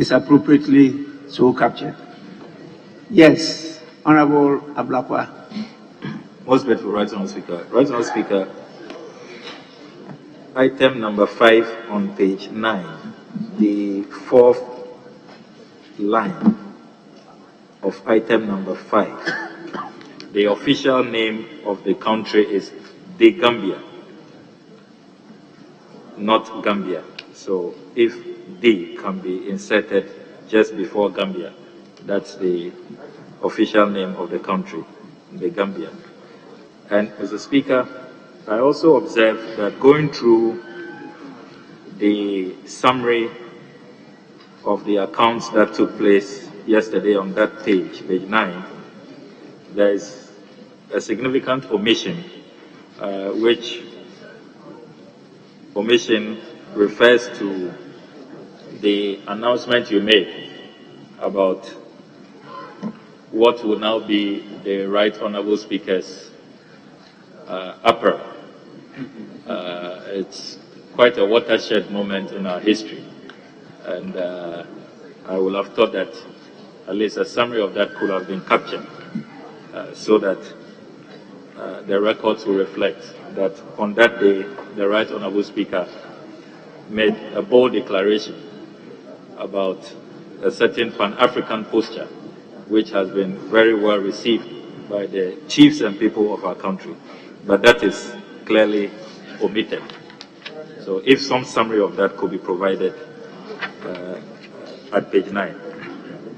is appropriately so captured. Yes, Honorable Ablakwa. Most grateful, Right Honourable Speaker. Right Honourable Speaker, item number 5 on page 9, the fourth line of item number 5. The official name of the country is The Gambia, not Gambia. So if D can be inserted just before Gambia, that's the official name of the country, The Gambia. And Mr. Speaker, I also observed that going through the summary of the accounts that took place yesterday on that page 9, there is a significant omission, which omission refers to the announcement you made about what will now be the Right Honourable Speaker's apparel. It's quite a watershed moment in our history, and I would have thought that at least a summary of that could have been captured so that the records will reflect that on that day the Right Honourable Speaker made a bold declaration about a certain Pan-African posture which has been very well received by the chiefs and people of our country. But that is clearly omitted. So if some summary of that could be provided at page 9.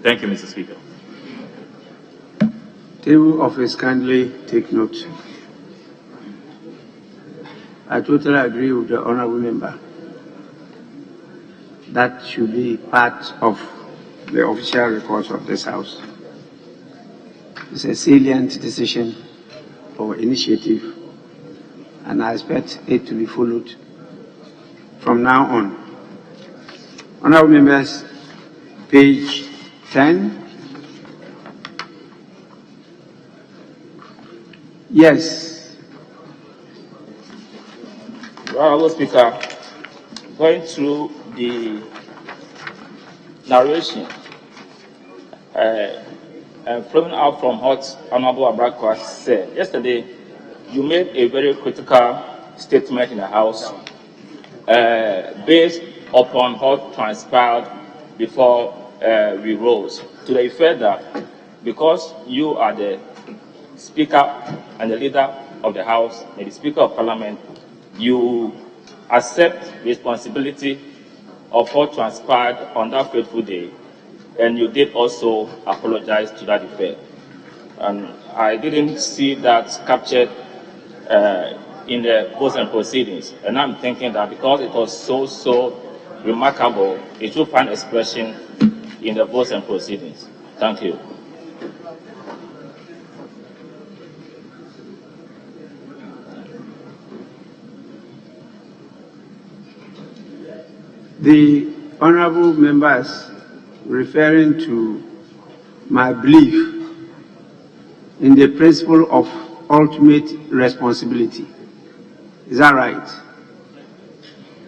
Thank you, Mr. Speaker. Table office, kindly take note. I totally agree with the honourable member. That should be part of the official records of this House. It's a salient decision or initiative, and I expect it to be followed from now on. Honourable members, page 10. Yes. Honourable Speaker, going through the narration and flowing out from what Honourable Ablakwa said, yesterday you made a very critical statement in the House based upon what transpired before we rose, to the effect that because you are the Speaker and the leader of the House and the Speaker of Parliament, you accept responsibility of what transpired on that fateful day, and you did also apologize to that effect. And I didn't see that captured in the votes and proceedings, and I'm thinking that because it was so remarkable, it should find expression in the votes and proceedings. Thank you. The honourable members referring to my belief in the principle of ultimate responsibility. Is that right?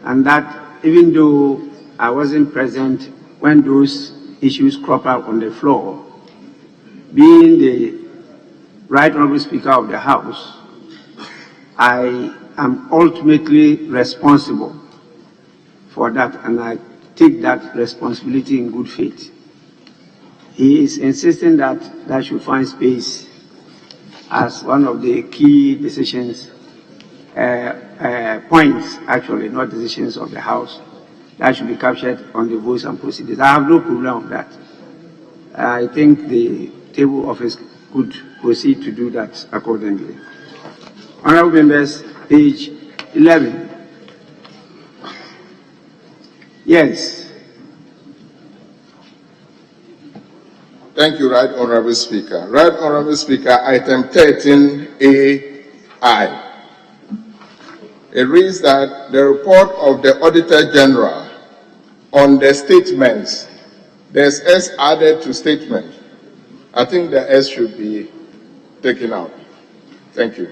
And that even though I wasn't present when those issues crop up on the floor, being the Right Honourable Speaker of the House, I am ultimately responsible for that, and I take that responsibility in good faith. He is insisting that that should find space as one of the key decisions, points actually, not decisions of the House, that should be captured on the votes and proceedings. I have no problem with that. I think the table office could proceed to do that accordingly. Honourable members, page 11. Yes. Thank you, Right Honourable Speaker. Right Honourable Speaker, item 13AI. It reads that the report of the Auditor General on the statements, there's S added to statement. I think the S should be taken out. Thank you.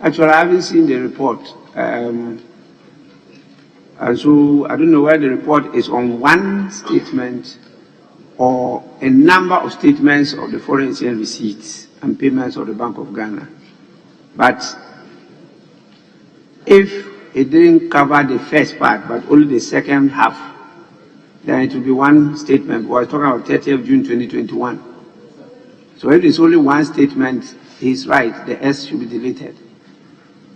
Actually, I haven't seen the report. And so I don't know whether the report is on one statement or a number of statements of the foreign exchange receipts and payments of the Bank of Ghana. But if it didn't cover the first part, but only the second half, then it will be one statement. We're talking about 30th June 2021. So if it's only one statement, he's right, the S should be deleted.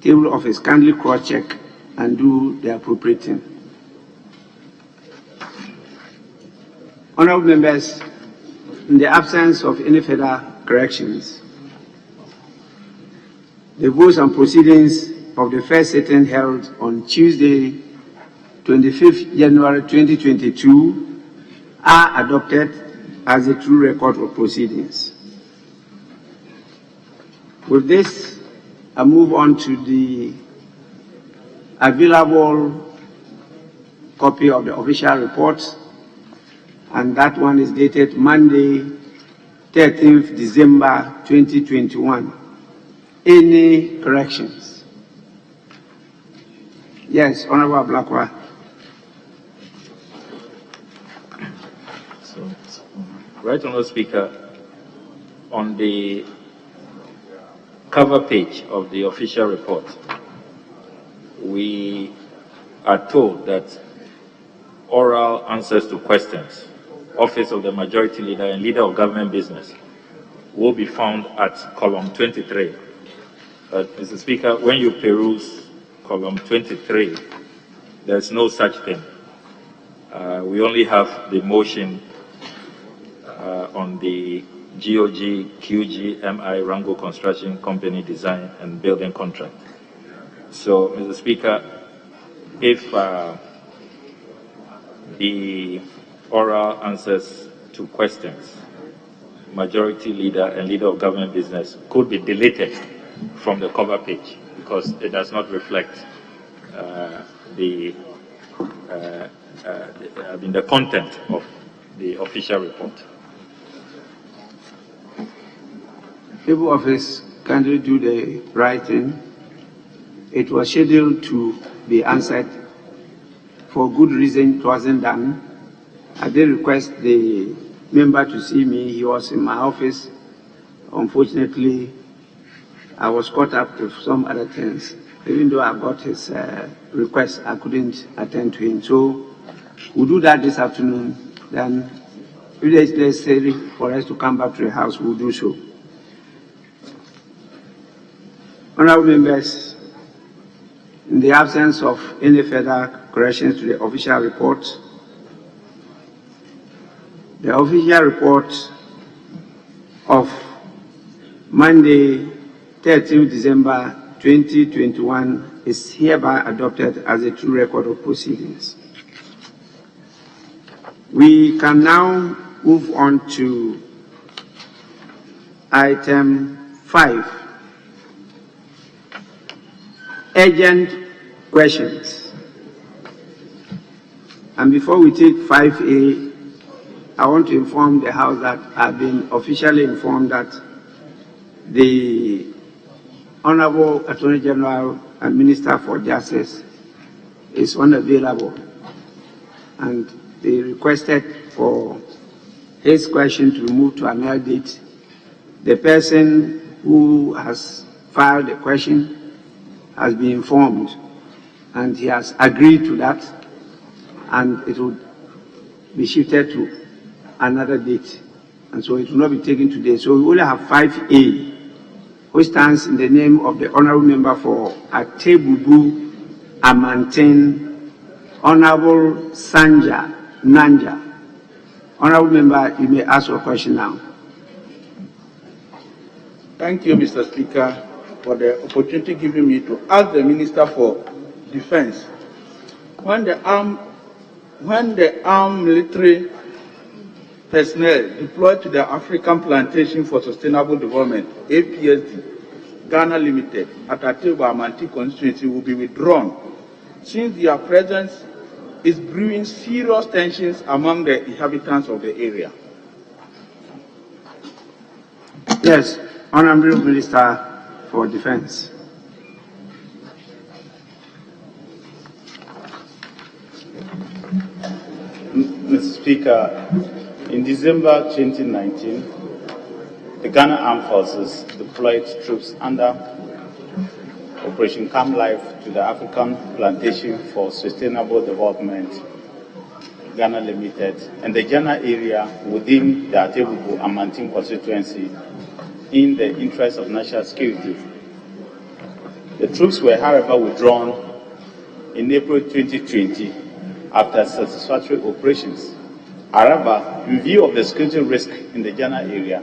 Table of office, kindly cross-check and do the appropriate thing. Honorable members, in the absence of any further corrections, the votes and proceedings of the first sitting held on Tuesday, 25th January 2022 are adopted as a true record of proceedings. With this, I move on to the available copy of the official report, and that one is dated Monday, 13th December 2021. Any corrections? Yes, Honorable Blackwell. Right, Honourable Speaker, on the cover page of the official report, we are told that oral answers to questions, Office of the Majority Leader and Leader of Government Business, will be found at column 23. But, Mr. Speaker, when you peruse column 23, there's no such thing. We only have the motion on the GOG, QG, MI, Rango Construction Company Design and Building Contract. So, Mr. Speaker, if the oral answers to questions, Majority Leader and Leader of Government Business could be deleted from the cover page because it does not reflect the content of the official report. Table office, kindly do the right thing. It was scheduled to be answered. For good reason, it wasn't done. I did request the member to see me. He was in my office. Unfortunately, I was caught up with some other things. Even though I got his request, I couldn't attend to him. So we'll do that this afternoon. Then, if it is necessary for us to come back to the house, we'll do so. Honorable members, in the absence of any further corrections to the official report, the official report of Monday, 13th December 2021 is hereby adopted as a true record of proceedings. We can now move on to item 5. Urgent questions. And before we take 5A, I want to inform the House that I've been officially informed that the Honorable Attorney General and Minister for Justice is unavailable, and they requested for his question to be moved to another date. The person who has filed the question has been informed, and he has agreed to that, and it will be shifted to another date, and so it will not be taken today. So we only have 5A, which stands in the name of the honorable member for Atebubu Amantin, Honorable Sanja Nanja. Honorable member, you may ask your question now. Thank you, Mr. Speaker, for the opportunity given me to ask the Minister for Defense. When the armed military personnel deployed to the African Plantation for Sustainable Development, APSD, Ghana Limited, at Ateba Amanti constituency will be withdrawn, since their presence is brewing serious tensions among the inhabitants of the area. Yes, Honorable Minister for Defense. Mr. Speaker, in December 2019, the Ghana Armed Forces deployed troops under Operation Come Life to the African Plantation for Sustainable Development, Ghana Limited, and the Ghana area within the Atebubu Amantin constituency in the interest of national security. The troops were, however, withdrawn in April 2020 after satisfactory operations. However, in view of the security risk in the Ghana area,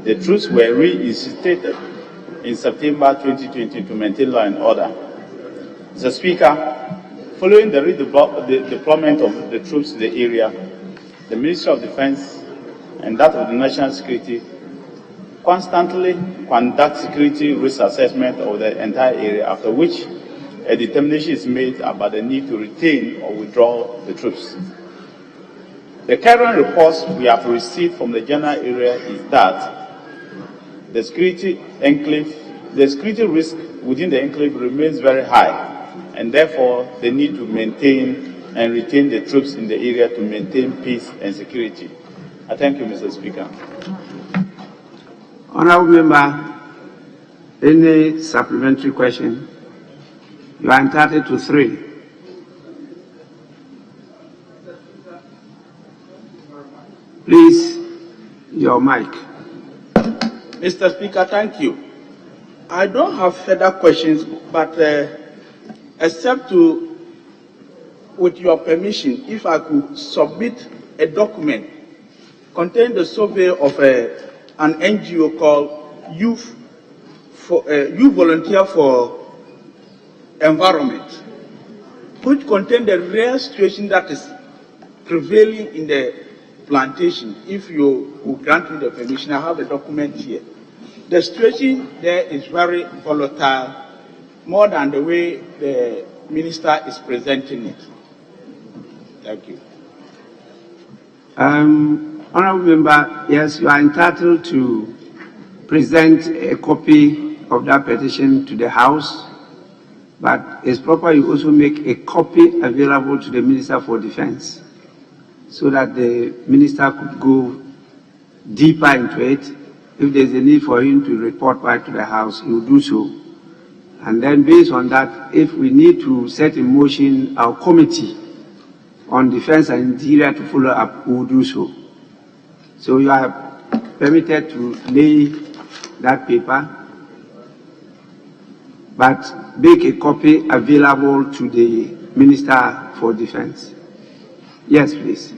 the troops were reinstated in September 2020 to maintain law and order. Mr. Speaker, following the deployment of the troops in the area, the Ministry of Defense and that of the National Security constantly conduct security risk assessment of the entire area, after which a determination is made about the need to retain or withdraw the troops. The current reports we have received from the Ghana area is that the security risk within the enclave remains very high, and therefore the need to maintain and retain the troops in the area to maintain peace and security. I thank you, Mr. Speaker. Honourable Member, any supplementary question? You are entitled to 3. Please, your mic. Mr. Speaker, thank you. I don't have further questions, but except with your permission, if I could submit a document containing the survey of an NGO called Youth Volunteer for Environment, which contains the real situation that is prevailing in the plantation. If you will grant me the permission, I have the document here. The situation there is very volatile, more than the way the minister is presenting it. Thank you. Honourable Member, yes, you are entitled to present a copy of that petition to the House, but it's proper you also make a copy available to the Minister for Defence, so that the Minister could go deeper into it. If there's a need for him to report back to the House, he will do so. And then based on that, if we need to set in motion our committee on defense and interior to follow up, we will do so. So you are permitted to lay that paper, but make a copy available to the Minister for Defense. Yes, please.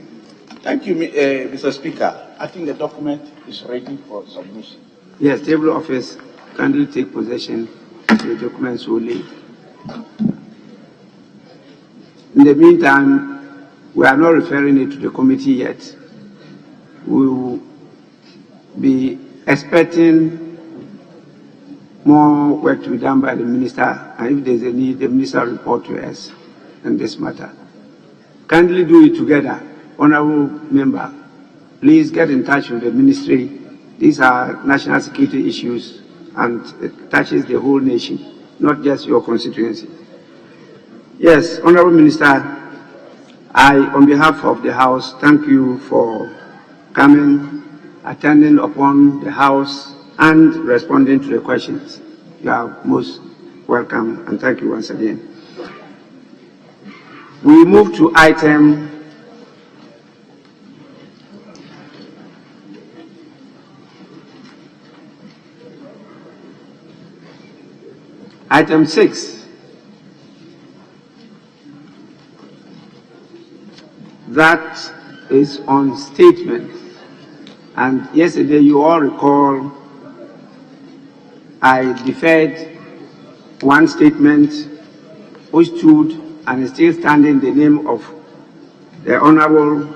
Thank you, Mr. Speaker. I think the document is ready for submission. Yes, table office, kindly take possession of the documents so late. In the meantime, we are not referring it to the committee yet. We will be expecting more work to be done by the minister, and if there's a need, the minister will report to us on this matter. Kindly do it together. Honourable Member, please get in touch with the ministry. These are national security issues and it touches the whole nation, not just your constituency. Yes, Honourable Minister, I, on behalf of the House, thank you for coming, attending upon the House and responding to the questions. You are most welcome, and thank you once again. We move to item Item 6, that is on statement. And yesterday, you all recall, I deferred one statement which stood and is still standing, the name of the Honorable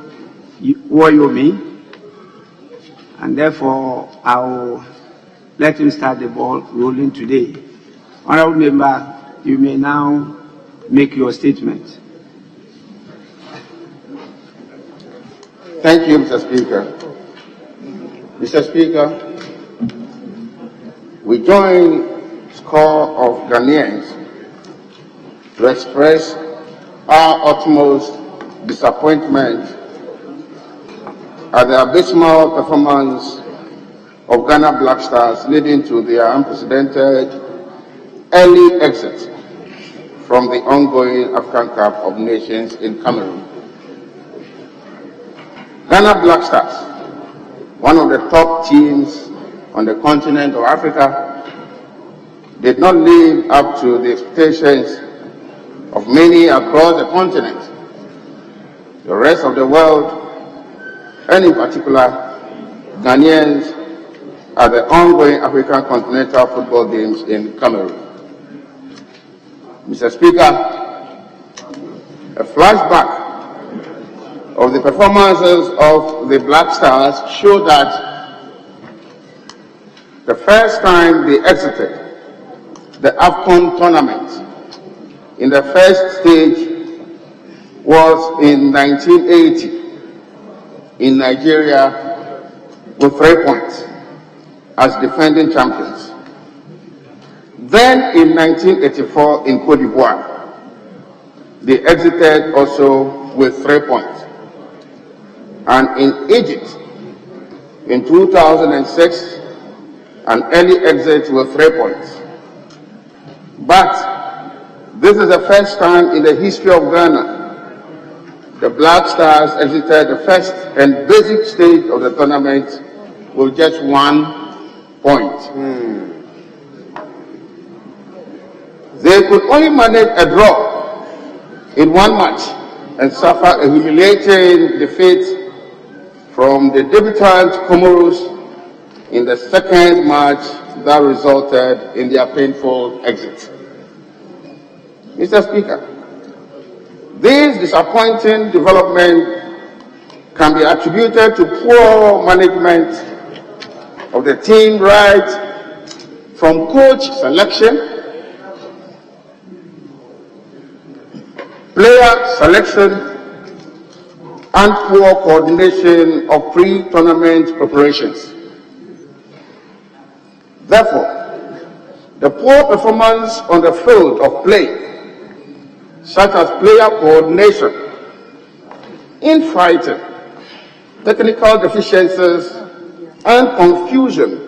Wayomi, and therefore I will let him start the ball rolling today. Honourable Member, you may now make your statement. Thank you, Mr. Speaker. Mr. Speaker, we join a score of Ghanaians to express our utmost disappointment at the abysmal performance of Ghana Black Stars, leading to their unprecedented early exit from the ongoing African Cup of Nations in Cameroon. Ghana Black Stars, one of the top teams on the continent of Africa, did not live up to the expectations of many across the continent, the rest of the world, and in particular, Ghanaians at the ongoing African Continental Football Games in Cameroon. Mr. Speaker, a flashback of the performances of the Black Stars show that the first time they exited the AFCON tournament in the first stage was in 1980 in Nigeria with 3 points as defending champions. Then in 1984 in Cote d'Ivoire, they exited also with 3 points. And in Egypt in 2006, an early exit with 3 points. But this is the first time in the history of Ghana the Black Stars exited the first and basic stage of the tournament with just 1 point. They could only manage a draw in one match and suffer a humiliating defeat from the debutant Comoros in the second match that resulted in their painful exit. Mr. Speaker, this disappointing development can be attributed to poor management of the team right from coach selection, player selection, and poor coordination of pre-tournament preparations. Therefore, the poor performance on the field of play, such as player coordination, infighting, technical deficiencies, and confusion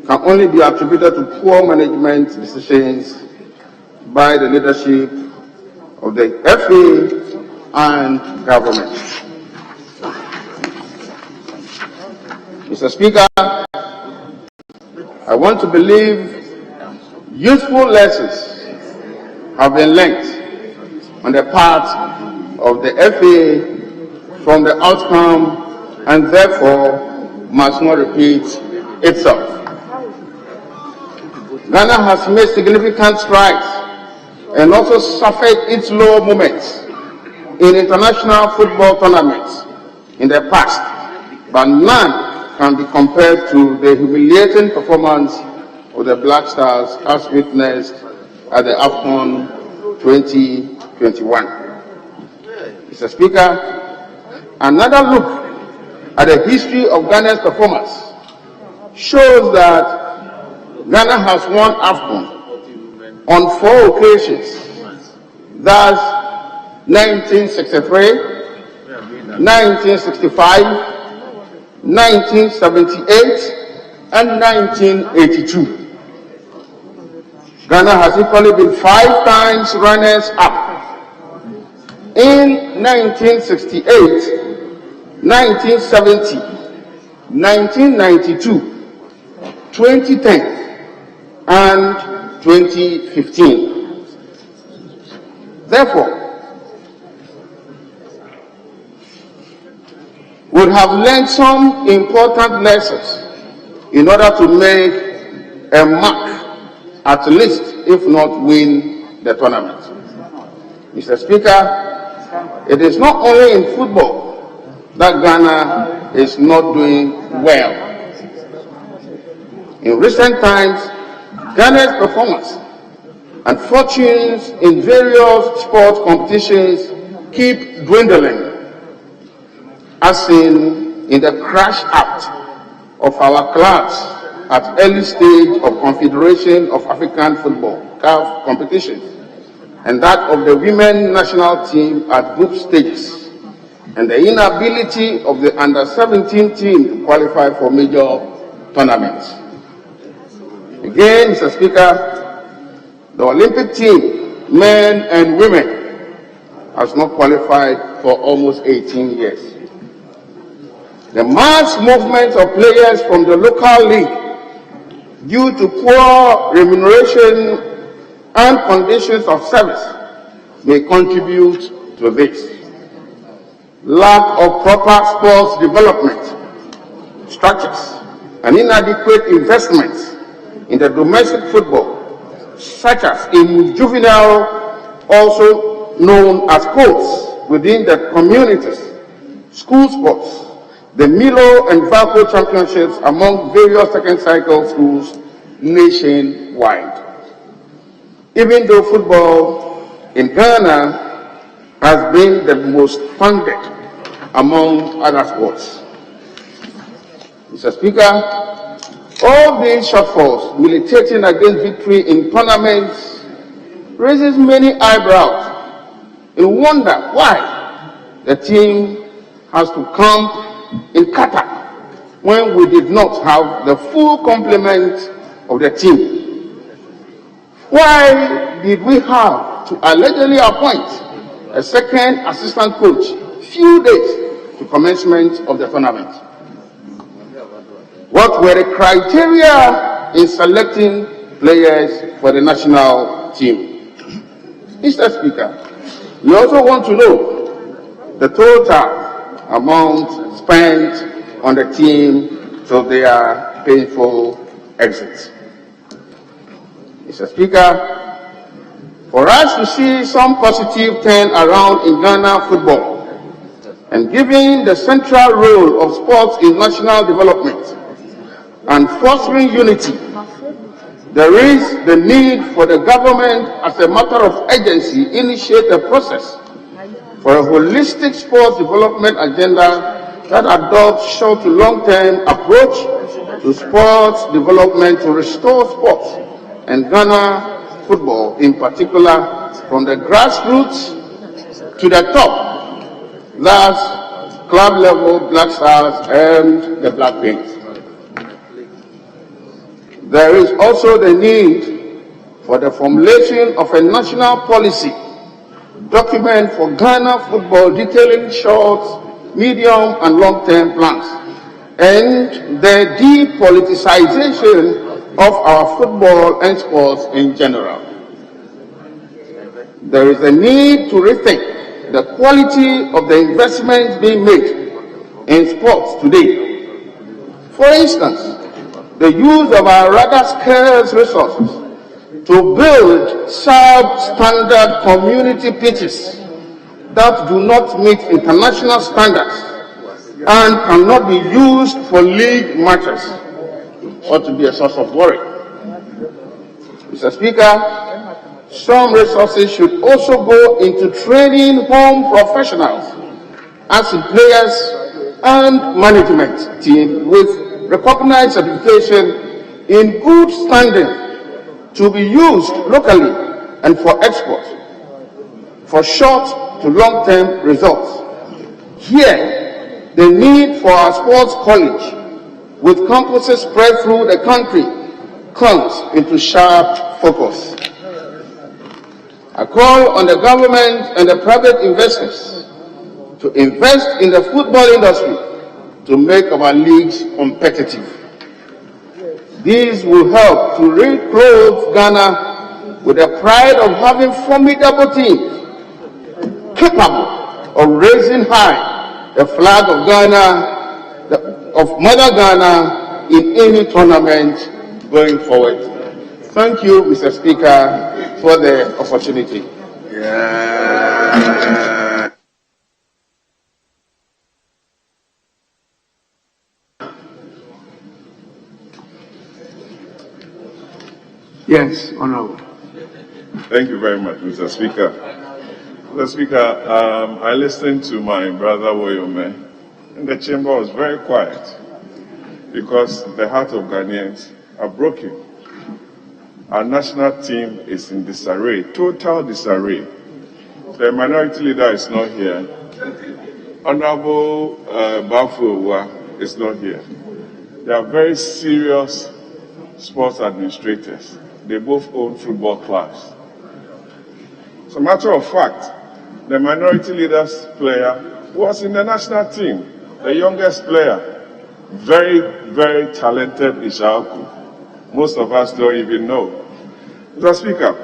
can only be attributed to poor management decisions by the leadership of the FA and government. Mr. Speaker, I want to believe useful lessons have been learned on the part of the FA from the outcome and therefore must not repeat itself. Ghana has made significant strides and also suffered its low moments in international football tournaments in the past, but none can be compared to the humiliating performance of the Black Stars as witnessed at the AFCON 2021. Mr. Speaker, another look at the history of Ghana's performance shows that Ghana has won AFCON on 4 occasions. That's 1963, 1965, 1978, and 1982. Ghana has equally been 5 times runners-up. In 1968, 1970, 1992, 2010, and 2015. Therefore, we have learned some important lessons in order to make a mark, at least, if not win the tournament. Mr. Speaker, it is not only in football that Ghana is not doing well. In recent times, Ghana's performance and fortunes in various sports competitions keep dwindling, as seen in the crash out of our clubs at early stage of Confederation of African Football (CAF) competitions, and that of the women national team at group stages, and the inability of the under-17 team to qualify for major tournaments. Again, Mr. Speaker, the Olympic team, men and women, has not qualified for almost 18 years. The mass movement of players from the local league due to poor remuneration and conditions of service may contribute to this. Lack of proper sports development structures and inadequate investments in the domestic football, such as in juvenile, also known as codes, within the communities, school sports, the Milo and Valco championships among various second cycle schools nationwide. Even though football in Ghana has been the most funded among other sports. Mr. Speaker, all these shortfalls militating against victory in tournaments raises many eyebrows and wonder why the team has to come in Qatar when we did not have the full complement of the team. Why did we have to allegedly appoint a second assistant coach few days to commencement of the tournament? What were the criteria in selecting players for the national team? Mr. Speaker, we also want to know the total amount spent on the team till their painful exit. Mr. Speaker, for us to see some positive turn around in Ghana football, and given the central role of sports in national development and fostering unity, there is the need for the government, as a matter of urgency, initiate a process for a holistic sports development agenda that adopts short to long-term approach to sports development to restore sports and Ghana football in particular from the grassroots to the top, thus club level Black Stars and the Black Pins. There is also the need for the formulation of a national policy document for Ghana football detailing short, medium, and long-term plans, and the depoliticization of our football and sports in general. There is a need to rethink the quality of the investments being made in sports today. For instance, the use of our rather scarce resources to build substandard community pitches that do not meet international standards and cannot be used for league matches ought to be a source of worry. Mr. Speaker, some resources should also go into training home professionals as in players and management team with recognized certification in good standing to be used locally and for export for short to long-term results. Here, the need for our sports college with campuses spread through the country comes into sharp focus. I call on the government and the private investors to invest in the football industry to make our leagues competitive. These will help to reclothe Ghana with the pride of having formidable teams capable of raising high the flag of Ghana, of Mother Ghana, in any tournament going forward. Thank you, Mr. Speaker, for the opportunity. Yes, Honorable. Thank you very much, Mr. Speaker. Mr. Speaker, I listened to my brother Woyome, and the chamber was very quiet because the heart of Ghanaians are broken. Our national team is in disarray, total disarray. The minority leader is not here. Honorable Bafuwa is not here. They are very serious sports administrators. They both own football clubs. As a matter of fact, the minority leaders player was in the national team, the youngest player, very, very talented Ishaku. Most of us don't even know. Mr. Speaker,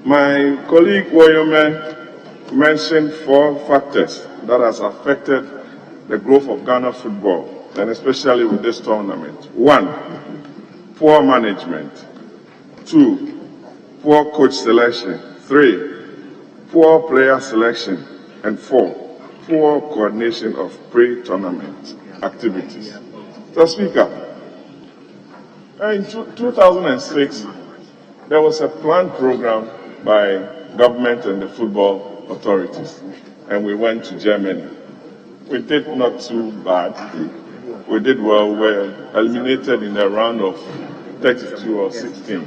my colleague Woyome mentioned 4 factors that has affected the growth of Ghana football, and especially with this tournament. 1, poor management. 2, poor coach selection. 3, poor player selection. And 4, poor coordination of pre-tournament activities. Mr. Speaker, in 2006, there was a planned program by government and the football authorities, and we went to Germany. We did not too bad. We did well. We were eliminated in the round of 32 or 16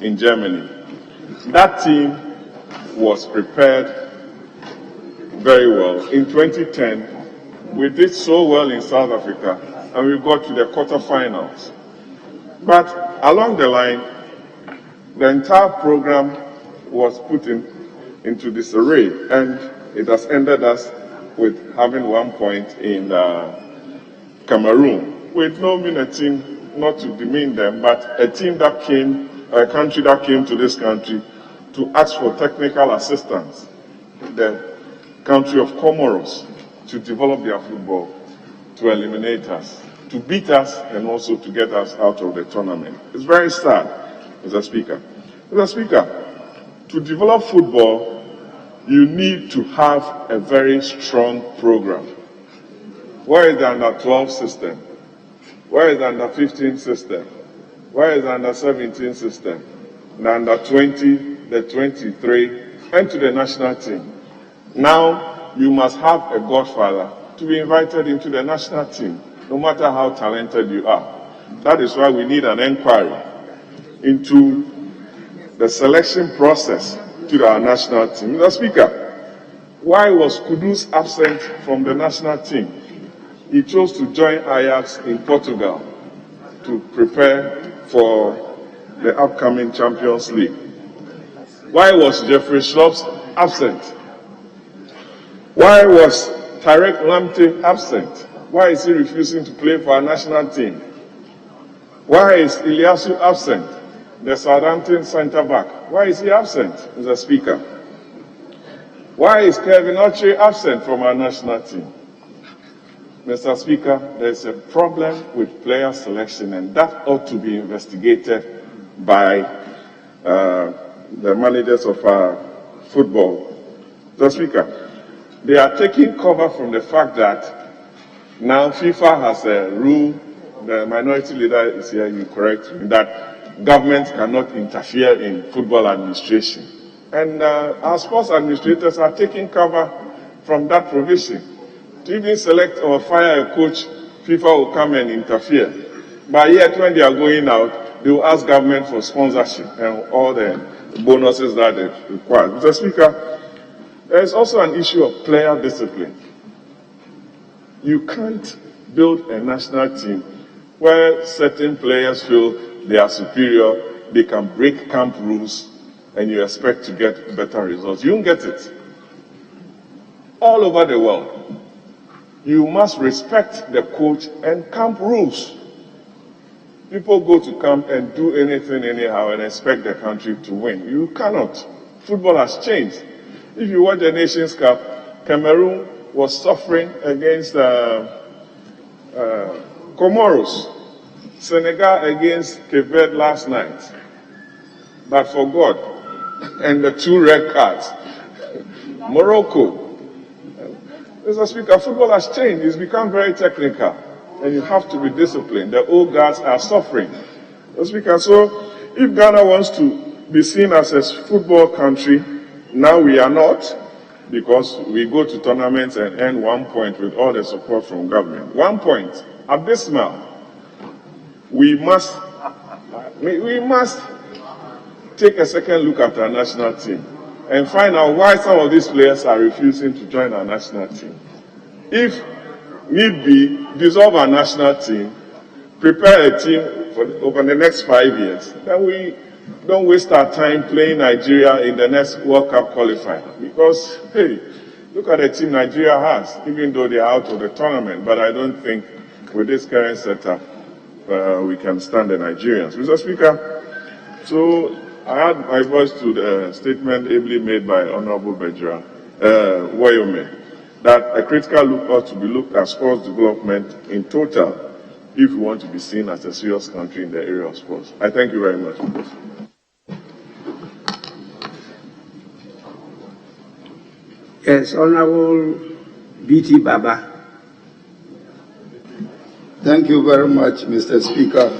in Germany. That team was prepared very well. In 2010, we did so well in South Africa, and we got to the quarterfinals. But along the line, the entire program was put into disarray, and it has ended us with having 1 point in Cameroon, with no mean team, not to demean them, but a team that came, a country that came to this country to ask for technical assistance, the country of Comoros, to develop their football, to eliminate us, to beat us, and also to get us out of the tournament. It's very sad, Mr. Speaker. Mr. Speaker, to develop football, you need to have a very strong program. Where is the under-12 system? Where is the under-15 system? Where is the under-17 system? The under-20, the 23, and to the national team. Now, you must have a godfather to be invited into the national team, no matter how talented you are. That is why we need an inquiry into the selection process to our national team. Mr. Speaker, why was Kudus absent from the national team? He chose to join Ajax in Portugal to prepare for the upcoming Champions League. Why was Jeffrey Schlops absent? Why was Tarek Lamptey absent? Why is he refusing to play for our national team? Why is Ilyasu absent? The Southampton centre-back. Why is he absent, Mr. Speaker? Why is Kevin Oche absent from our national team? Mr. Speaker, there's a problem with player selection, and that ought to be investigated by the managers of our football. Mr. Speaker, they are taking cover from the fact that now FIFA has a rule, the minority leader is here, you correct me, that government cannot interfere in football administration. And our sports administrators are taking cover from that provision. To even select or fire a coach, FIFA will come and interfere. But yet when they are going out, they will ask government for sponsorship and all the bonuses that they require. Mr. Speaker, there is also an issue of player discipline. You can't build a national team where certain players feel they are superior, they can break camp rules, and you expect to get better results. You won't get it. All over the world, you must respect the coach and camp rules. People go to camp and do anything anyhow and expect the country to win. You cannot. Football has changed. If you watch the Nations Cup, Cameroon was suffering against Comoros. Senegal against Cape Verde last night. But for God, and the 2 red cards. Morocco. Mr. Speaker, football has changed. It's become very technical. And you have to be disciplined. The old guards are suffering. Mr. Speaker, so if Ghana wants to be seen as a football country, now we are not, because we go to tournaments and earn 1 point with all the support from government. 1 point. Abysmal. We must take a second look at our national team. and find out why some of these players are refusing to join our national team. If need be, dissolve our national team, prepare a team over the next 5 years, then we don't waste our time playing Nigeria in the next World Cup qualifier. Because, hey, look at the team Nigeria has, even though they are out of the tournament. But I don't think with this current setup, we can stand the Nigerians. Mr. Speaker, so I add my voice to the statement ably made by Honorable Bejra Woyome, that a critical look ought to be looked at sports development in total if we want to be seen as a serious country in the area of sports. I thank you very much. Yes, Honorable B.T. Baba. Thank you very much, Mr. Speaker.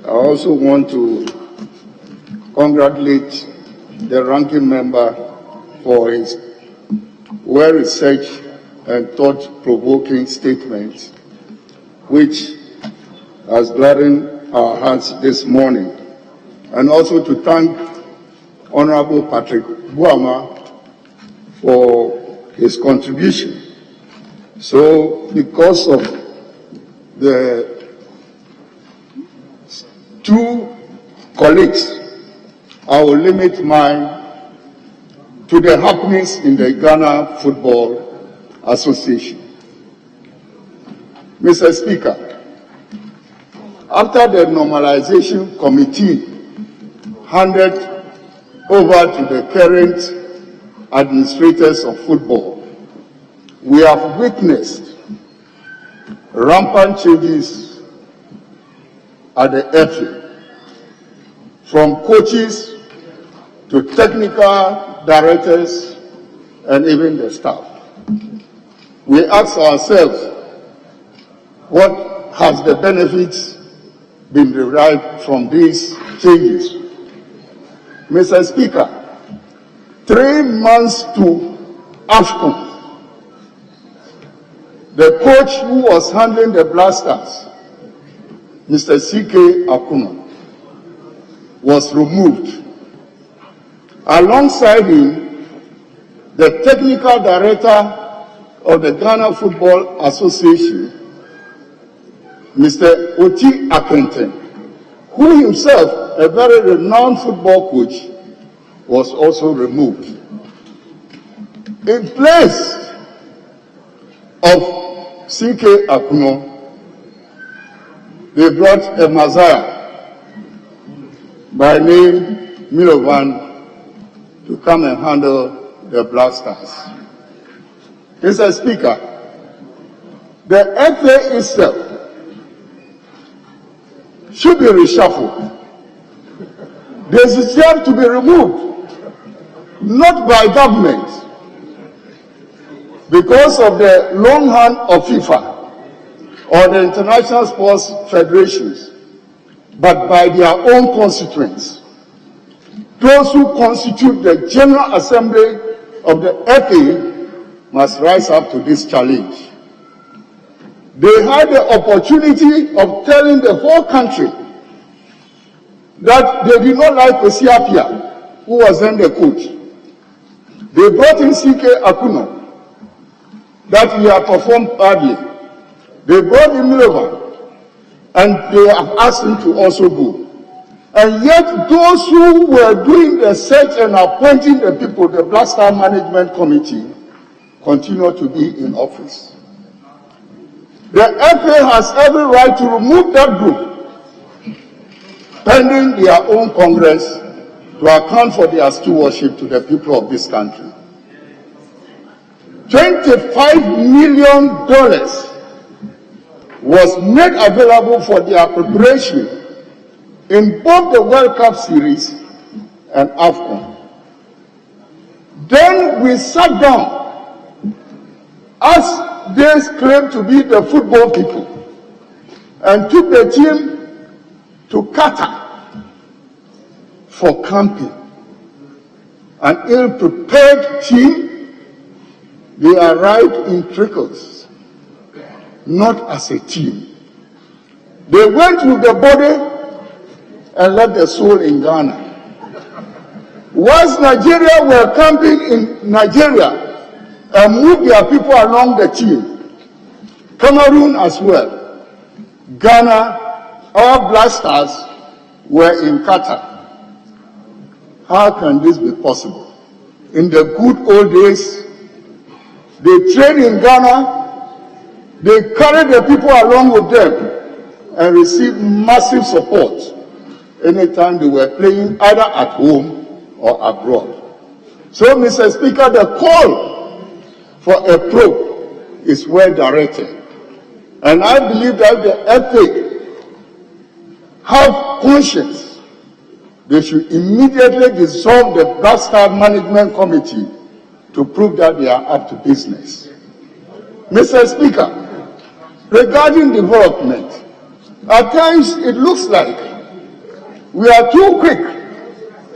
I also want to congratulate the ranking member for his well-researched and thought-provoking statement, which has gladdened our hearts this morning. And also to thank Honorable Patrick Buama for his contribution. So, because of the two colleagues, I will limit mine to the happenings in the Ghana Football Association. Mr. Speaker, after the normalization committee handed over to the current administrators of football, we have witnessed rampant changes at the FA, from coaches to technical directors and even the staff. We ask ourselves, what has the benefits been derived from these changes? Mr. Speaker, 3 months to AFCON, the coach who was handling the Blasters, Mr. C.K. Akuno, was removed. Alongside him, the technical director of the Ghana Football Association, Mr. Oti Akenten, who himself, a very renowned football coach, was also removed. In place of C.K. Akuno, they brought a Messiah by name Milovan to come and handle the Blasters. Mr. Speaker, the FA itself should be reshuffled. They deserve to be removed, not by government, because of the long hand of FIFA or the international sports federations, but by their own constituents. Those who constitute the General Assembly of the FA must rise up to this challenge. They had the opportunity of telling the whole country that they did not like Osiapia, who was then the coach. They brought in C.K. Akuno, that he had performed badly. They brought in Milovan, and they have asked him to also go. And yet those who were doing the search and appointing the people, the Blaster Management Committee, continue to be in office. The FA has every right to remove that group, pending their own Congress, to account for their stewardship to the people of this country. $25 million was made available for their preparation in both the World Cup series and AFCON. Then we sat down, as they claim to be the football people, and took the team to Qatar for camping. An ill-prepared team, they arrived in trickles, not as a team. They went with the body and left the soul in Ghana. Once Nigeria were camping in Nigeria and moved their people along the team, Cameroon as well, Ghana, our Black Stars were in Qatar. How can this be possible? In the good old days, they trained in Ghana, they carried the people along with them and received massive support anytime they were playing either at home or abroad. So, Mr. Speaker, the call for a probe is well directed. And I believe that the FA have conscience. They should immediately dissolve the Black Star Management Committee to prove that they are up to business. Mr. Speaker, regarding development, at times it looks like we are too quick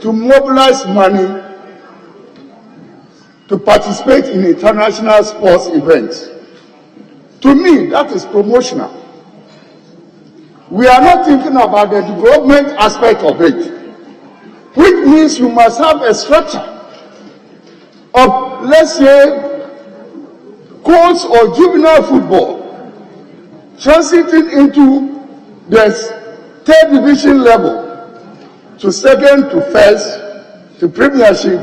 to mobilize money to participate in international sports events. To me, that is promotional. We are not thinking about the development aspect of it, which means you must have a structure of, let's say, courts or juvenile football transiting into the third division level, to second, to first, to premiership,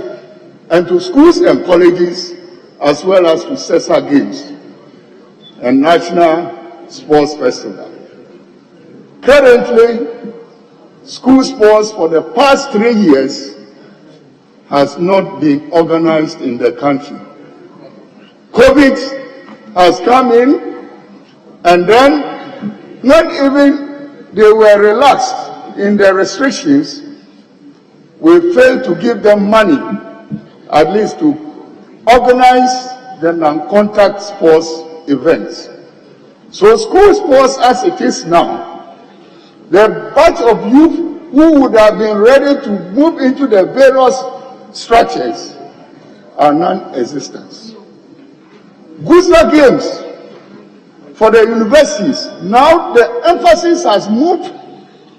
and to schools and colleges, as well as to CESA Games and National Sports Festival. Currently, school sports for the past 3 years has not been organized in the country. COVID has come in, and then not even they were relaxed in the restrictions. We failed to give them money, at least to organize the non-contact sports events. So school sports as it is now, the batch of youth who would have been ready to move into the various structures are non-existent. Gusa Games for the universities, now the emphasis has moved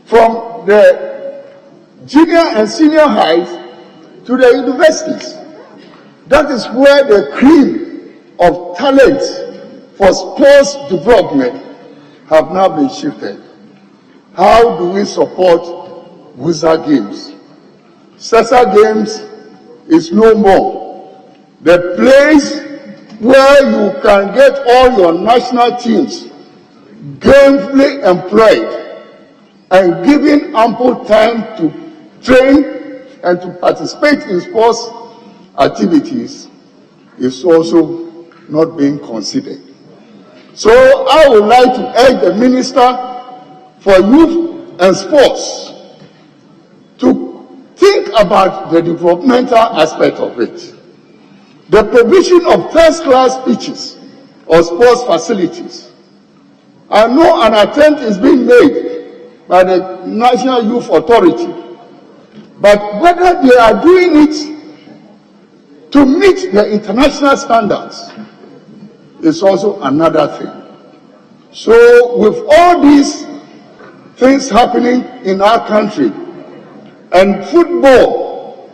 from the junior and senior highs to the universities. That is where the cream of talent for sports development have now been shifted. How do we support Gusa Games? CESA Games is no more the place where you can get all your national teams gainfully employed and given ample time to train and to participate in sports activities is also not being considered. So I would like to urge the Minister for Youth and Sports to think about the developmental aspect of it. The provision of first-class pitches or sports facilities. I know an attempt is being made by the National Youth Authority, but whether they are doing it to meet the international standards is also another thing. So with all these things happening in our country, and football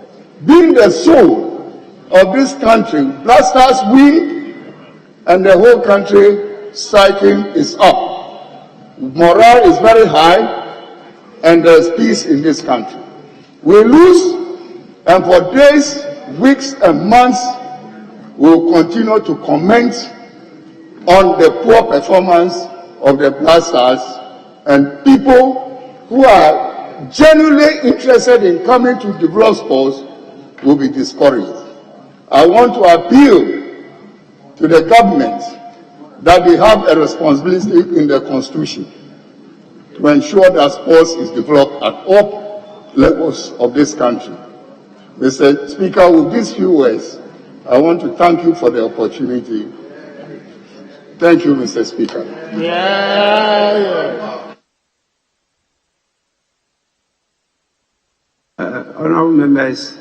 being the soul of this country, Black Stars win and the whole country striking is up. Morale is very high and there's peace in this country. We lose, and for days, weeks and months, we'll continue to comment on the poor performance of the Black Stars, and people who are genuinely interested in coming to develop sports will be discouraged. I want to appeal to the government that they have a responsibility in the Constitution to ensure that sports is developed at all levels of this country. Mr. Speaker, with these few words, I want to thank you for the opportunity. Thank you, Mr. Speaker. Honourable members,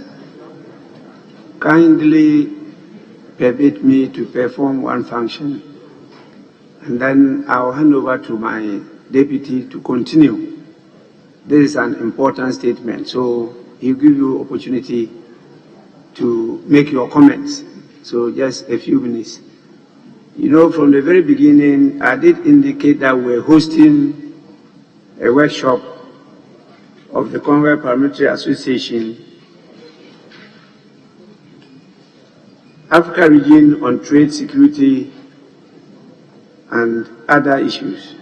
kindly permit me to perform one function, and then I'll hand over to my deputy to continue. This is an important statement, so he'll give you opportunity to make your comments. So just a few minutes. You know, from the very beginning, I did indicate that we're hosting a workshop of the Commonwealth Parliamentary Association, Africa region on trade, security, and other issues.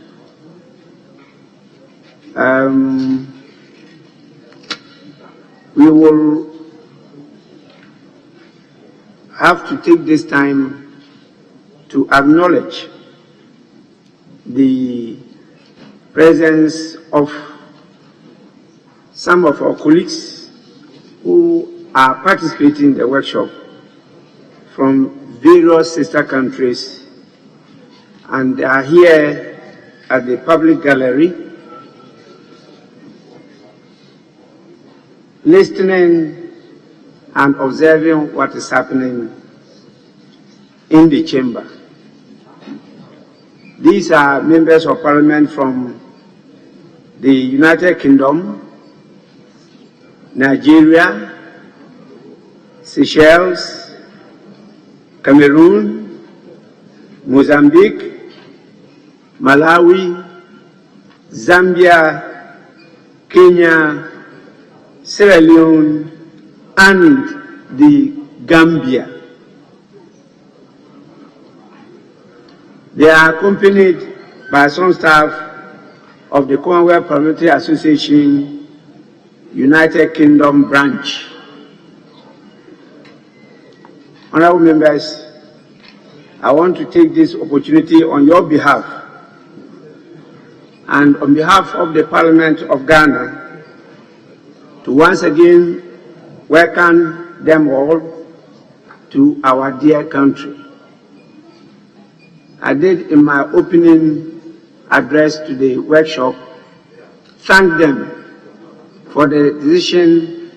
We will have to take this time to acknowledge the presence of some of our colleagues who are participating in the workshop from various sister countries, and they are here at the public gallery listening and observing what is happening in the chamber. These are members of parliament from the United Kingdom, Nigeria, Seychelles, Cameroon, Mozambique, Malawi, Zambia, Kenya, Sierra Leone, and the Gambia. They are accompanied by some staff of the Commonwealth Parliamentary Association United Kingdom branch. Honorable members, I want to take this opportunity on your behalf and on behalf of the Parliament of Ghana to once again welcome them all to our dear country. I did in my opening address to the workshop thank them for the decision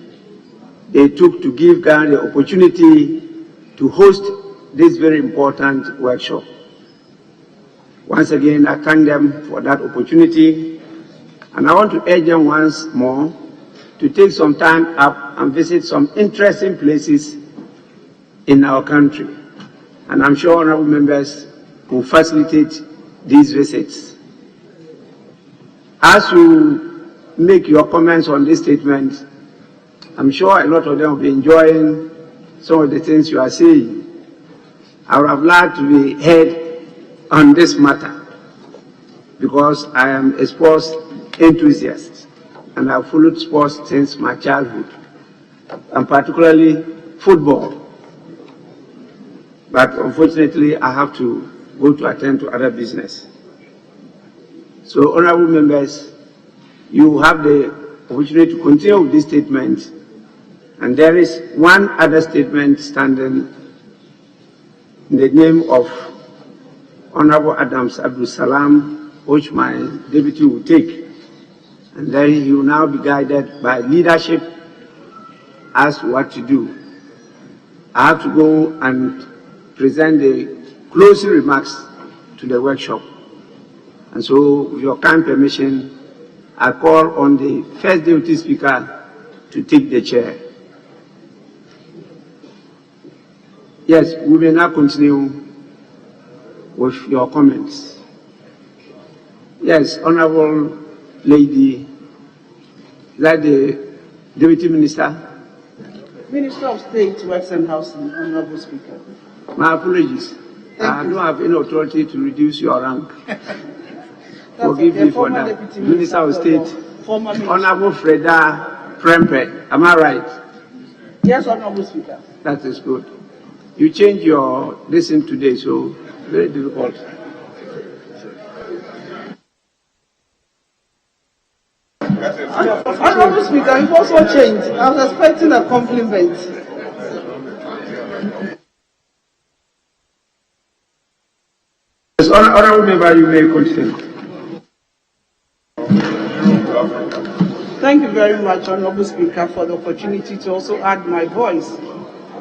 they took to give Ghana the opportunity to host this very important workshop. Once again, I thank them for that opportunity, and I want to urge them once more to take some time up and visit some interesting places in our country. And I'm sure honorable members will facilitate these visits. As you make your comments on this statement, I'm sure a lot of them will be enjoying some of the things you are saying. I would have liked to be heard on this matter because I am a sports enthusiast and I've followed sports since my childhood, and particularly football. But unfortunately, I have to go to attend to other business. So, honorable members, you have the opportunity to continue with this statement, and there is one other statement standing in the name of Honorable Adams Abdul Salam, which my deputy will take. And then he will now be guided by leadership as to what to do. I have to go and present the closing remarks to the workshop. And so, with your kind permission, I call on the first deputy speaker to take the chair. Yes, we may now continue with your comments. Yes, Honorable Lady, is that the Deputy Minister? Minister of State, Works and Housing, Honorable Speaker. My apologies. I don't have any authority to reduce your rank. Forgive me for that. Minister of State, Honorable Freda Prempe, am I right? Yes, Honorable Speaker. That is good. You changed your listen today, so very difficult. Honorable Speaker, you've also changed. I was expecting a compliment. Yes, honorable member, you may continue. Thank you very much, Honorable Speaker, for the opportunity to also add my voice.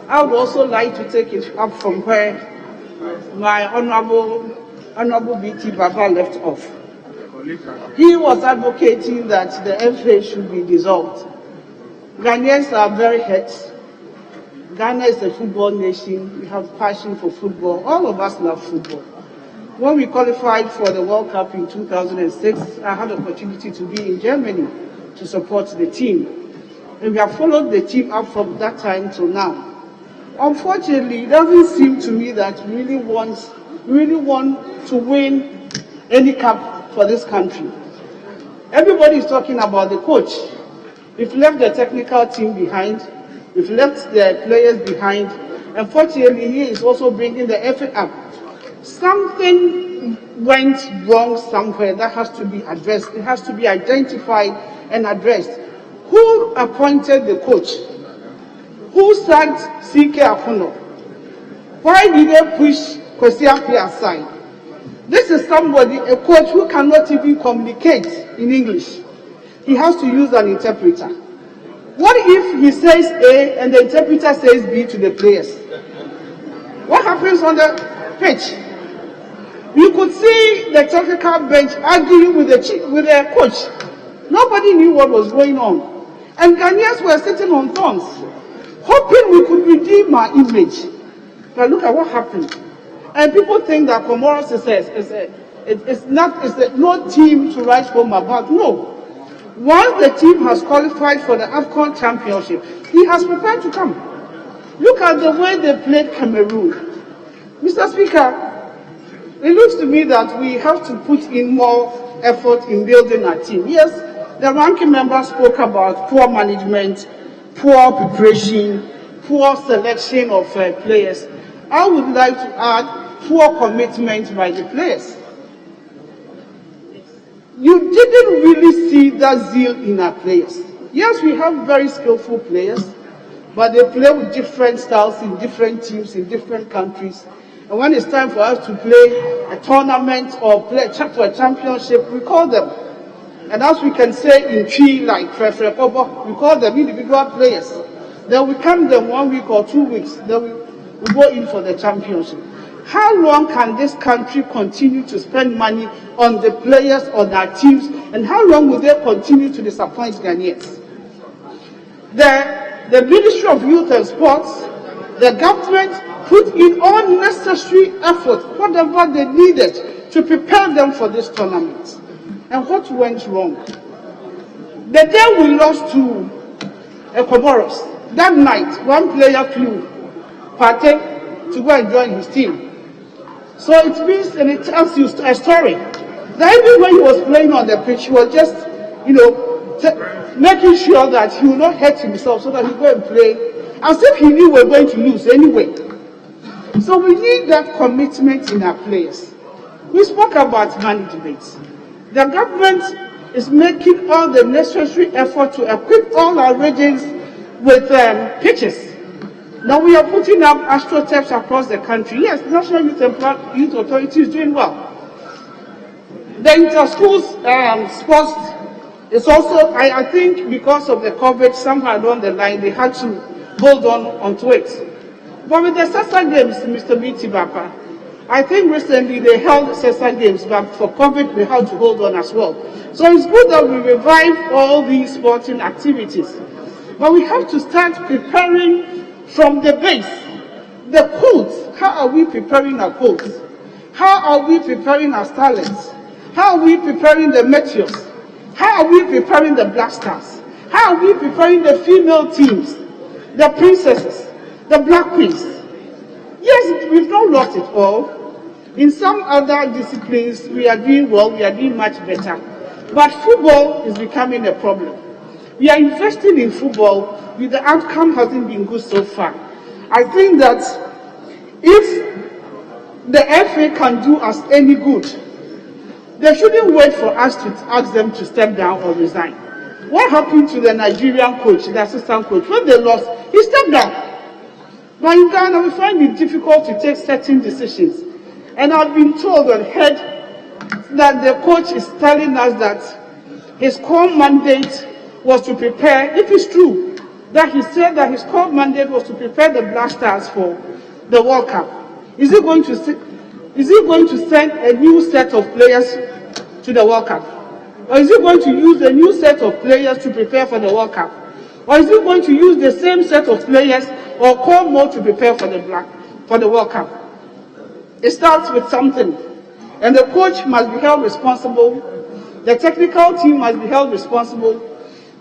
I would also like to take it up from where my Honorable B.T. Baba left off. He was advocating that the FA should be dissolved. Ghanaians are very hurt. Ghana is a football nation. We have passion for football. All of us love football. When we qualified for the World Cup in 2006, I had the opportunity to be in Germany to support the team. And we have followed the team up from that time till now. Unfortunately, it doesn't seem to me that we really want to win any cup for this country. Everybody is talking about the coach. We've left the technical team behind. We've left the players behind. Unfortunately, he is also bringing the FA up. Something went wrong somewhere that has to be addressed. It has to be identified and addressed. Who appointed the coach? Who sacked C.K. Akuno? Why did they push Kwesi Appiah aside? This is somebody, a coach who cannot even communicate in English. He has to use an interpreter. What if he says A and the interpreter says B to the players? What happens on the pitch? You could see the technical bench arguing with the coach. Nobody knew what was going on. And Ghanaians were sitting on thorns, hoping we could redeem our image. But look at what happened. And people think that Comoros is no team to write home about. No. Once the team has qualified for the AFCON championship, he has prepared to come. Look at the way they played Cameroon. Mr. Speaker, it looks to me that we have to put in more effort in building our team. Yes, the ranking member spoke about poor management, poor preparation, poor selection of players. I would like to add poor commitment by the players. You didn't really see that zeal in our players. Yes, we have very skillful players, but they play with different styles in different teams in different countries. And when it's time for us to play a tournament or play for a championship, we call them. And as we can say in Chi, like Trefre Kobo, we call them individual players. Then we count them 1 week or 2 weeks. Then we go in for the championship. How long can this country continue to spend money on the players, on our teams, and how long will they continue to disappoint Ghanaians? The Ministry of Youth and Sports, the government put in all necessary effort, whatever they needed, to prepare them for this tournament. And what went wrong? The day we lost to Comoros, that night, one player flew Partey to go and join his team. So it means, and it tells you a story, that even when he was playing on the pitch, he was just, making sure that he will not hurt himself so that he go and play as if he knew we were going to lose anyway. So we need that commitment in our players. We spoke about management. The government is making all the necessary effort to equip all our regions with pitches. Now we are putting up astroturfs across the country. Yes, National Youth Authority is doing well. The inter-schools sports is also, I think because of the coverage somewhere along the line, they had to hold on onto it. But with the SESA Games, Mr. B.T. Bapa, I think recently they held SESA Games, but for COVID they had to hold on as well. So it's good that we revive all these sporting activities. But we have to start preparing from the base. The codes, how are we preparing our codes? How are we preparing our starlets? How are we preparing the meteors? How are we preparing the blasters? How are we preparing the female teams? The princesses, the black queens? Yes, we've not lost it all. In some other disciplines, we are doing well, we are doing much better. But football is becoming a problem. We are investing in football, but the outcome hasn't been good so far. I think that if the FA can do us any good, they shouldn't wait for us to ask them to step down or resign. What happened to the Nigerian coach, the assistant coach? When they lost, he stepped down. But in Ghana, we find it difficult to take certain decisions. And I've been told and heard that the coach is telling us that his core mandate was to prepare, if it's true, that he said that his core mandate was to prepare the Black Stars for the World Cup. Is he going to send a new set of players to the World Cup? Or is he going to use a new set of players to prepare for the World Cup? Or is he going to use the same set of players or cold mode to prepare for the World Cup. It starts with something, and the coach must be held responsible, the technical team must be held responsible,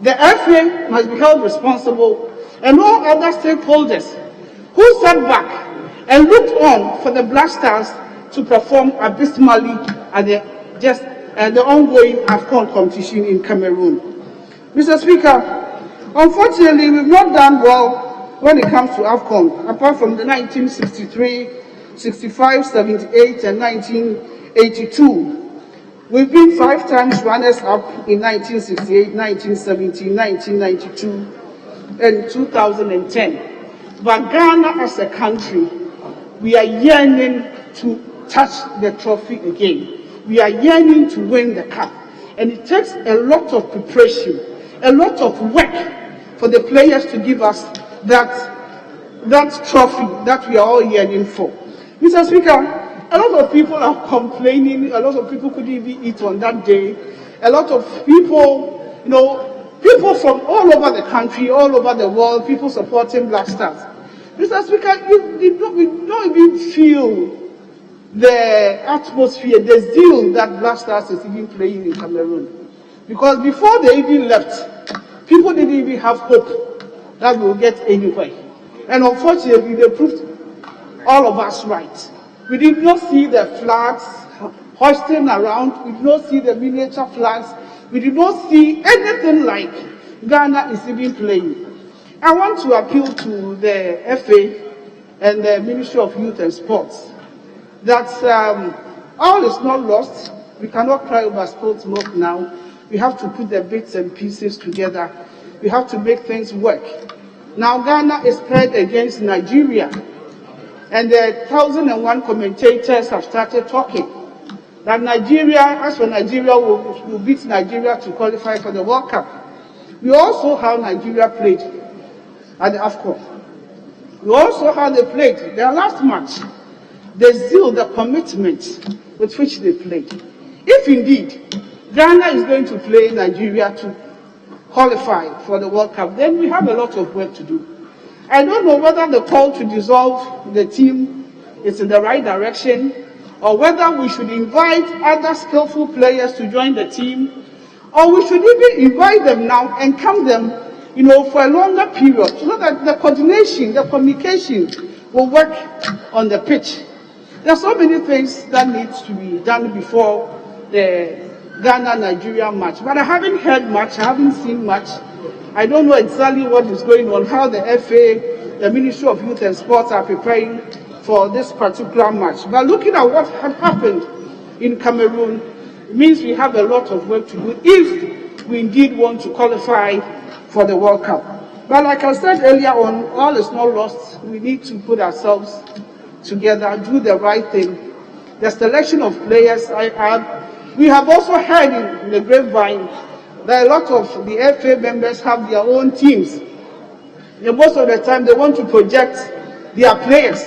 the FA must be held responsible, and all other stakeholders who sat back and looked on for the Black Stars to perform abysmally at the ongoing AFCON competition in Cameroon. Mr. Speaker, unfortunately, we've not done well when it comes to AFCON, apart from the 1963, 65, 78, and 1982. We've been 5 times runners-up in 1968, 1970, 1992, and 2010. But Ghana as a country, we are yearning to touch the trophy again. We are yearning to win the cup. And it takes a lot of preparation, a lot of work for the players to give us that trophy that we are all yearning for. Mr. Speaker, a lot of people are complaining, a lot of people couldn't even eat on that day. A lot of people, people from all over the country, all over the world, people supporting Black Stars. Mr. Speaker, we don't even feel the atmosphere, the zeal that Black Stars is even playing in Cameroon. Because before they even left, people didn't even have hope that we will get anywhere. And unfortunately, they proved all of us right. We did not see the flags hoisting around. We did not see the miniature flags. We did not see anything like Ghana is even playing. I want to appeal to the FA and the Ministry of Youth and Sports that all is not lost. We cannot cry over spilled milk now. We have to put the bits and pieces together. We have to make things work. Now Ghana is paired against Nigeria, and the 1,001 commentators have started talking that Nigeria, as for Nigeria, will beat Nigeria to qualify for the World Cup. We also how Nigeria played at the AFCON. We also how they played their last match, the zeal, the commitment with which they played. If indeed Ghana is going to play Nigeria to qualify for the World Cup, then we have a lot of work to do. I don't know whether the call to dissolve the team is in the right direction, or whether we should invite other skillful players to join the team, or we should even invite them now and count them, for a longer period, so that the coordination, the communication will work on the pitch. There are so many things that needs to be done before the Ghana-Nigeria match, but I haven't heard much, I haven't seen much. I don't know exactly what is going on, how the FA, the Ministry of Youth and Sports are preparing for this particular match. But looking at what had happened in Cameroon, it means we have a lot of work to do if we indeed want to qualify for the World Cup. But like I said earlier on, all is not lost. We need to put ourselves together, do the right thing. The selection of players, we have also heard in the grapevine that a lot of the FA members have their own teams. And most of the time they want to project their players.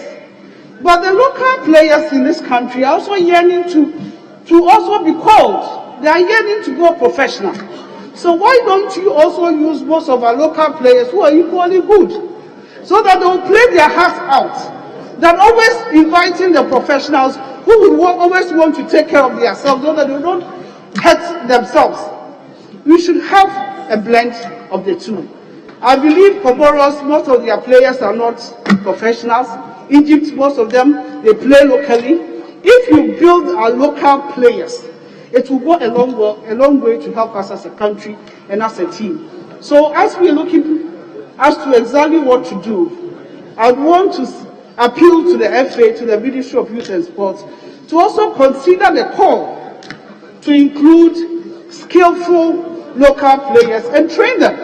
But the local players in this country are also yearning to also be called. They are yearning to go professional. So why don't you also use most of our local players who are equally good, so that they will play their hearts out, than always inviting the professionals who will always want to take care of themselves so that they don't hurt themselves. We should have a blend of the two. I believe Comoros, most of their players are not professionals. Egypt, most of them, they play locally. If you build our local players, it will go a long way to help us as a country and as a team. So as we are looking as to exactly what to do, I would want to appeal to the FA, to the Ministry of Youth and Sports, to also consider the call to include skillful local players and train them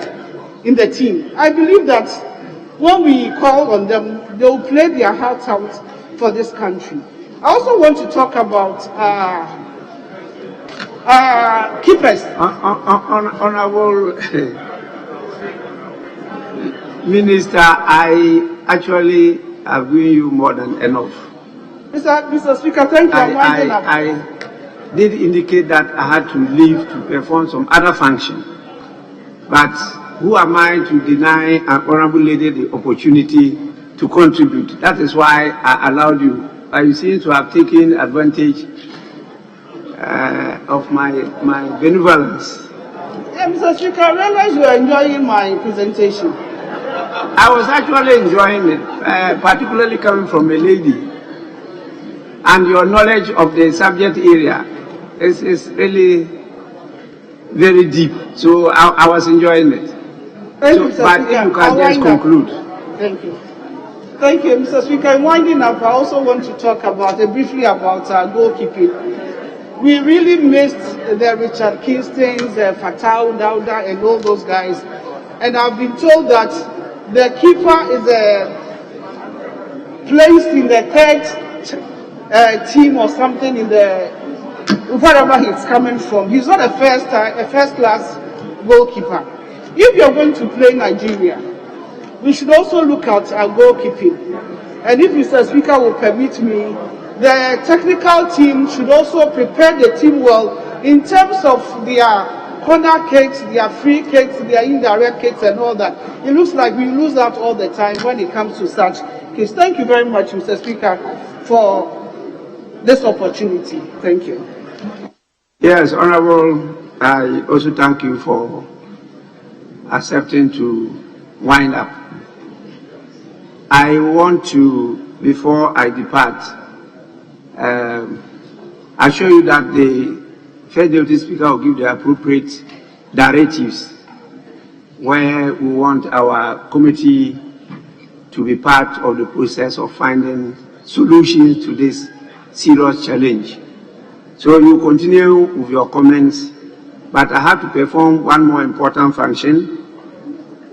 in the team. I believe that when we call on them, they will play their hearts out for this country. I also want to talk about keepers. Honorable Minister, I actually have given you more than enough. Mr. Speaker, thank you. I did indicate that I had to leave to perform some other function. But who am I to deny an honorable lady the opportunity to contribute. That is why I allowed you. You seem to have taken advantage of my benevolence. Mr. Speaker, I realize you are enjoying my presentation. I was actually enjoying it, particularly coming from a lady. And your knowledge of the subject area is really very deep. So I was enjoying it. Thank you, Mr. But Speaker. if you can just conclude. Thank you. Thank you, Mr. Speaker. In winding up, I also want to talk briefly about goalkeeping. We really missed the Richard Kingstons, Fatau Dauda, and all those guys. And I've been told that the keeper is placed in the third team or something in wherever he's coming from. He's not a first-class goalkeeper. If you're going to play Nigeria, we should also look at our goalkeeping. And if Mr. Speaker will permit me, the technical team should also prepare the team well in terms of their corner kicks, their free kicks, their indirect kicks, and all that. It looks like we lose out all the time when it comes to such cases. Thank you very much, Mr. Speaker, for this opportunity. Thank you. Yes, Honorable, I also thank you for accepting to wind up. I want to, before I depart, assure you that the First Deputy Speaker will give the appropriate directives where we want our committee to be part of the process of finding solutions to this serious challenge. So you continue with your comments, but I have to perform one more important function.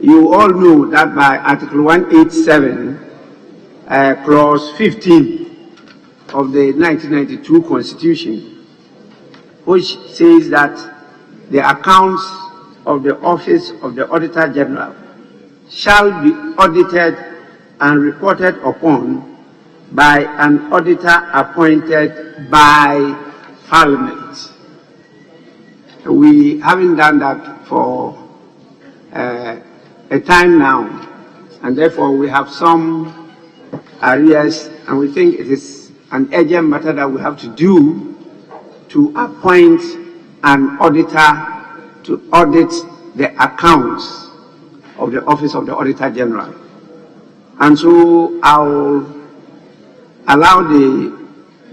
You all know that by Article 187, Clause 15 of the 1992 Constitution, which says that the accounts of the Office of the Auditor General shall be audited and reported upon by an auditor appointed by Parliament. We haven't done that for a time now, and therefore we have some areas, and we think it is an urgent matter that we have to do to appoint an auditor to audit the accounts of the Office of the Auditor General. And so I'll allow the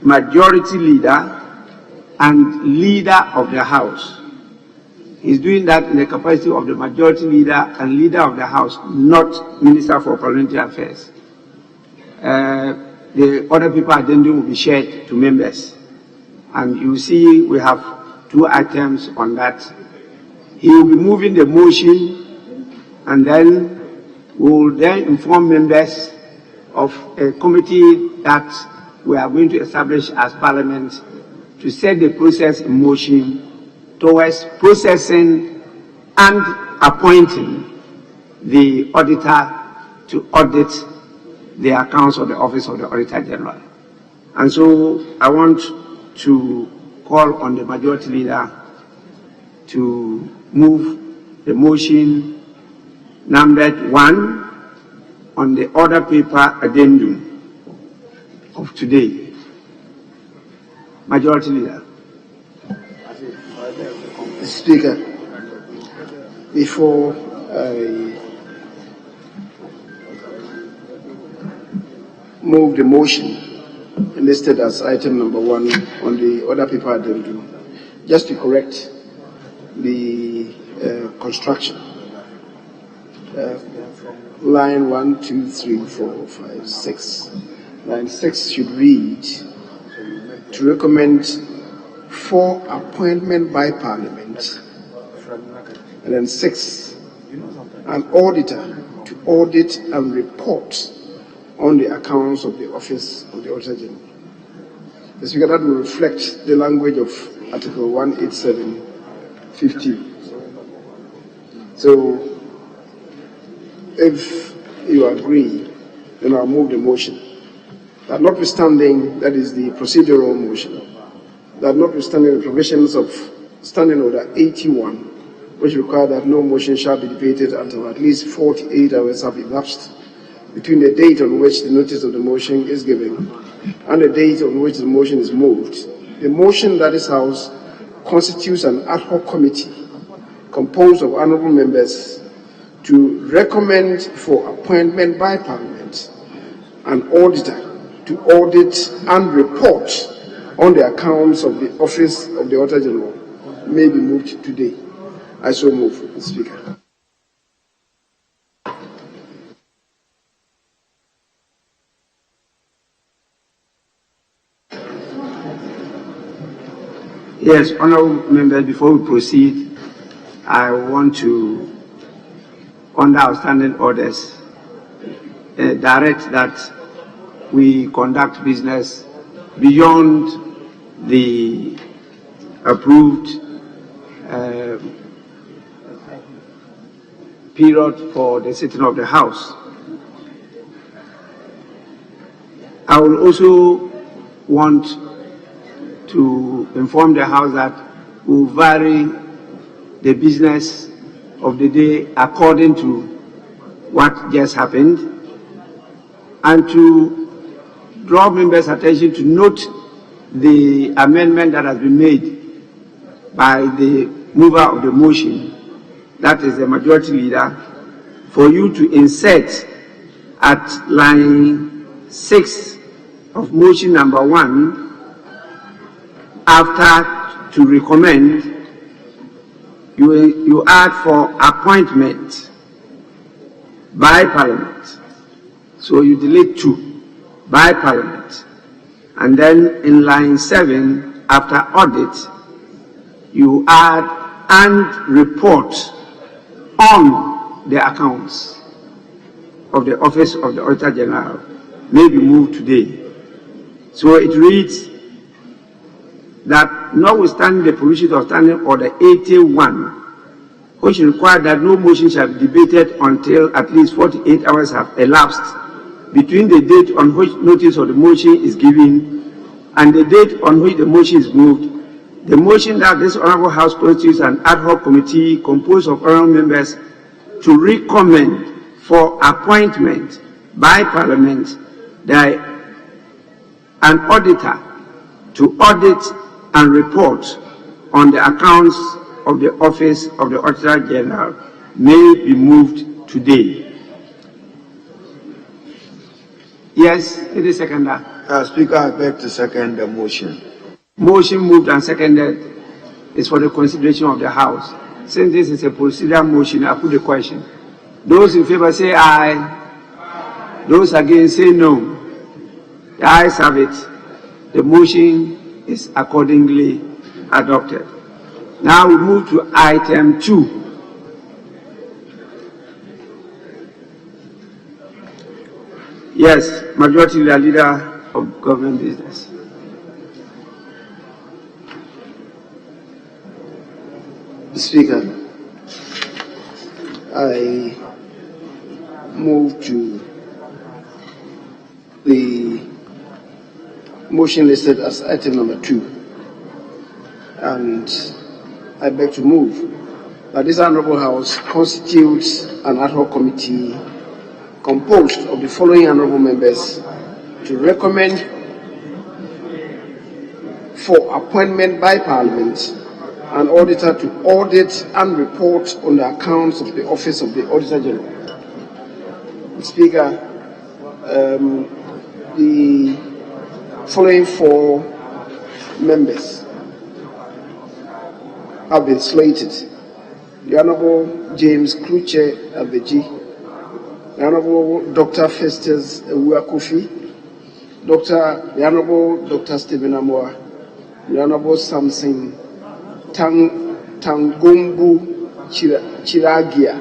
majority leader and leader of the House. He's doing that in the capacity of the majority leader and leader of the House, not Minister for Parliamentary Affairs. The other people addendum will be shared to members. And you see we have 2 items on that. He will be moving the motion, and then we will then inform members of a committee that we are going to establish as Parliament to set the process in motion towards processing and appointing the auditor to audit the accounts of the Office of the Auditor General. And so I want to call on the majority leader to move the motion numbered 1 on the order paper addendum of today. Majority leader. Mr. Speaker, before I move the motion listed as item number 1 on the order paper addendum, just to correct the construction. Line 1, 2, 3, 4, 5, 6. Line 6 should read, to recommend for appointment by Parliament. And then 6, an auditor to audit and report on the accounts of the Office of the Auditor General. The Speaker, that will reflect the language of Article 187(15). So, if you agree, then I'll move the motion. That notwithstanding, that is the procedural motion, that notwithstanding the provisions of Standing Order 81, which require that no motion shall be debated until at least 48 hours have elapsed between the date on which the notice of the motion is given and the date on which the motion is moved. The motion that this House constitutes an ad hoc committee composed of honourable members to recommend for appointment by Parliament an auditor to audit and report on the accounts of the Office of the Auditor General may be moved today. I so move, Mr. Speaker. Yes, honourable members, before we proceed, I want to, under outstanding orders, direct that we conduct business beyond the approved period for the sitting of the House. I will also want to inform the House that we will vary the business of the day according to what just happened, and to draw members' attention to note the amendment that has been made by the mover of the motion, that is the majority leader, for you to insert at line 6 of motion number 1, after to recommend, you add for appointment by Parliament. So you delete 2, by Parliament. And then in line 7, after audit, you add and report on the accounts of the Office of the Auditor General may be moved today. So it reads that notwithstanding the provisions of Standing Order 81, which require that no motion shall be debated until at least 48 hours have elapsed between the date on which notice of the motion is given and the date on which the motion is moved, the motion that this Honourable House constitutes an ad hoc committee composed of honourable members to recommend for appointment by Parliament an auditor to audit and report on the accounts of the Office of the Auditor General may be moved today. Yes, it is seconded. Speaker, I beg to second the motion. Motion moved and seconded is for the consideration of the House. Since this is a procedural motion, I put the question. Those in favor say aye. Those against say no. The ayes have it. The motion is accordingly adopted. Now we move to item 2. Yes, Majority Leader of Government Business. Speaker, I move to the motion listed as item number 2, and I beg to move that this Honourable House constitutes an ad hoc committee composed of the following honourable members to recommend for appointment by Parliament an auditor to audit and report on the accounts of the Office of the Auditor General. Speaker, the following 4 members have been slated: the Honourable James Kluche Abeji, the Honourable Dr. Festus Ewuakofi, the Honourable Dr. Stephen Amoa, the Honourable Samson Tangombu Chiragia.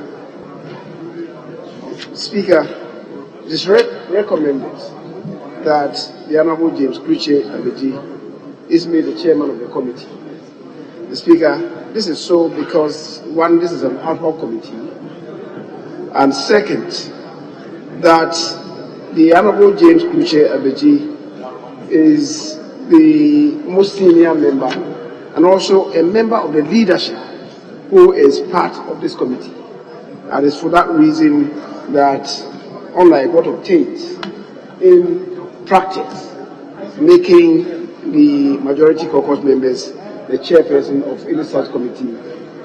Speaker, it is recommended that the Honourable James Kluche Abeji is made the chairman of the committee. The Speaker, this is so because, one, this is an ad hoc committee, and second, that the Honourable James Kluche Abeji is the most senior member and also a member of the leadership who is part of this committee. And it's for that reason that unlike what obtains in practice, making the majority caucus members the chairperson of any such committee,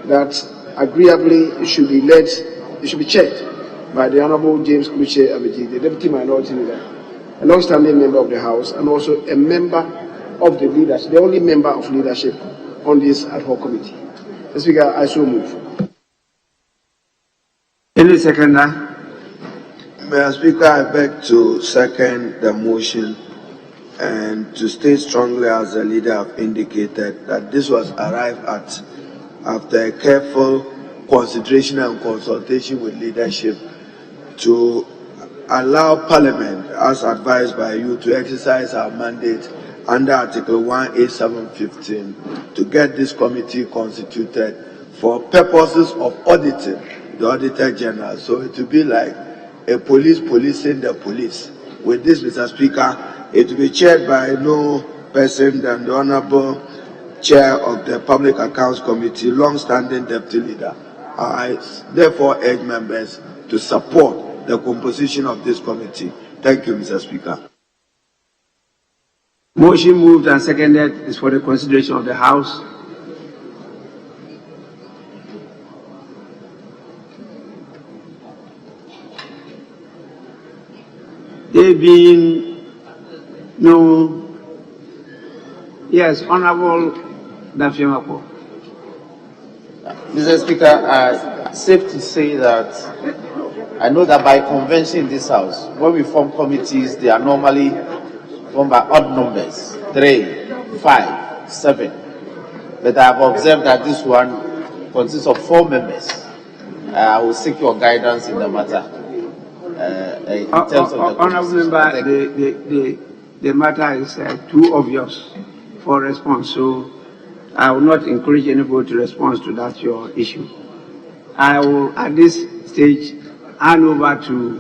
that agreeably it should be chaired by the Honorable James Kluche Abeji, the Deputy Minority Leader, a long-standing member of the House, and also a member of the leadership, the only member of leadership on this ad hoc committee. Mr. Speaker, I so move. Any seconder? Mr. Speaker, I beg to second the motion and to state strongly, as the leader have indicated, that this was arrived at after a careful consideration and consultation with leadership to allow Parliament, as advised by you, to exercise our mandate under Article 1A715 to get this committee constituted for purposes of auditing the Auditor General. So it will be like a police policing the police. With this, Mr. Speaker, it will be chaired by no person than the Honorable Chair of the Public Accounts Committee, long-standing Deputy Leader. I therefore urge members to support the composition of this committee. Thank you, Mr. Speaker. Motion moved and seconded is for the consideration of the House. There being no, yes, Honorable Dafiamako. Mr. Speaker, safe to say that I know that by convention in this House, when we form committees, they are normally formed by odd numbers, 3, 5, 7. But I have observed that this one consists of 4 members. I will seek your guidance in the matter. In terms of the Honorable Member, the matter is too obvious for response, so I will not encourage anybody to respond to that your issue. I will, at this stage, hand over to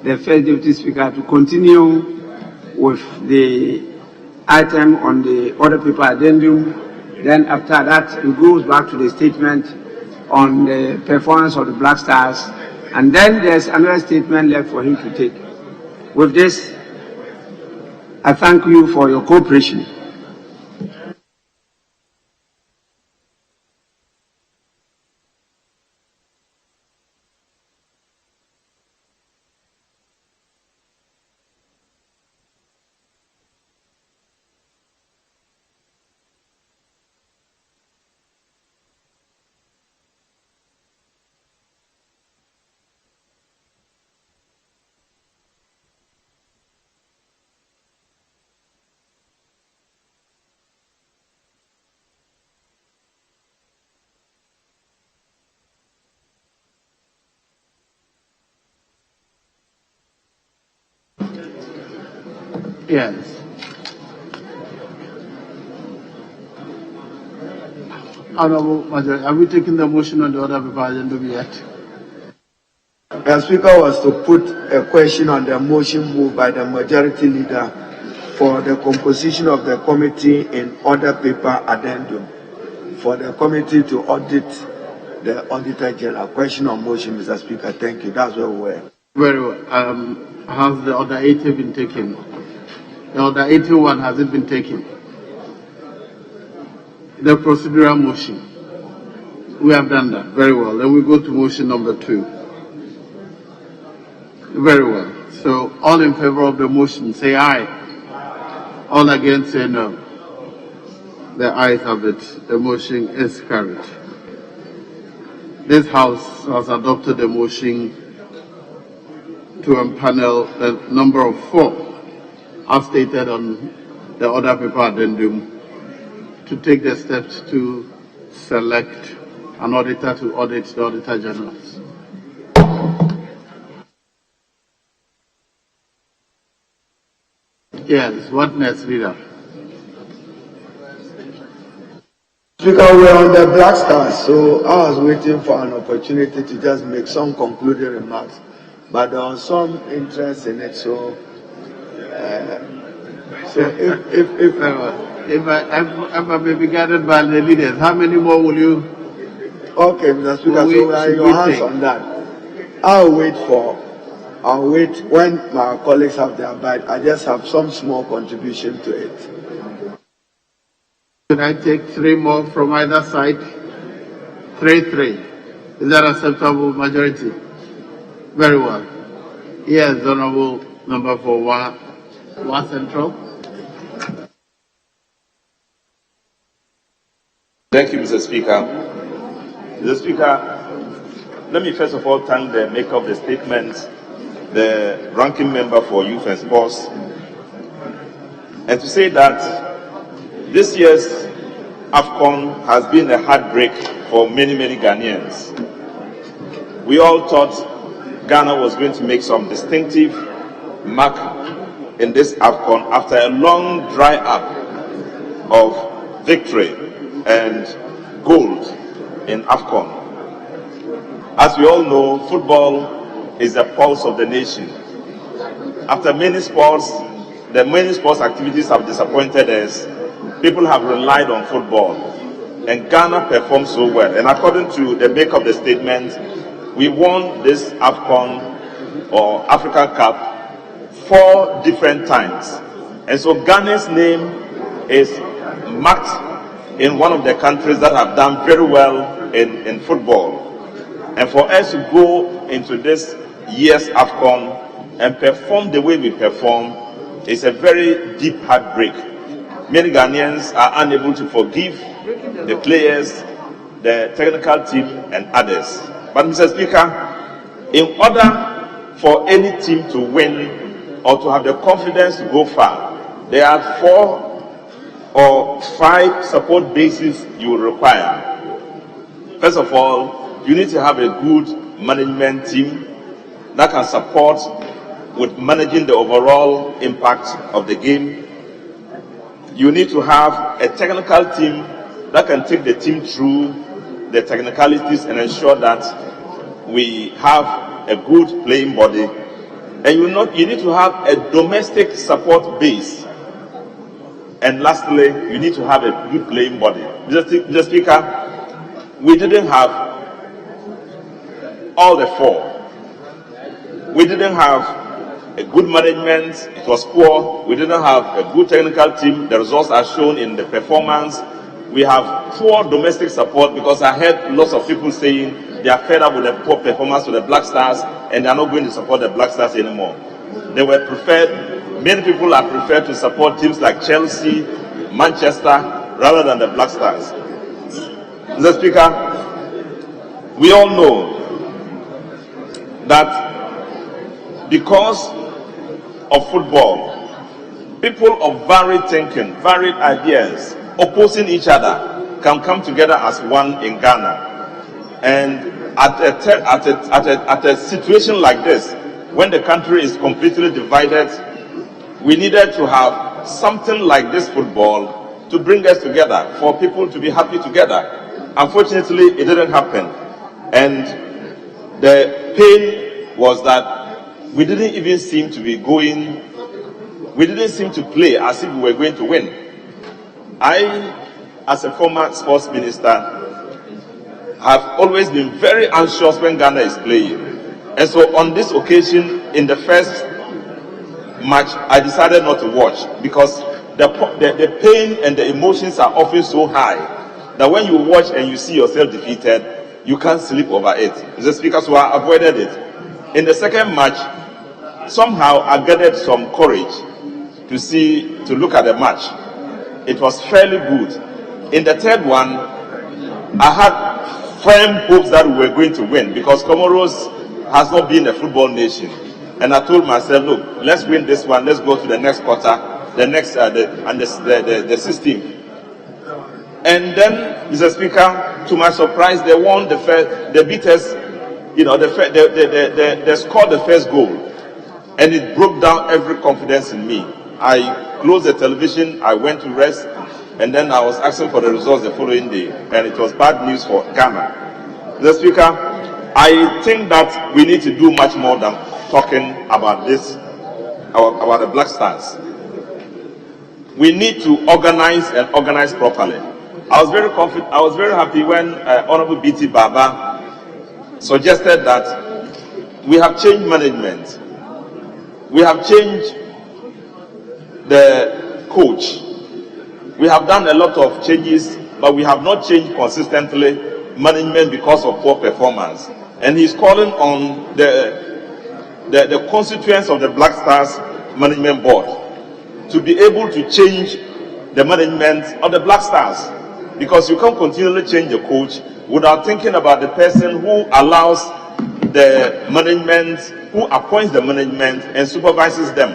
the First Deputy Speaker to continue with the item on the order paper addendum. Then after that, it goes back to the statement on the performance of the Black Stars, and then there's another statement left for him to take. With this, I thank you for your cooperation. Yes. Honorable Majority, have we taken the motion on the order paper addendum yet? The Speaker was to put a question on the motion moved by the Majority Leader for the composition of the committee in order paper addendum for the committee to audit the Auditor General. Question on motion, Mr. Speaker. Thank you. That's where we were. Very well. Has the order 80 been taken? The order 81, has it been taken? The procedural motion. We have done that. Very well. Then we go to motion number 2. Very well. So all in favor of the motion, say aye. All against, say no. The ayes have it. The motion is carried. This House has adopted the motion to empanel the number of 4, as stated on the order paper addendum, to take the steps to select an auditor to audit the Auditor Generals. Yes, what next, Leader? Speaker, we're on the Black Stars, so I was waiting for an opportunity to just make some concluding remarks. But there was some interest in it, so if I may be guided by the leaders, how many more will you? Okay, Mr. Speaker, so we are your hands on that. I'll wait for I'll wait when my colleagues have their bite. I just have some small contribution to it. Should I take 3 more from either side? 3-3. Is that acceptable majority? Very well. Yes, Honorable Member for Wa Central. Thank you, Mr. Speaker. Mr. Speaker, let me first of all thank the maker of the statement, the ranking member for Youth and Sports, and to say that this year's AFCON has been a heartbreak for many, many Ghanaians. We all thought Ghana was going to make some distinctive mark in this AFCON after a long dry up of victory and gold in AFCON. As we all know, football is the pulse of the nation. After many sports, the many sports activities have disappointed us. People have relied on football, and Ghana performed so well. And according to the make of the statement, we won this AFCON or Africa Cup 4 different times. And so Ghana's name is marked in one of the countries that have done very well in football. And for us to go into this year's AFCON and perform the way we perform is a very deep heartbreak. Many Ghanaians are unable to forgive the players, the technical team, and others. But Mr. Speaker, in order for any team to win or to have the confidence to go far, there are 4 or 5 support bases you will require. First of all, you need to have a good management team that can support with managing the overall impact of the game. You need to have a technical team that can take the team through the technicalities and ensure that we have a good playing body. And you need to have a domestic support base. And lastly, you need to have a good playing body. Mr. Speaker, we didn't have all the 4. We didn't have a good management, it was poor. We didn't have a good technical team. The results are shown in the performance. We have poor domestic support because I heard lots of people saying they are fed up with the poor performance of the Black Stars and they are not going to support the Black Stars anymore. They were preferred, many people are preferred to support teams like Chelsea, Manchester, rather than the Black Stars. Mr. Speaker, we all know that because of football, people of varied thinking, varied ideas, opposing each other, can come together as one in Ghana. And at a situation like this, when the country is completely divided, we needed to have something like this football to bring us together, for people to be happy together. Unfortunately, it didn't happen. And the pain was that we didn't even seem to be going, we didn't seem to play as if we were going to win. I, as a former sports minister, have always been very anxious when Ghana is playing. And so on this occasion, in the first match, I decided not to watch because the pain and the emotions are often so high that when you watch and you see yourself defeated, you can't sleep over it. Mr. Speaker, so I avoided it. In the second match, somehow I gathered some courage to look at the match. It was fairly good. In the third one, I had firm hopes that we were going to win because Comoros has not been a football nation. And I told myself, look, let's win this one. Let's go to the next quarter, the 16th. And then, Mr. Speaker, to my surprise, they won the first, they beat us, they scored the first goal. And it broke down every confidence in me. I closed the television, I went to rest, and then I was asking for the results the following day. And it was bad news for Ghana. Mr. Speaker, I think that we need to do much more than talking about this, about the Black Stars. We need to organize and organize properly. I was very happy when Honorable BT Baba suggested that we have changed management We have changed the coach. We have done a lot of changes, but we have not changed consistently management because of poor performance. And he's calling on the constituents of the Black Stars Management Board to be able to change the management of the Black Stars, because you can't continually change the coach without thinking about the person who allows the management, who appoints the management and supervises them.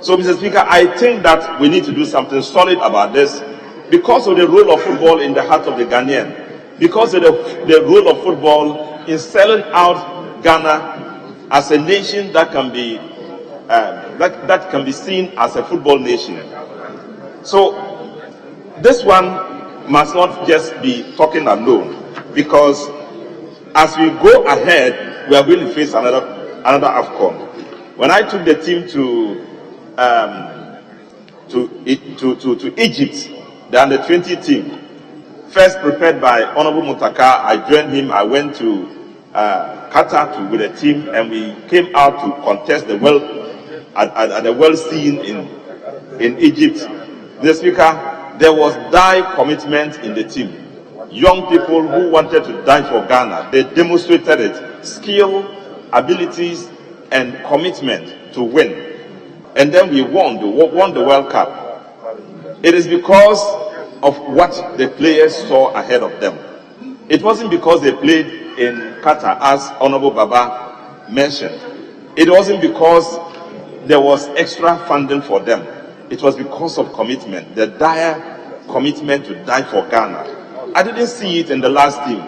So, Mr. Speaker, I think that we need to do something solid about this because of the role of football in the heart of the Ghanaian, because of the role of football in selling out Ghana as a nation that can be that can be seen as a football nation. So this one must not just be talking alone, because as we go ahead, we are going to face another AFCON. When I took the team to Egypt, the under-20 team, first prepared by Honorable Mutaka, I joined him. I went to Qatar with the team, and we came out to contest the world at the world scene in Egypt. Mr. Speaker, there was dire commitment in the team. Young people who wanted to die for Ghana. They demonstrated it. Skill, abilities, and commitment to win. And then we won the World Cup. It is because of what the players saw ahead of them. It wasn't because they played in Qatar, as Honorable Baba mentioned. It wasn't because there was extra funding for them. It was because of commitment, the dire commitment to die for Ghana. I didn't see it in the last team.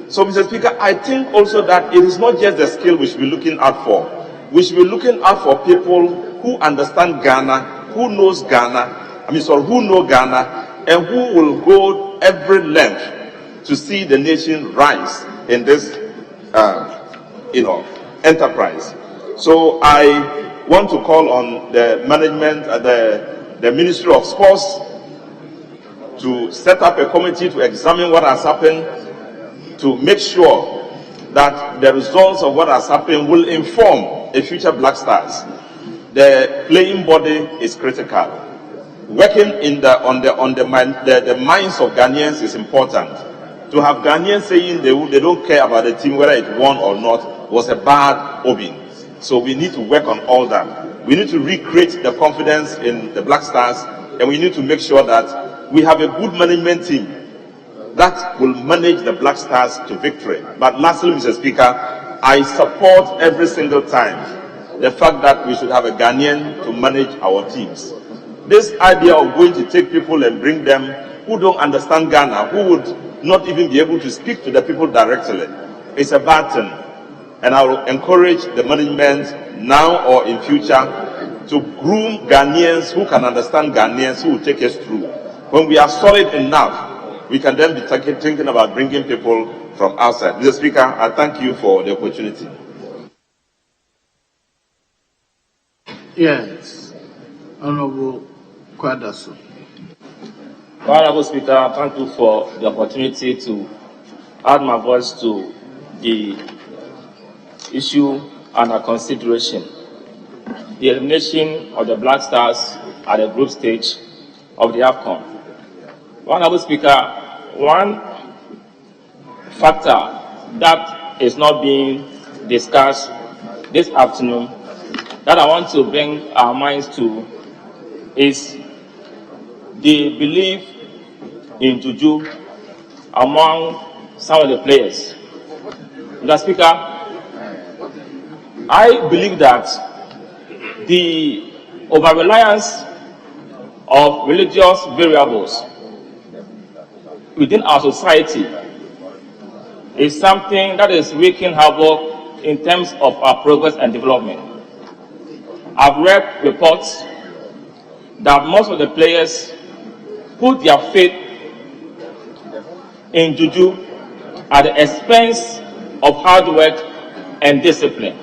So, Mr. Speaker, I think also that it is not just the skill we should be looking out for. We should be looking out for people who understand Ghana, who knows Ghana, who know Ghana, and who will go every length to see the nation rise in this, enterprise. So I want to call on the management, the Ministry of Sports, to set up a committee to examine what has happened, to make sure that the results of what has happened will inform a future Black Stars. The playing body is critical. Working on the minds of Ghanaians is important. To have Ghanaians saying they don't care about the team, whether it won or not, was a bad omen. So we need to work on all that. We need to recreate the confidence in the Black Stars, and we need to make sure that we have a good management team that will manage the Black Stars to victory. But lastly, Mr. Speaker, I support every single time the fact that we should have a Ghanaian to manage our teams. This idea of going to take people and bring them who don't understand Ghana, who would not even be able to speak to the people directly, is a bad thing. And I will encourage the management now or in future to groom Ghanaians who can understand Ghanaians, who will take us through. When we are solid enough, we can then be thinking about bringing people from outside. Mr. Speaker, I thank you for the opportunity. Yes, Honorable Kwadaso. Honorable Speaker, thank you for the opportunity to add my voice to the issue under consideration. The elimination of the Black Stars at the group stage of the AFCON. Honorable Speaker, one factor that is not being discussed this afternoon that I want to bring our minds to is the belief in juju among some of the players. Mr. Speaker, I believe that the over-reliance of religious variables within our society is something that is wreaking havoc in terms of our progress and development. I've read reports that most of the players put their faith in juju at the expense of hard work and discipline.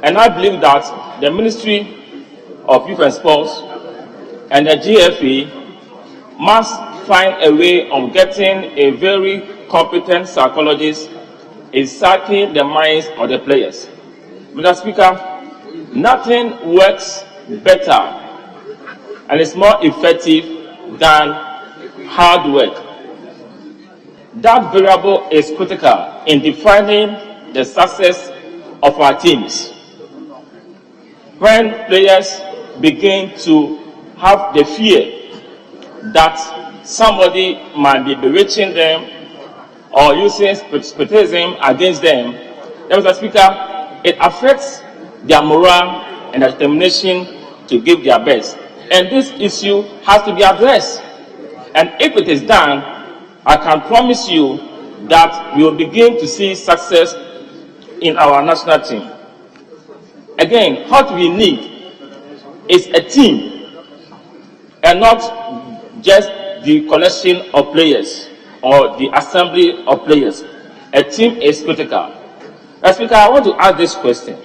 And I believe that the Ministry of Youth and Sports and the GFA must find a way of getting a very competent psychologist in searching the minds of the players. Mr. Speaker, Nothing works better and is more effective than hard work. That variable is critical in defining the success of our teams. When players begin to have the fear that somebody might be bewitching them or using spiritism against them, Mr. Speaker, it affects their morale and their determination to give their best. And this issue has to be addressed. And if it is done, I can promise you that we will begin to see success in our national team. Again, what we need is a team and not just the collection of players or the assembly of players. A team is critical. Mr. Speaker, I want to ask this question.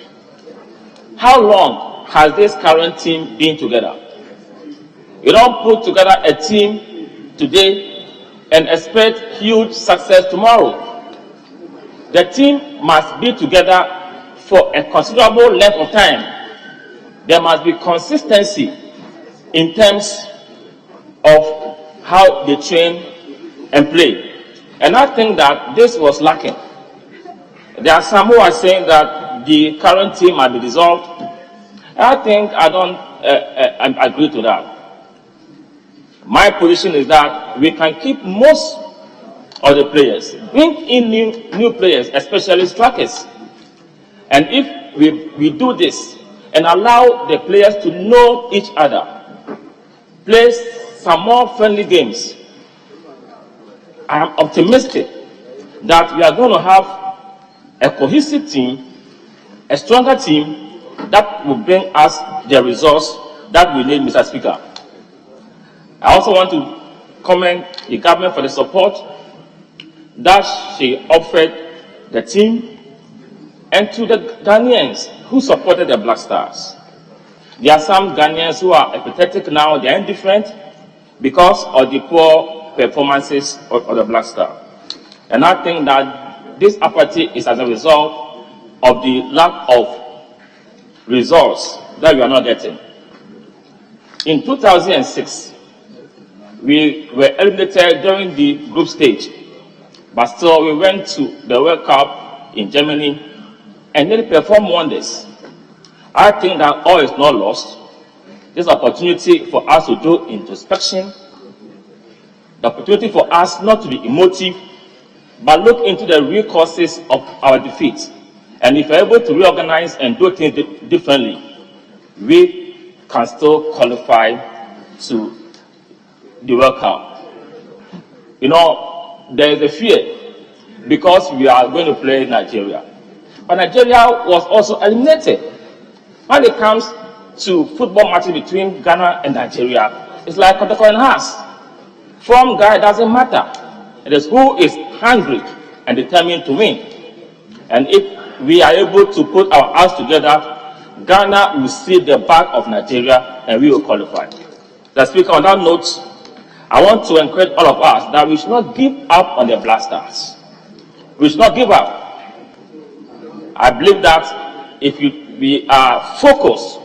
How long has this current team been together? You don't put together a team today and expect huge success tomorrow. The team must be together for a considerable length of time. There must be consistency in terms of how they train and play. And I think that this was lacking. There are some who are saying that the current team might be dissolved. I think I don't agree to that. My position is that we can keep most of the players, bring in new players, especially strikers. And if we do this and allow the players to know each other, play some more friendly games, I am optimistic that we are going to have a cohesive team, a stronger team that will bring us the results that we need, Mr. Speaker. I also want to commend the government for the support that she offered the team and to the Ghanaians who supported the Black Stars. There are some Ghanaians who are apathetic now, they are indifferent because of the poor performances of the Black Star. And I think that this apathy is as a result of the lack of results that we are not getting. In 2006, we were eliminated during the group stage, but still we went to the World Cup in Germany and they performed wonders. I think that all is not lost. This opportunity for us to do introspection, the opportunity for us not to be emotive, but look into the real causes of our defeat. And if we're able to reorganize and do things differently, we can still qualify to the World Cup. You know, there is a fear because we are going to play Nigeria. But Nigeria was also eliminated. When it comes to football matches between Ghana and Nigeria, it's like Kotoko and Haas. Form guy doesn't matter. It is who is hungry and determined to win. And if we are able to put our hearts together, Ghana will see the back of Nigeria and we will qualify. The Speaker, on that note, I want to encourage all of us that we should not give up on the Black Stars. We should not give up. I believe that if we are focused,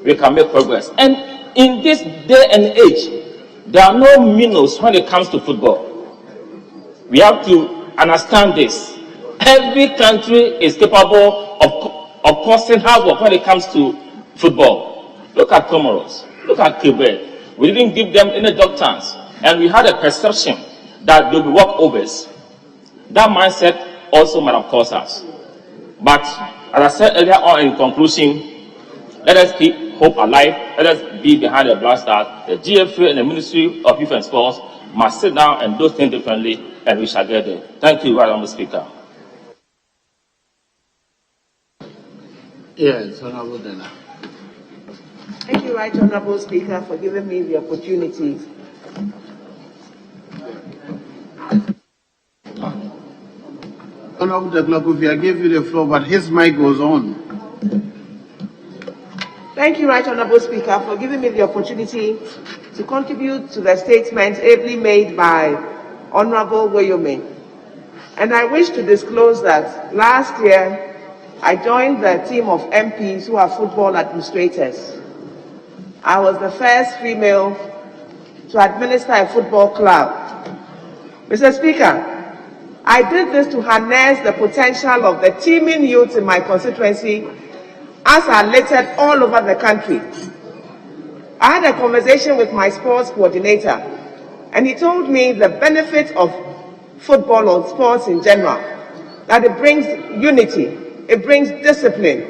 we can make progress. And in this day and age, there are no minnows when it comes to football. We have to understand this. Every country is capable of causing havoc when it comes to football. Look at Comoros. Look at Quebec. We didn't give them any dog chance. And we had a perception that they'll be walkovers. That mindset also might have caused us. But as I said earlier on in conclusion, let us keep hope alive. Let us be behind the Black Stars. The GFA and the Ministry of Youth and Sports must sit down and do things differently, and we shall get there. Thank you, Madam Speaker. Yes, Honorable Dana. Thank you, Right Honorable Speaker, for giving me the opportunity. Honorable Deklakofi, I gave you the floor, but his mic was on. Thank you, Right Honorable Speaker, for giving me the opportunity to contribute to the statement ably made by Honorable Woyome. And I wish to disclose that last year, I joined the team of MPs who are football administrators. I was the first female to administer a football club. Mr. Speaker, I did this to harness the potential of the teeming youth in my constituency as are littered all over the country. I had a conversation with my sports coordinator, and he told me the benefit of football or sports in general, that it brings unity, it brings discipline,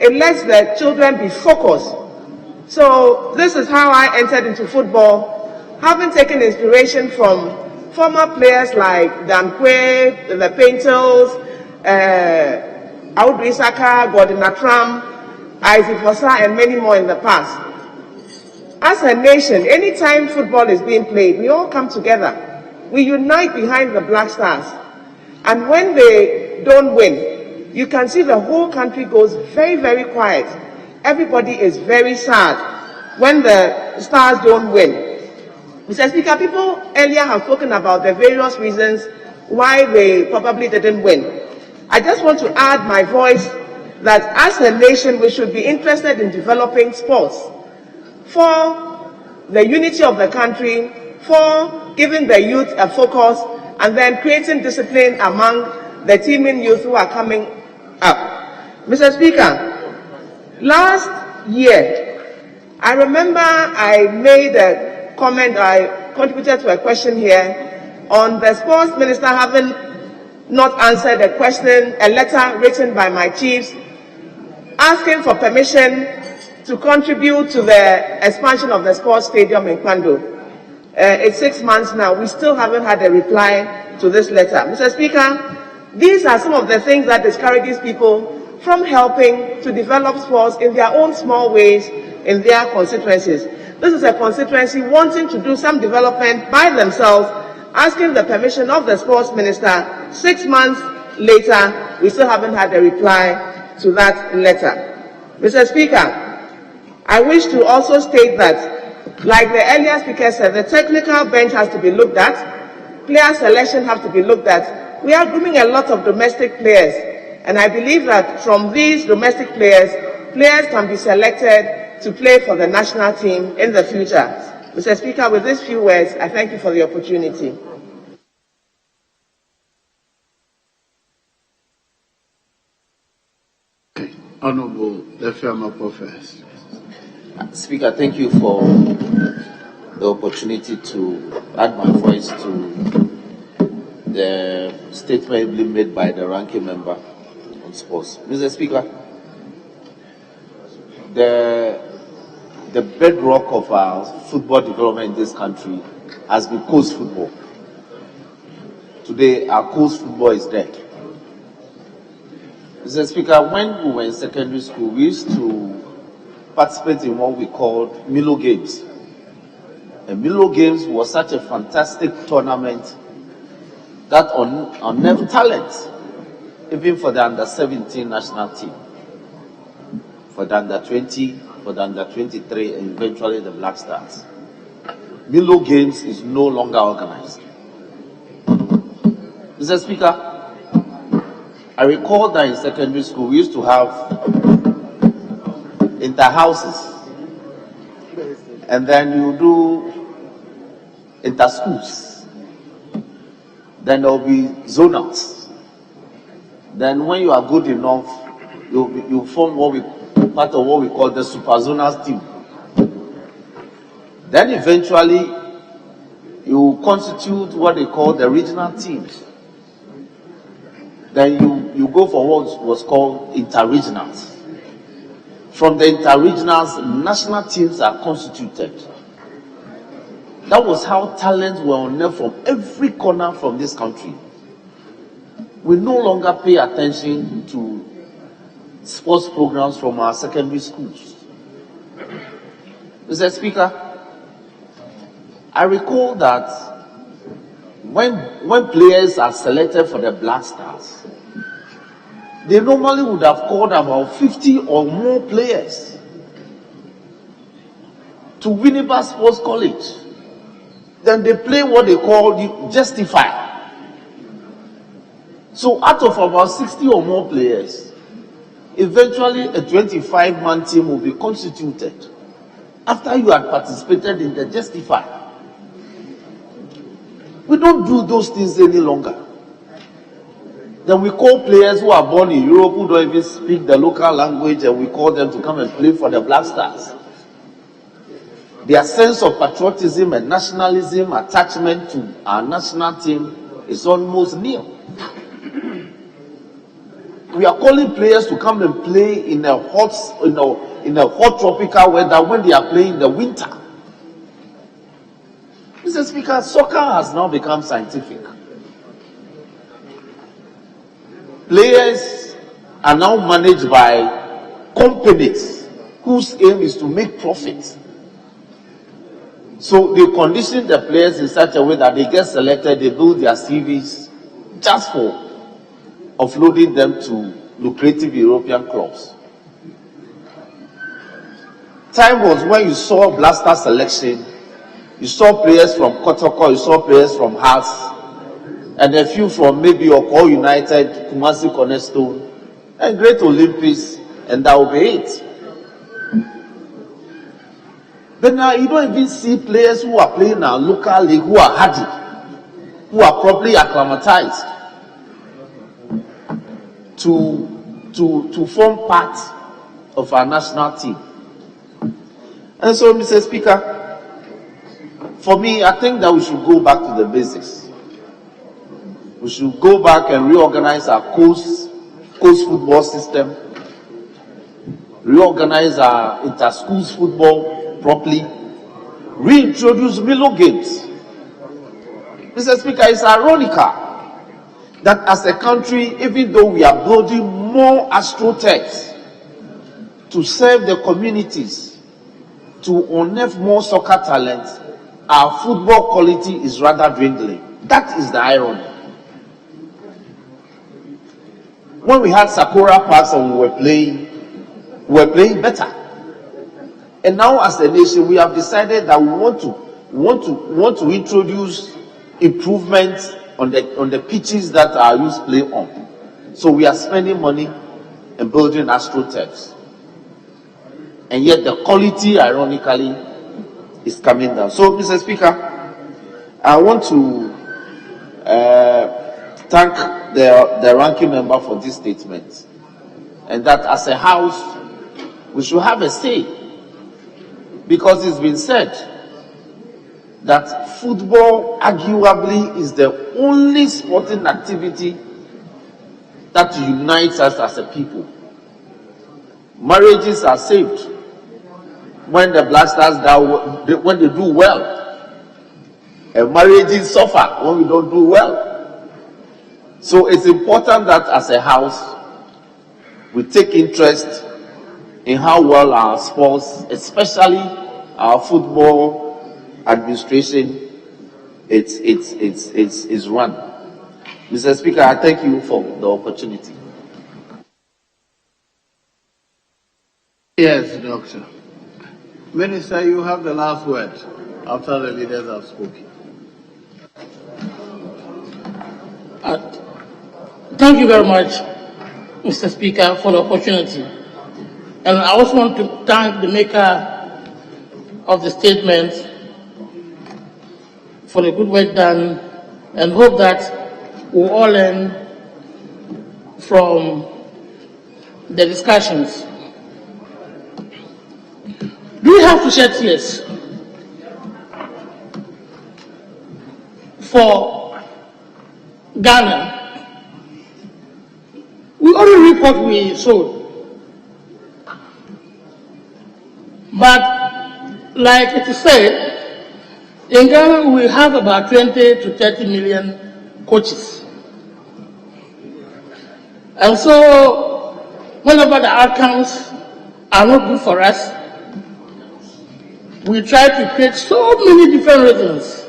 it lets the children be focused. So this is how I entered into football, having taken inspiration from former players like Dankwe, the Painters, Audu Isaka, Gordon Atram, Isaac Fossa, and many more in the past. As a nation, anytime football is being played, we all come together. We unite behind the Black Stars. And when they don't win, you can see the whole country goes very, very quiet. Everybody is very sad when the Stars don't win. Mr. Speaker, people earlier have spoken about the various reasons why they probably didn't win. I just want to add my voice that as a nation, we should be interested in developing sports for the unity of the country, for giving the youth a focus, and then creating discipline among the teeming youth who are coming up. Mr. Speaker, last year, I remember I made a comment, I contributed to a question here on the sports minister having not answered a question, a letter written by my chiefs, asking for permission to contribute to the expansion of the sports stadium in Kwando. It's 6 months now. We still haven't had a reply to this letter. Mr. Speaker, these are some of the things that discourages people from helping to develop sports in their own small ways in their constituencies. This is a constituency wanting to do some development by themselves, asking the permission of the sports minister. 6 months later, we still haven't had a reply to that letter. Mr. Speaker, I wish to also state that, like the earlier speaker said, the technical bench has to be looked at, player selection has to be looked at. We are grooming a lot of domestic players, and I believe that from these domestic players, players can be selected to play for the national team in the future. Mr. Speaker, with these few words, I thank you for the opportunity. Okay. Honorable Lefiamapo first. Speaker, thank you for the opportunity to add my voice to the statement made by the ranking member on sports. Mr. Speaker, the bedrock of our football development in this country has been coast football. Today, our coast football is dead. Mr. Speaker, when we were in secondary school, we used to participate in what we called Milo Games. And Milo Games was such a fantastic tournament that unnerved talent, even for the under-17 national team, for the under-20, for the under-23, and eventually the Black Stars. Milo Games is no longer organized. Mr. Speaker, I recall that in secondary school we used to have inter-houses, and then you do inter-schools, then there will be zonals. Then when you are good enough, you form part of what we call the super zonals team. Then eventually you constitute what they call the regional teams. Then you go for what was called inter-regionals. From the inter-regionals, national teams are constituted. That was how talents were unearthed from every corner from this country. We no longer pay attention to sports programs from our secondary schools. Mr. Speaker, I recall that when players are selected for the Black Stars, they normally would have called about 50 or more players to Winnipeg Sports College. Then they play what they call the Justify. So out of about 60 or more players, eventually a 25-man team will be constituted after you had participated in the Justify. We don't do those things any longer. Then we call players who are born in Europe who don't even speak the local language, and we call them to come and play for the Black Stars. Their sense of patriotism and nationalism, attachment to our national team is almost nil. We are calling players to come and play in a hot tropical weather when they are playing in the winter. Mr. Speaker, soccer has now become scientific. Players are now managed by companies whose aim is to make profit. So they condition the players in such a way that they get selected, they build their CVs just for offloading them to lucrative European clubs. Time was when you saw Blaster selection, you saw players from Kotoko, you saw players from Hearts, and a few from maybe Oko United, Kumasi Cornerstone, and Great Olympics, and that will be it. But now you don't even see players who are playing in our local league who are hardy, who are properly acclimatized to form part of our national team. And so, Mr. Speaker, for me, I think that we should go back to the basics. We should go back and reorganize our coast football system, reorganize our inter-schools football properly, reintroduce Milo games. Mr. Speaker, it's ironical that as a country, even though we are building more astroturfs to serve the communities, to unearth more soccer talents, our football quality is rather dwindling. That is the irony. When we had Sakura Parks and we were playing better. And now as a nation, we have decided that we want to introduce improvements on the pitches that our youth play on. So we are spending money and building astroturfs. And yet the quality, ironically, is coming down. So, Mr. Speaker, I want to thank the ranking member for this statement. And that as a house, we should have a say. Because it's been said that football arguably is the only sporting activity that unites us as a people. Marriages are saved when the Black Stars when they do well, and marriages suffer when we don't do well. So it's important that as a house we take interest in how well our sports, especially our football administration, is run. Mr. Speaker, I thank you for the opportunity. Yes, Doctor. Minister, you have the last word after the leaders have spoken. Thank you very much, Mr. Speaker, for the opportunity. And I also want to thank the maker of the statement for the good work done, and hope that we all learn from the discussions. Do we have to shed tears for Ghana? We only reap what we sowed. But like it is said, in Ghana we have about 20 to 30 million coaches. And so whenever the outcomes are not good for us, we try to create so many different reasons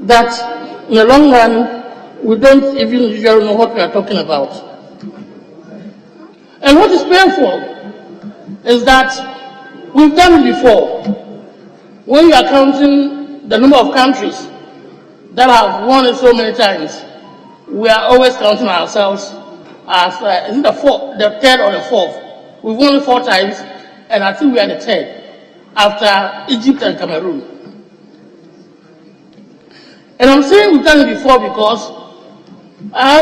that in the long run we don't even usually know what we are talking about. And what is painful is that we've done it before. When you are counting the number of countries that have won it so many times, we are always counting ourselves as is it the third or the fourth. We've won it 4 times, and I think we are the third after Egypt and Cameroon. And I'm saying we've done it before because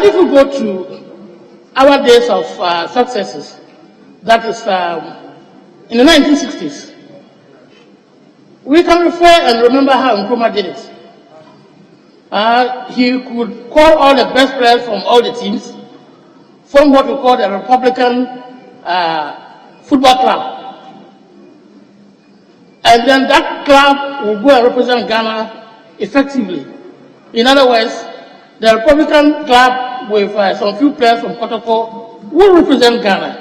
if we go to our days of successes, that is in the 1960s, we can refer and remember how Nkrumah did it. He could call all the best players from all the teams, form what we call the Republican Football Club. And then that club will go and represent Ghana effectively. In other words, the Republican Club with some few players from Kotoko will represent Ghana.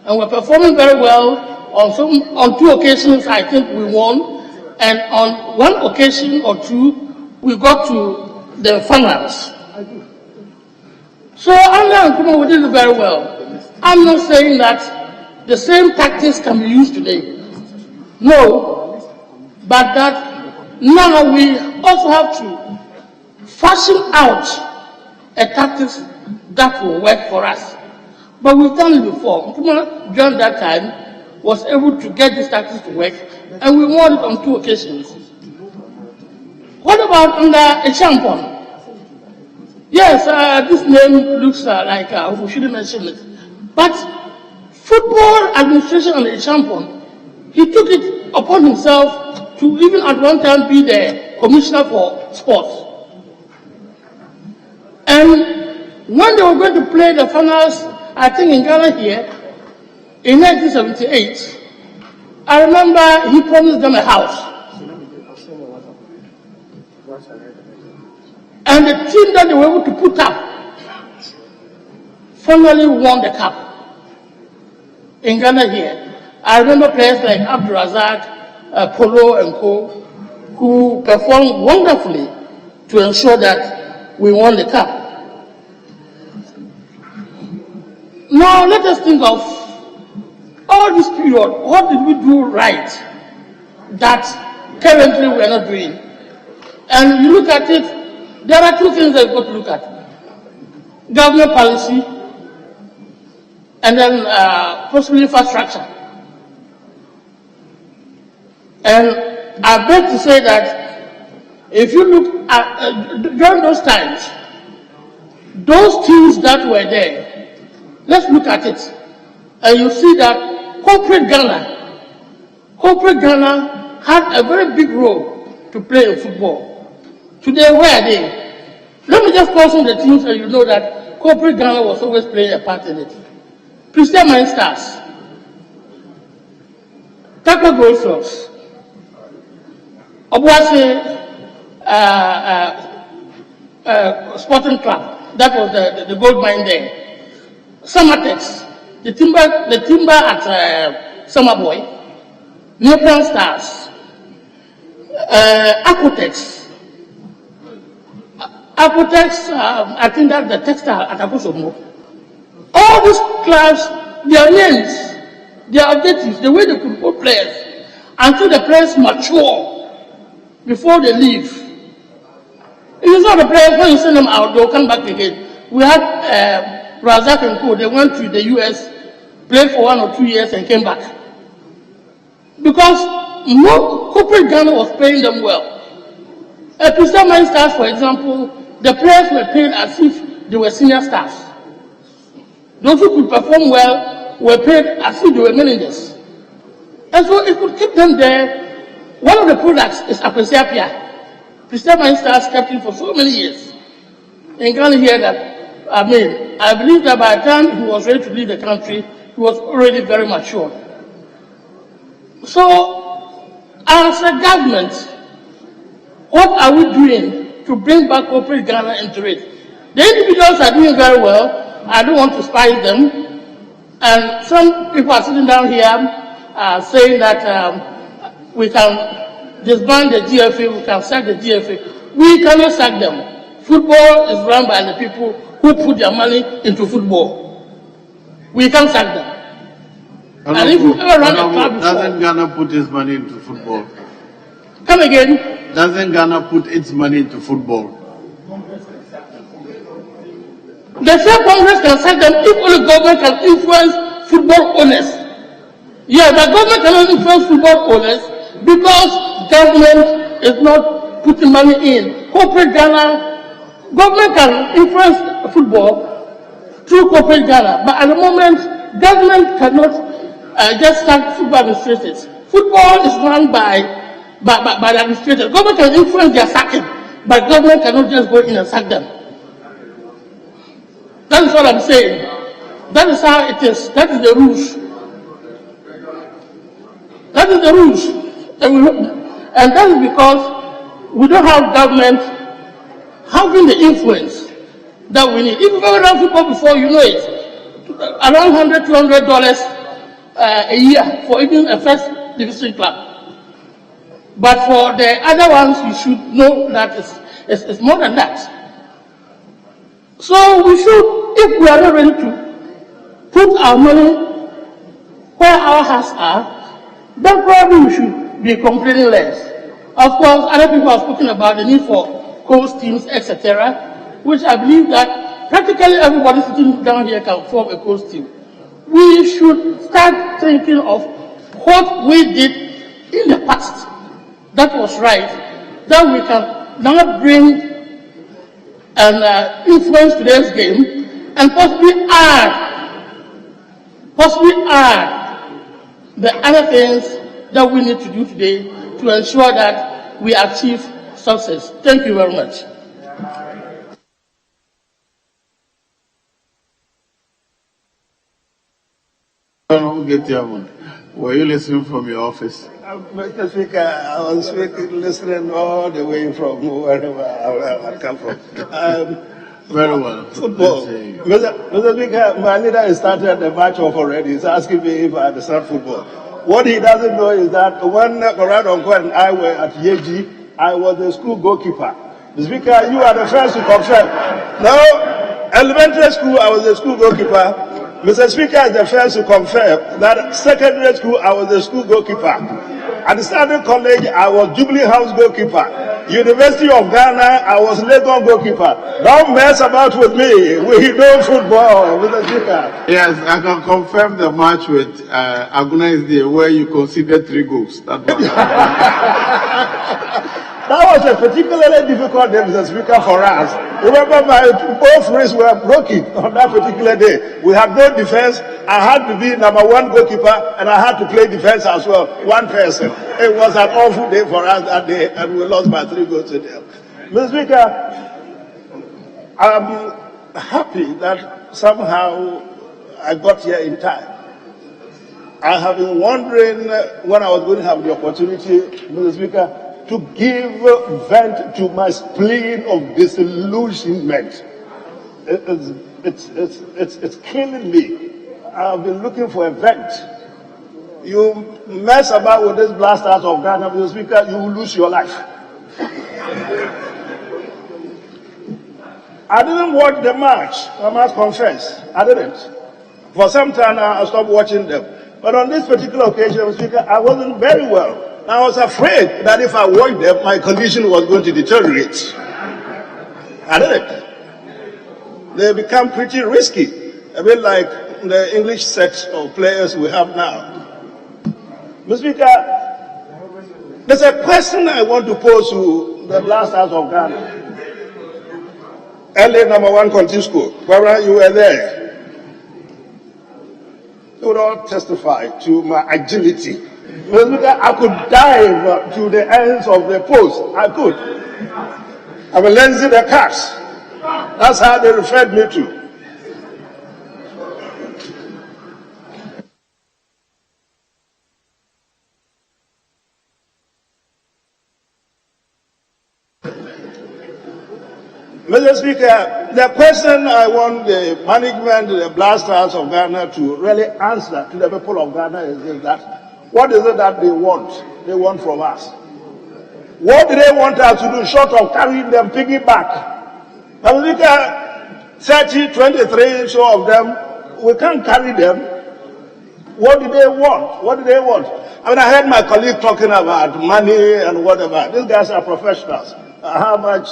And we're performing very well. On 2 occasions, I think we won. And on 1 occasion or 2, we got to the finals. So under Nkrumah, we did it very well. I'm not saying that the same tactics can be used today. No, but that now we also have to fashion out a tactics that will work for us. But we've done it before. Nkrumah, during that time, was able to get this tactics to work, and we won it on 2 occasions. What about under a champion? Yes, this name looks like we shouldn't mention it. But football administration under a champion, he took it upon himself to even at one time be the commissioner for sports. And when they were going to play the finals, I think in Ghana here, in 1978, I remember he promised them a house. And the team that they were able to put up finally won the cup in Ghana here. I remember players like Abdul Razak, Polo and Co, who performed wonderfully to ensure that we won the cup. Now let us think of all this period. What did we do right that currently we are not doing? And you look at it, there are 2 things that you've got to look at. Government policy and then possibly infrastructure. And I beg to say that if you look at, during those times, those teams that were there, let's look at it. And you see that corporate Ghana had a very big role to play in football. Today, where are they? Let me just call some of the teams and you know that corporate Ghana was always playing a part in it. Christian Mind Stars, Taka Gold Sox, Obuasi Sporting Club, that was the gold mine there. Samatex, the timber at Summerboy, Neopan Stars, Aquatex, I think that's the textile at Akosomo. All these clubs, their names, their objectives, the way they could put players, until the players mature before they leave. It is not the players, when you send them out, they'll come back again. We had Razak and Co, they went to the US, played for 1 or 2 years and came back. Because no corporate Ghana was paying them well. At Christian Mind Stars, for example, the players were paid as if they were senior stars. Those who could perform well were paid as if they were managers. And so it could keep them there. One of the products is Apreciapia. Christian Mind Stars kept him for so many years. And you can hear that, I believe that by the time he was ready to leave the country, he was already very mature. So, as a government, what are we doing to bring back corporate Ghana into it? The individuals are doing very well. I don't want to spite them. And some people are sitting down here saying that we can disband the GFA, we can sack the GFA. We cannot sack them. Football is run by the people who put their money into football. We can't sack them. And if you ever run a club before, doesn't Ghana put its money into football? Come again? Doesn't Ghana put its money into football? They say Congress can sack them if only government can influence football owners. Yeah, the government cannot influence football owners because government is not putting money in. Corporate Ghana, government can influence football through corporate Ghana, but at the moment, government cannot just sack football administrators. Football is run by the administrators. Government can influence their sacking, but government cannot just go in and sack them. That is what I'm saying. That is how it is. That is the rules. That is the rules. And that is because we don't have government having the influence that we need. If you've ever done football before, you know it. Around $100, $200 a year for even a first division club. But for the other ones, you should know that it's more than that. So we should, if we are not ready to put our money where our hearts are, then probably we should be complaining less. Of course, other people have spoken about the need for coach teams, etc., which I believe that practically everybody sitting down here can form a coach team. We should start thinking of what we did in the past that was right, that we can now bring and influence today's game and possibly add the other things that we need to do today to ensure that we achieve success. Thank you very much. Were you listening from your office? Mr. Speaker, I was listening all the way from wherever I come from. Very well. Football. Mr. Speaker, my leader started the match off already. He's asking me if I understand football. What he doesn't know is that when Conrad Onko and I were at Yeji, I was the school goalkeeper. Mr. Speaker, you are the first to confirm. No, elementary school, I was the school goalkeeper. Mr. Speaker is the first to confirm that secondary school, I was the school goalkeeper. At the Standard College, I was Jubilee House goalkeeper. University of Ghana, I was Legon goalkeeper. Don't mess about with me. We know football, Mr. Speaker. Yes, I can confirm the match with Aguna Day where you conceded 3 goals. That was a particularly difficult day, Mr. Speaker, for us. Remember, both wrists were broken on that particular day. We had no defense. I had to be number 1 goalkeeper, and I had to play defense as well, 1 person. It was an awful day for us that day, and we lost by 3 goals to 0. Mr. Speaker, I'm happy that somehow I got here in time. I have been wondering when I was going to have the opportunity, Mr. Speaker, to give vent to my spleen of disillusionment. It's killing me. I've been looking for a vent. You mess about with this blast out of Ghana, Mr. Speaker, you will lose your life. I didn't watch the match, I must confess. I didn't. For some time now, I stopped watching them. But on this particular occasion, Mr. Speaker, I wasn't very well. I was afraid that if I watched them, my condition was going to deteriorate. I didn't. They become pretty risky, a bit like the English set of players we have now. Mr. Speaker, there's a question I want to pose to the Blasters of Ghana. LA number 1 country school, where you were there. You would all testify to my agility. I could dive to the ends of the post. I could. I'm a Lindsay the Cats. That's how they referred me to. Mr. Speaker, the question I want the management, the Blasters of Ghana to really answer to the people of Ghana is that what is it that they want from us? What do they want us to do short of carrying them piggyback? Mr. Speaker, 30, 23 so of them, we can't carry them. What do they want? What do they want? I mean, I heard my colleague talking about money and whatever. These guys are professionals. How much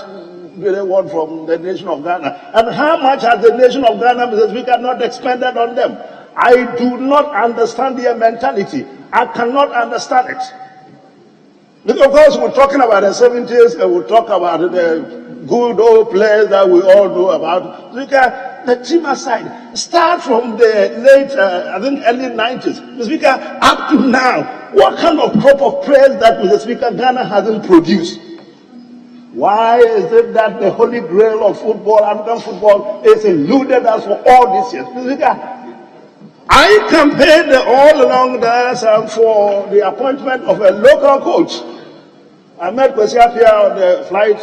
do they want from the nation of Ghana? And how much has the nation of Ghana, Mr. Speaker, not expended on them? I do not understand their mentality. I cannot understand it. Because of course, we're talking about the 70s, and we'll talk about the good old players that we all know about. Look at the team aside. Start from the late, I think, early 90s. Mr. Speaker, up to now, what kind of crop of players that, Mr. Speaker, Ghana hasn't produced? Why is it that the holy grail of football, African football, is eluded us for all these years? Mr. Speaker, I campaigned all along there for the appointment of a local coach. I met Kwesiapia on the flight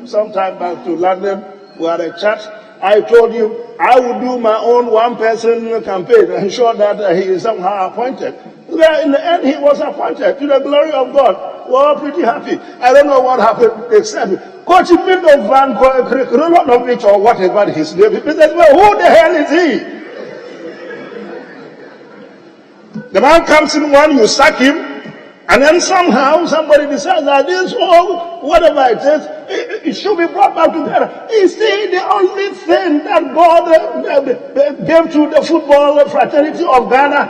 sometime back to London. We had a chat. I told him I would do my own one-person campaign and ensure that he is somehow appointed. Well, in the end, he was appointed to the glory of God. We're all pretty happy. I don't know what happened except Coach Middle Van Kronovic or whatever his name is. Well, who the hell is he? The man comes in one, you sack him, and then somehow somebody decides that this or whatever it is, it should be brought back together. Is the only thing that God gave to the football fraternity of Ghana?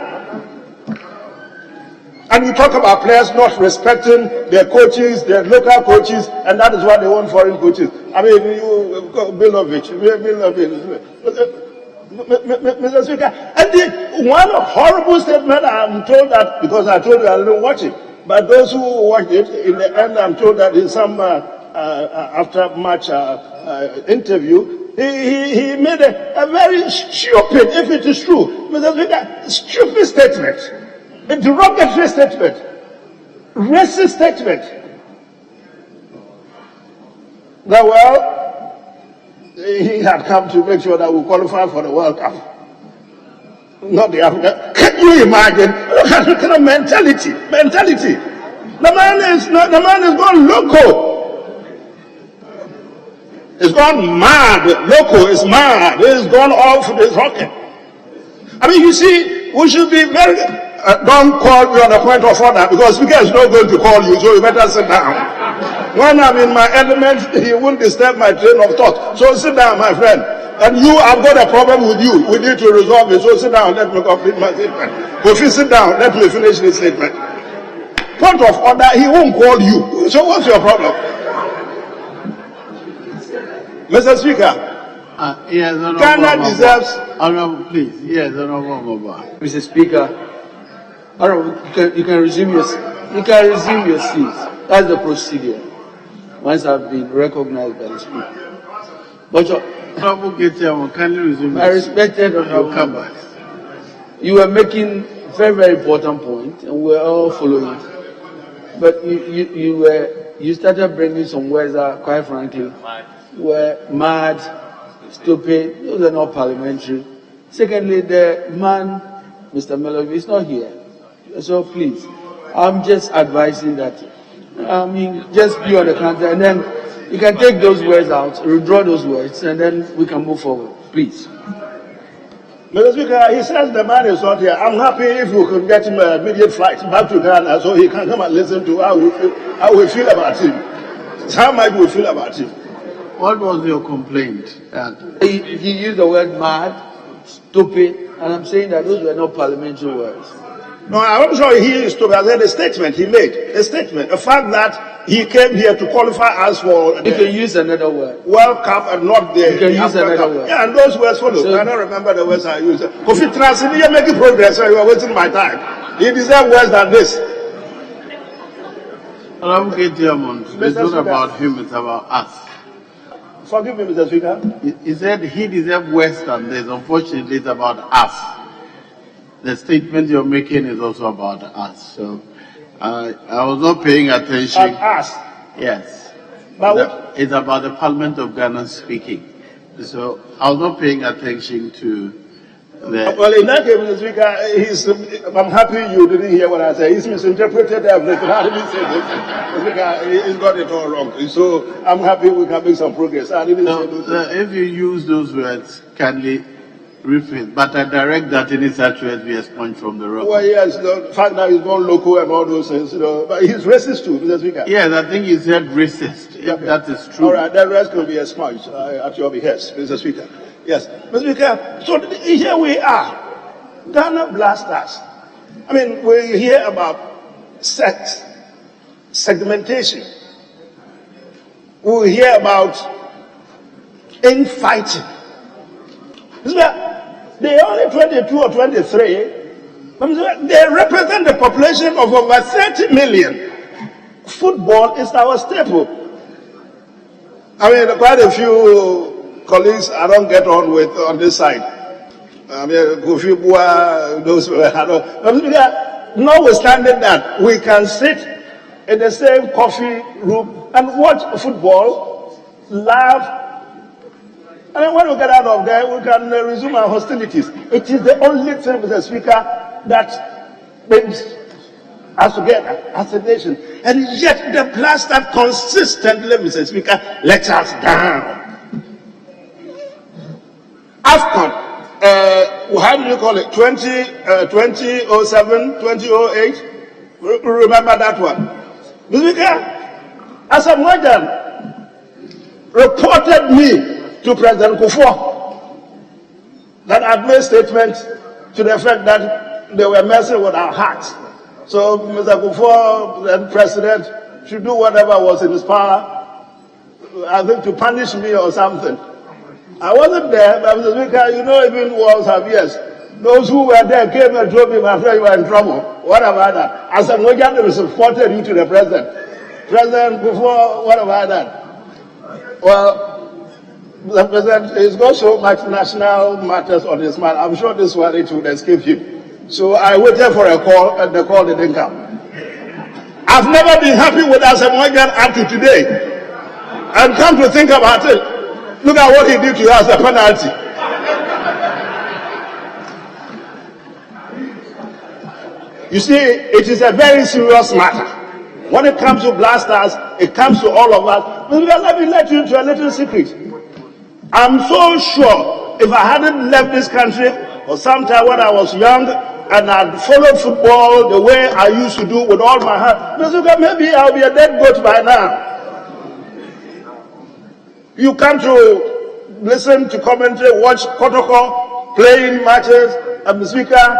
And you talk about players not respecting their coaches, their local coaches, and that is why they want foreign coaches. I mean, Bilovic. Mr. Speaker, and one horrible statement, I'm told that, because I told you I didn't watch it, but those who watched it, in the end, I'm told that in some after-match interview, he made a very stupid, if it is true, Mr. Speaker, stupid statement, a derogatory statement, racist statement. That, well, he had come to make sure that we qualify for the World Cup. Not the Africa. Can you imagine? Look at the kind of mentality. The man is gone loco. He's gone mad. Loco is mad. He's gone off his rocket. I mean, you see, we should be very, don't call me on a point of order, because Speaker is not going to call you, so you better sit down. When I'm in my element, he won't disturb my train of thought. So sit down, my friend. And you, I've got a problem with you. We need to resolve it. So sit down, let me complete my statement. If you sit down, let me finish this statement. Point of order, he won't call you. So what's your problem? Mr. Speaker, yes, Ghana deserves... Honorable, please. Yes, Honorable Maba. Mr. Speaker, Honorable, you can resume your seat. That's the procedure. Once I've been recognized by the Speaker. But can you resume? I respected Honorable, you were making very, very important point, and we're all following it. But you started bringing some words that, quite frankly, were mad, stupid. Those are not parliamentary. Secondly, the man, Mr. Melovi, is not here. So please, I'm just advising that. I mean, just be on the counter, and then you can take those words out, withdraw those words, and then we can move forward. Please. Mr. Speaker, he says the man is not here. I'm happy if we could get him an immediate flight back to Ghana so he can come and listen to how we feel about him. How much we feel about him. What was your complaint? He used the word mad, stupid, and I'm saying that those were not parliamentary words. No, I'm sure he is to have a statement he made. A statement. The fact that he came here to qualify us for... You can use another word. World Cup and not the... You can use another word. Yeah, and those words follow. So, I don't remember the words I used. Kofi Transini, you're making progress, so you are wasting my time. He deserves worse than this. It's not about him, it's about us. Forgive me, Mr. Speaker. He said he deserves worse than this. Unfortunately, it's about us. The statement you're making is also about us. So I was not paying attention. Us? Yes. It's about the Parliament of Ghana speaking. So I was not paying attention to the... Well, in that case, Mr. Speaker, I'm happy you didn't hear what I said. He's misinterpreted everything. I didn't say this. Mr. Speaker, he's got it all wrong. So I'm happy we can make some progress. I didn't say those if you use those words, kindly rephrase, but I direct that any such words be expunged from the record. Well, yes, the fact that he's born local and all those things, but he's racist too, Mr. Speaker. Yes, I think he said racist, if that is true. All right, the rest will be expunged at your behest, Mr. Speaker. Yes, Mr. Speaker, so here we are, Ghana Blasters. I mean, we hear about segmentation. We hear about infighting. They are only 22 or 23. They represent the population of over 30 million. Football is our staple. I mean, quite a few colleagues I don't get on with on this side. I mean, those notwithstanding that, we can sit in the same coffee room and watch football, laugh, and then when we get out of there, we can resume our hostilities. It is the only thing, Mr. Speaker, that brings us together as a nation. And yet the Blasters consistently, Mr. Speaker, let us down. AFCON, how do you call it? 2007, 2008? Remember that one? Mr. Speaker, as a modern reported me to President Kufuor that I'd made statements to the effect that they were messing with our hearts. So Mr. Kufuor, the president, should do whatever was in his power, I think, to punish me or something. I wasn't there, but Mr. Speaker, you know, even wars have years. Those who were there came and told me, my friend, you were in trouble. What about that? As a Mojan, they supported you to the president. President Kufuor, what about that? Well, the president has got so much national matters on his mind. I'm sure this one it would escape him. So I waited for a call, and the call didn't come. I've never been happy with Asamoah up to today. And come to think about it, look at what he did to you as a penalty. You see, it is a very serious matter. When it comes to Blasters, it comes to all of us. But let me let you into a little secret. I'm so sure if I hadn't left this country or sometime when I was young and I'd followed football the way I used to do with all my heart, maybe I'll be a dead goat by now. You come to listen to commentary, watch Kotoko playing matches, and the speaker,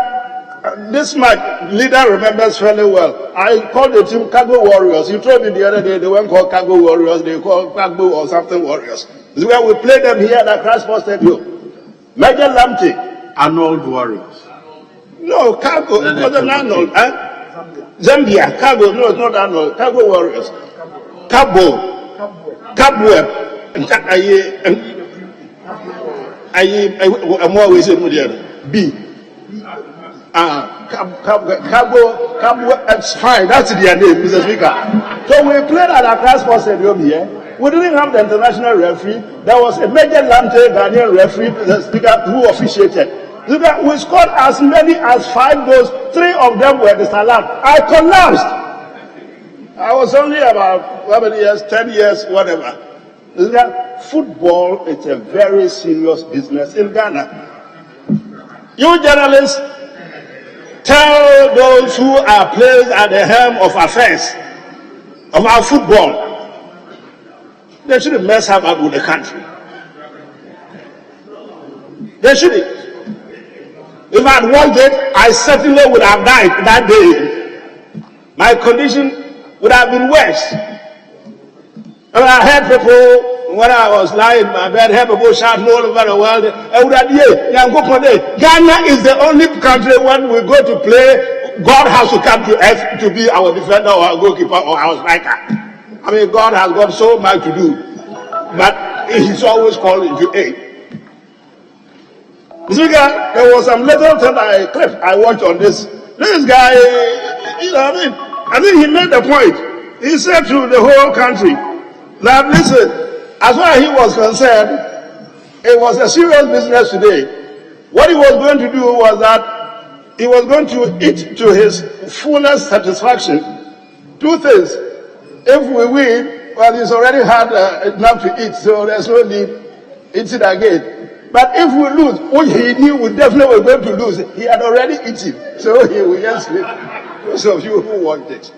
this my leader remembers fairly well. I called the team Cargo Warriors. You told me the other day they weren't called Cargo Warriors, they called Cargo or something Warriors. This is where we played them here at the Crossport Stadium. Major Lamptey. Arnold Warriors. No, Cargo. It wasn't Arnold. Zambia. Cargo. No, it's not Arnold. Cargo Warriors. Cabo. Cabweb. B. Cabo, it's fine. That's their name, Mr. Speaker. So we played at the Crossport Stadium here. We didn't have the international referee. There was a Major Lamptey Ghanaian referee, Mr. Speaker, who officiated. We scored as many as 5 goals. 3 of them were disallowed. I collapsed. I was only about, how many years? 10 years, whatever. Football is a very serious business in Ghana. You journalists, tell those who are placed at the helm of affairs of our football, they shouldn't mess up with the country. They shouldn't. If I'd watched it, I certainly would have died that day. My condition would have been worse. And I heard people, when I was lying in my bed, I heard people shouting all over the world, Ghana is the only country when we go to play, God has to come to earth to be our defender or our goalkeeper or our striker. I mean, God has got so much to do, but He's always calling to aid. Speaker, there was some little thing clip I watched on this. This guy, you know what I mean? I think he made the point. He said to the whole country that, listen, as far as he was concerned, it was a serious business today. What he was going to do was that he was going to eat to his fullest satisfaction 2 things. If we win, well, he's already had enough to eat, so there's no need eating again. But if we lose, what he knew we definitely were going to lose. He had already eaten, so he will just sleep. Those of you who want it.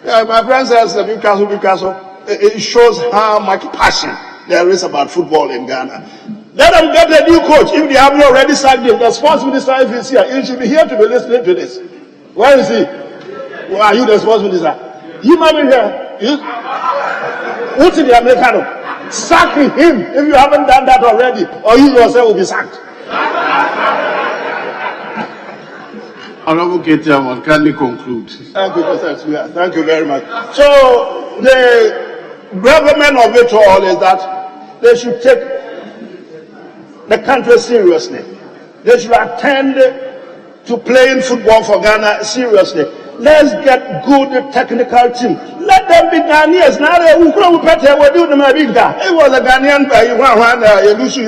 My friend says, Picasso, it shows how much passion there is about football in Ghana. Let them get a new coach. If they haven't already sacked him, the sports minister, if he's here, he should be here to be listening to this. Where is he? Where are you, the sports minister? You might be here. What's in the Americano? Sacking him if you haven't done that already, or you yourself will be sacked. Honorable Ketiamon, kindly conclude. Thank you, Mr. Speaker. Thank you very much. So, the government of it all is that they should take the country seriously. They should attend to playing football for Ghana seriously. Let's get good technical team. Let them be Ghanaians. Now it was a Ghanaian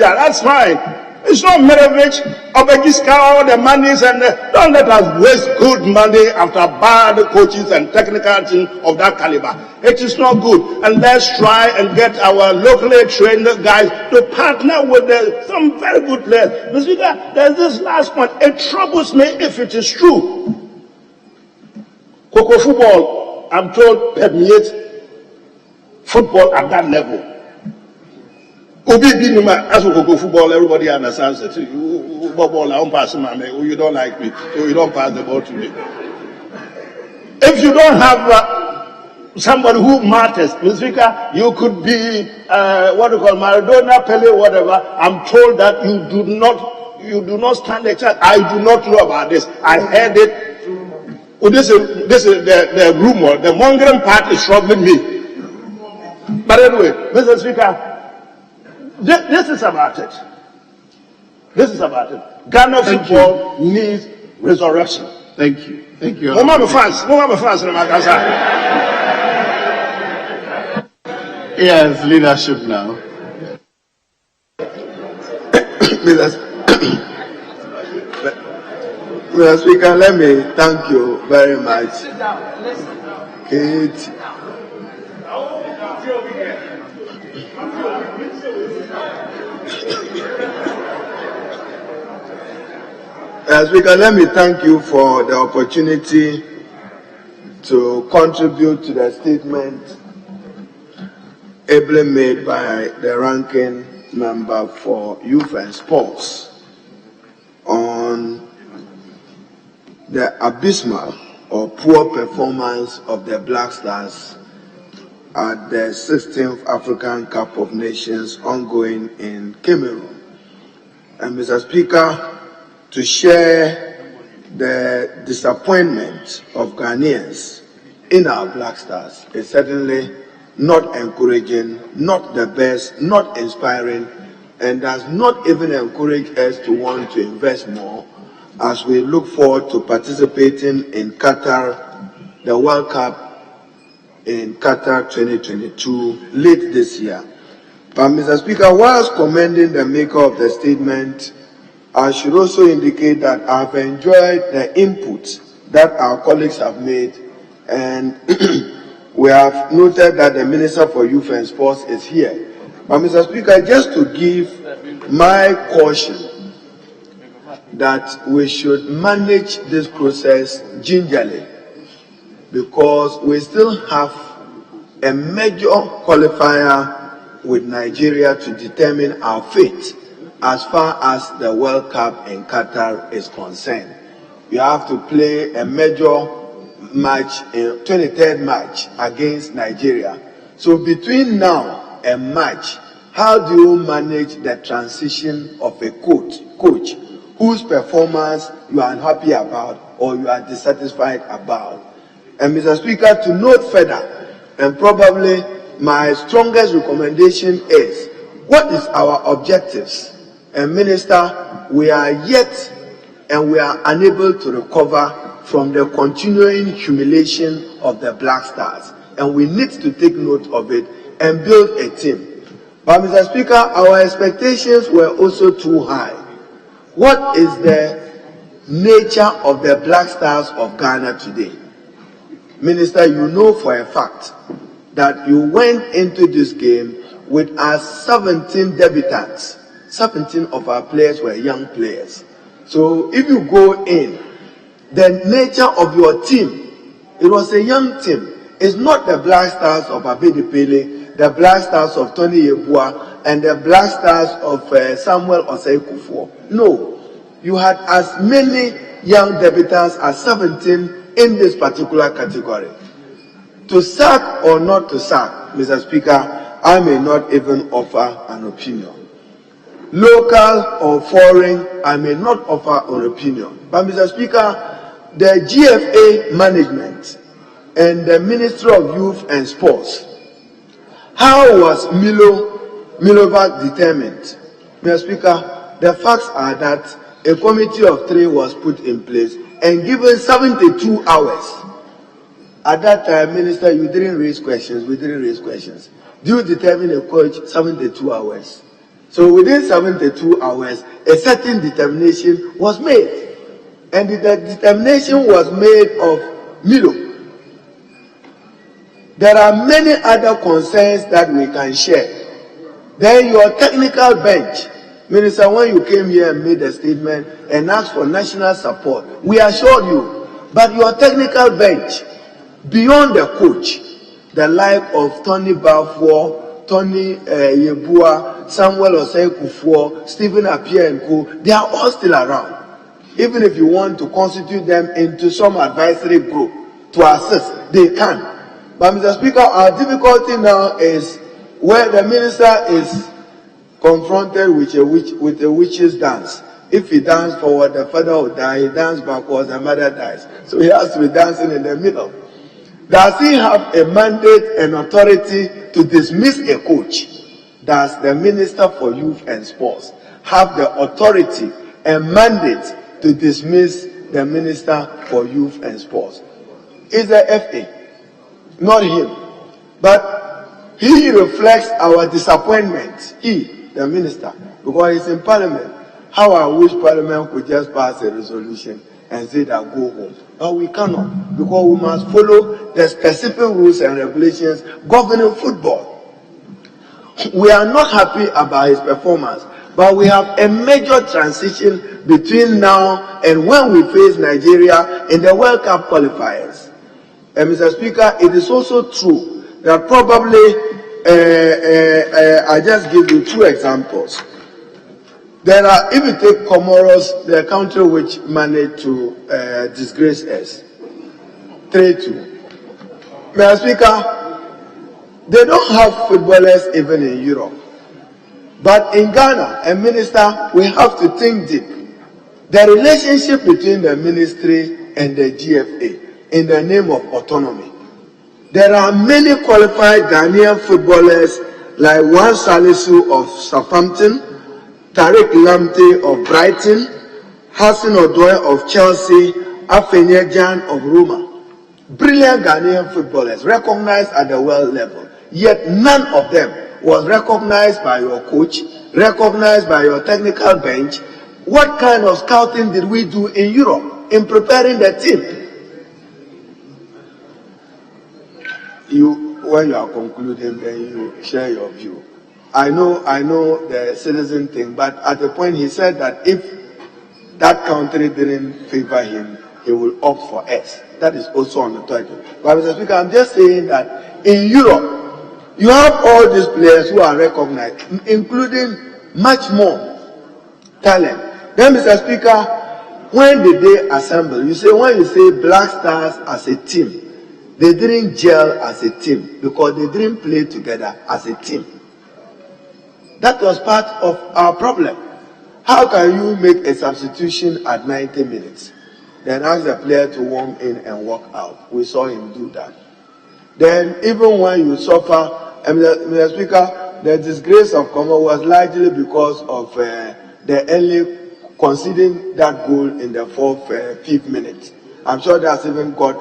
that's fine. It's not Merovich or Begiska, all the monies, and don't let us waste good money after bad coaches and technical team of that caliber. It is not good. And let's try and get our locally trained guys to partner with some very good players. Mr. Speaker, there's this last point. It troubles me if it is true. Coco football, I'm told, permeates football at that level. As we go football, everybody understands it. You don't like me, so you don't pass the ball to me. If you don't have somebody who matters, Mr. Speaker, you could be what you call Maradona, Pele, whatever. I'm told that you do not stand a chance. I do not know about this. I heard it. This is the rumor. The mongering part is troubling me. But anyway, Mr. Speaker, this is about it. This is about it. Ghana football needs resurrection. Thank you. Thank you. Yes, leadership now. Mr. Speaker, let me thank you very much. Kate. Speaker, let me thank you for the opportunity to contribute to the statement ably made by the ranking member for Youth and Sports on the abysmal or poor performance of the Black Stars at the 16th African Cup of Nations ongoing in Cameroon. And Mr. Speaker, to share the disappointment of Ghanaians in our Black Stars is certainly not encouraging, not the best, not inspiring, and does not even encourage us to want to invest more as we look forward to participating in Qatar, the World Cup in Qatar 2022 late this year. But Mr. Speaker, whilst commending the maker of the statement, I should also indicate that I've enjoyed the input that our colleagues have made, and we have noted that the Minister for Youth and Sports is here. But Mr. Speaker, just to give my caution that we should manage this process gingerly, because we still have a major qualifier with Nigeria to determine our fate as far as the World Cup in Qatar is concerned. You have to play a major match, a 23rd match against Nigeria. So between now and March, how do you manage the transition of a coach whose performance you are unhappy about or you are dissatisfied about? And Mr. Speaker, to note further, and probably my strongest recommendation is, what is our objectives? And Minister, we are yet and we are unable to recover from the continuing humiliation of the Black Stars. And we need to take note of it and build a team. But Mr. Speaker, our expectations were also too high. What is the nature of the Black Stars of Ghana today? Minister, you know for a fact that you went into this game with our 17 debutants. 17 of our players were young players. So if you go in, the nature of your team, it was a young team. It's not the Black Stars of Abedi Pele, the Black Stars of Tony Yeboah, and the Black Stars of Samuel Osei Kufuor. No, you had as many young debutants as 17 in this particular category. To sack or not to sack, Mr. Speaker, I may not even offer an opinion. Local or foreign, I may not offer an opinion. But Mr. Speaker, the GFA management and the Ministry of Youth and Sports, how was Milovac determined? Mr. Speaker, the facts are that a committee of 3 was put in place and given 72 hours. At that time, Minister, you didn't raise questions, we didn't raise questions. Do you determine a coach 72 hours? So within 72 hours, a certain determination was made. And the determination was made of Milo. There are many other concerns that we can share. Then your technical bench, Minister, when you came here and made a statement and asked for national support, we assured you, but your technical bench, beyond the coach, the like of Tony Balfour, Tony Yeboah, Samuel Osei Kufuor, Stephen Appiah and Co., they are all still around. Even if you want to constitute them into some advisory group to assist, they can. But Mr. Speaker, our difficulty now is where the minister is confronted with a witch's dance. If he dances forward, the father will die. He dances backwards, the mother dies. So he has to be dancing in the middle. Does he have a mandate and authority to dismiss a coach? Does the Minister for Youth and Sports have the authority and mandate to dismiss the Minister for Youth and Sports? It's the FA, not him. But he reflects our disappointment, he, the Minister, because he's in Parliament. How I wish Parliament could just pass a resolution and say that go home. But we cannot, because we must follow the specific rules and regulations governing football. We are not happy about his performance, but we have a major transition between now and when we face Nigeria in the World Cup qualifiers. And Mr. Speaker, it is also true that probably, I just give you 2 examples. There are, if you take Comoros, the country which managed to disgrace us, 3-2. Mr. Speaker, they don't have footballers even in Europe. But in Ghana, a minister, we have to think deep. The relationship between the ministry and the GFA in the name of autonomy. There are many qualified Ghanaian footballers like Wan Salisu of Southampton, Tariq Lamptey of Brighton, Hassan Odoi of Chelsea, Afenye Jan of Roma. Brilliant Ghanaian footballers recognized at the world level. Yet none of them was recognized by your coach, recognized by your technical bench. What kind of scouting did we do in Europe in preparing the team? When you are concluding, then you share your view. I know the citizen thing, but at the point he said that if that country didn't favor him, he will opt for us. That is also on the title. But Mr. Speaker, I'm just saying that in Europe, you have all these players who are recognized, including much more talent. Then, Mr. Speaker, when did they assemble? When you say Black Stars as a team, they didn't gel as a team because they didn't play together as a team. That was part of our problem. How can you make a substitution at 90 minutes? Then ask the player to warm in and walk out. We saw him do that. Then even when you suffer, Mr. Speaker, the disgrace of Congo was largely because of the early conceding that goal in the 4th, 5th minute. I'm sure that's even got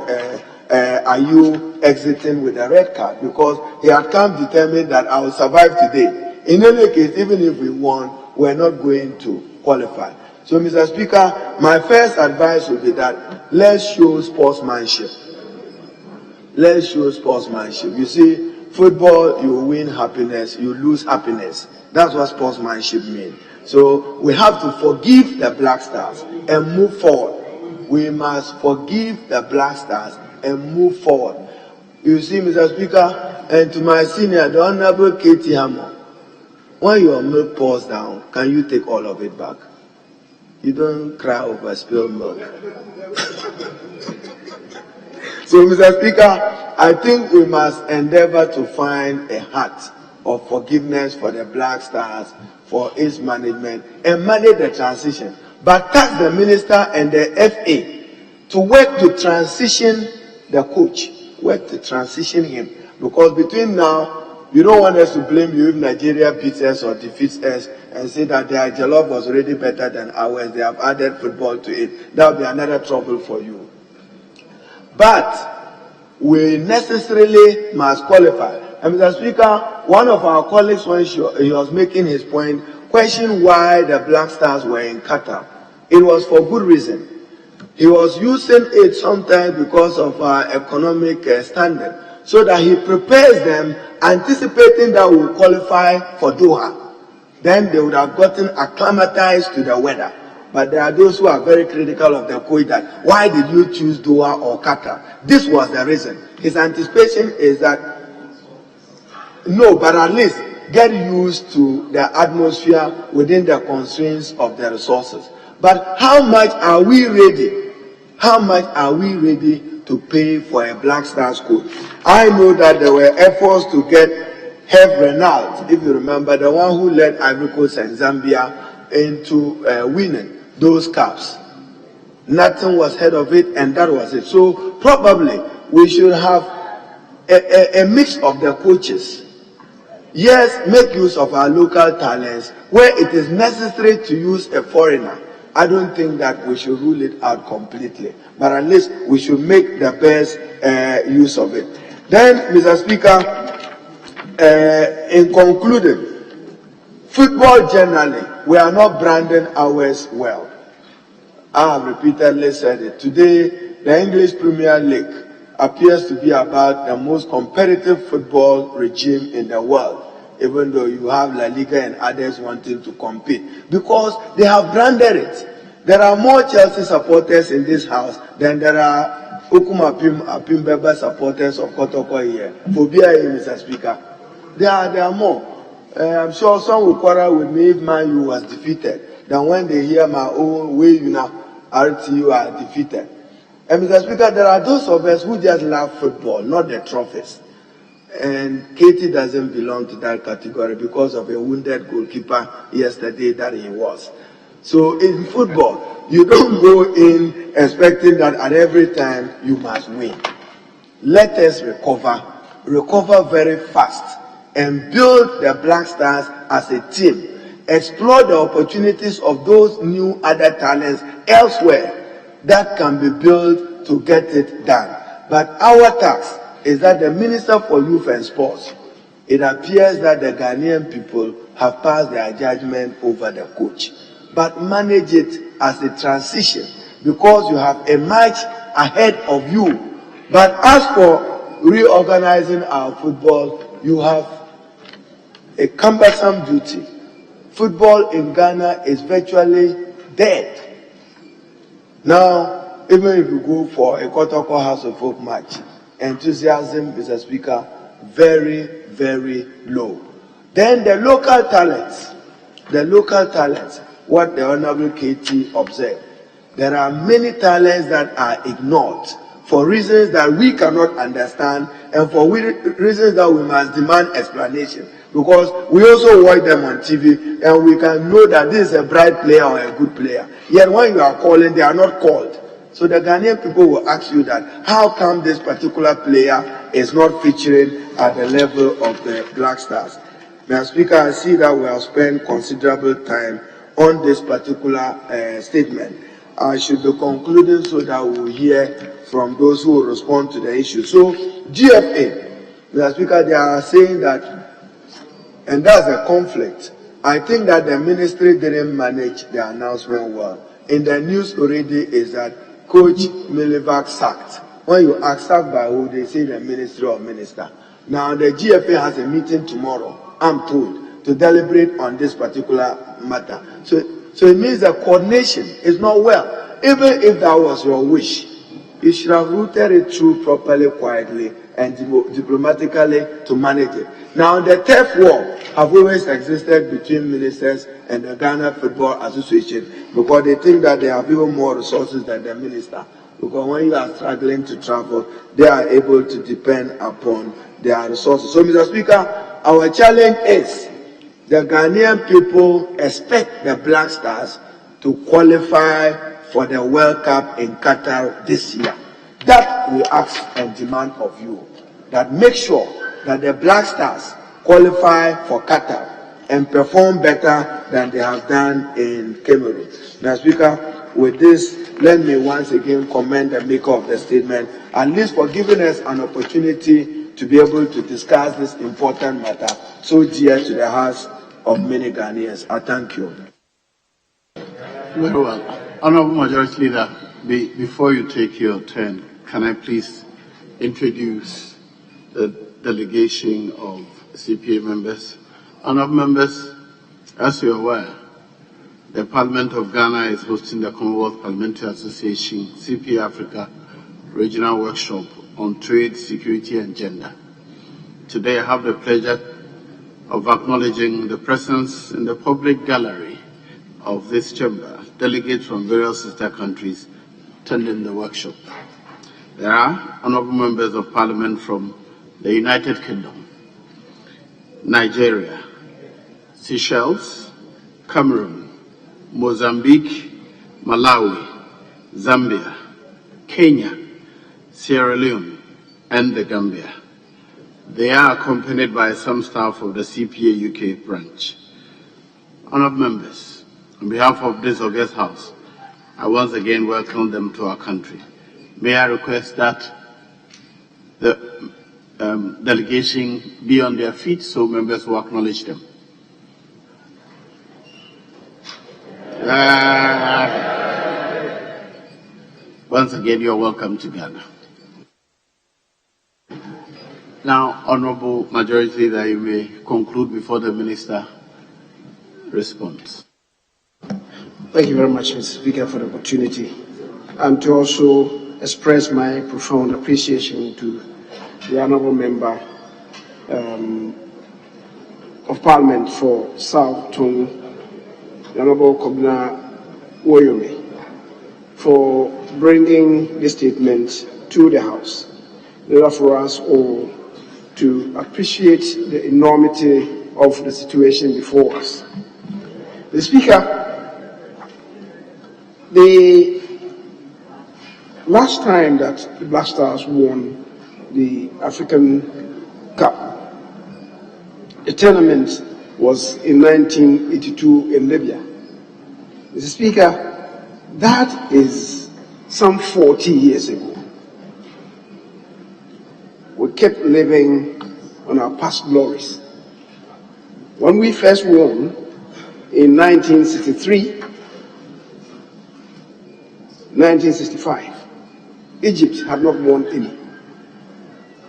Ayu exiting with a red card because he had come determined that I will survive today. In any case, even if we won, we're not going to qualify. So, Mr. Speaker, my first advice would be that let's show sportsmanship. Let's show sportsmanship. You see, Football, you win happiness, you lose happiness. That's what sportsmanship means. So we have to forgive the Black Stars and move forward. We must forgive the Black Stars and move forward. You see, Mr. Speaker, and to my senior, the Honorable Katie Hammer, when your milk pours down, can you take all of it back? You don't cry over spilled milk. So, Mr. Speaker, I think we must endeavor to find a heart of forgiveness for the Black Stars, for its management, and manage the transition. But task the minister and the FA to work to transition the coach, work to transition him. Because between now, you don't want us to blame you if Nigeria beats us or defeats us and say that their jollof was already better than ours. They have added football to it. That will be another trouble for you. But we necessarily must qualify. And Mr. Speaker, one of our colleagues, when he was making his point, questioned why the Black Stars were in Qatar. It was for good reason. He was using it sometimes because of our economic standing, so that he prepares them, anticipating that we will qualify for Doha. Then they would have gotten acclimatized to the weather. But there are those who are very critical of the coach that, why did you choose Doha or Qatar? This was the reason. His anticipation is that, no, but at least get used to the atmosphere within the constraints of the resources. But how much are we ready? How much are we ready to pay for a Black Stars coach? I know that there were efforts to get Hervé Renard, if you remember, the one who led Ivory Coast and Zambia into winning those cups. Nothing was heard of it, and that was it. So probably we should have a mix of the coaches. Yes, make use of our local talents. Where it is necessary to use a foreigner, I don't think that we should rule it out completely. But at least we should make the best use of it. Then, Mr. Speaker, in concluding, football generally, we are not branding ours well. I have repeatedly said it. Today, the English Premier League appears to be about the most competitive football regime in the world, even though you have La Liga and others wanting to compete, because they have branded it. There are more Chelsea supporters in this house than there are Apimbeba supporters of Kotoko here. For BIA, Mr. Speaker, there are more. I'm sure some will quarrel with me if Man U was defeated, than when they hear my own way, RTU are defeated. And Mr. Speaker, there are those of us who just love football, not the trophies. And Katie doesn't belong to that category because of a wounded goalkeeper yesterday that he was. So in football, you don't go in expecting that at every time you must win. Let us recover very fast, and build the Black Stars as a team. Explore the opportunities of those new other talents elsewhere that can be built to get it done. But our task is that the Minister for Youth and Sports, it appears that the Ghanaian people have passed their judgment over the coach. But manage it as a transition, because you have a match ahead of you. But as for reorganizing our football, you have a cumbersome duty. Football in Ghana is virtually dead. Now, even if you go for a Kotoko House of Hope match, enthusiasm, Mr. Speaker, very, very low. Then the local talents, what the Honorable KT observed, there are many talents that are ignored for reasons that we cannot understand, and for reasons that we must demand explanation. Because we also watch them on TV, and we can know that this is a bright player or a good player. Yet when you are calling, they are not called. So the Ghanaian people will ask you that, how come this particular player is not featuring at the level of the Black Stars? Mr. Speaker, I see that we have spent considerable time on this particular statement. I should be concluding so that we will hear from those who will respond to the issue. So, GFA, Mr. Speaker, they are saying that, and that's a conflict. I think that the ministry didn't manage the announcement well. In the news already is that Coach Milivak sacked. When you ask sacked by who, they say the ministry or minister. Now the GFA has a meeting tomorrow, I'm told, to deliberate on this particular matter. So it means that coordination is not well. Even if that was your wish, you should have routed it through properly, quietly, and diplomatically to manage it. Now, the turf war have always existed between ministers and the Ghana Football Association because they think that they have even more resources than the minister. Because when you are struggling to travel, they are able to depend upon their resources. So, Mr. Speaker, our challenge is the Ghanaian people expect the Black Stars to qualify for the World Cup in Qatar this year. That we ask and demand of you. That make sure that the Black Stars qualify for Qatar and perform better than they have done in Cameroon. Now, Speaker, with this, let me once again commend the maker of the statement, at least for giving us an opportunity to be able to discuss this important matter so dear to the hearts of many Ghanaians. I thank you. Very well. Honorable Majority Leader, before you take your turn, can I please introduce the delegation of CPA members? Honorable members, as you're aware, the Parliament of Ghana is hosting the Commonwealth Parliamentary Association CPA Africa Regional Workshop on Trade, Security and Gender. Today I have the pleasure of acknowledging the presence in the public gallery of this chamber, delegates from various sister countries attending the workshop. There are honorable members of Parliament from the United Kingdom, Nigeria, Seychelles, Cameroon, Mozambique, Malawi, Zambia, Kenya, Sierra Leone, and the Gambia. They are accompanied by some staff of the CPA UK branch. Honourable members, on behalf of this august house, I once again welcome them to our country. May I request that the delegation be on their feet so members will acknowledge them. Once again, you're welcome to Ghana. Now, Honourable Majority Leader, you may conclude before the Minister responds. Thank you very much, Mr. Speaker, for the opportunity, and to also express my profound appreciation to the Honourable Member of Parliament for South Tongue, the Honourable Kobina Woyome, for bringing this statement to the House, in order for us all to appreciate the enormity of the situation before us. The Speaker, the last time that the Black Stars won the African Cup, the tournament was in 1982 in Libya. Mr. Speaker, that is some 40 years ago. We kept living on our past glories. When we first won in 1963, 1965, Egypt had not won any.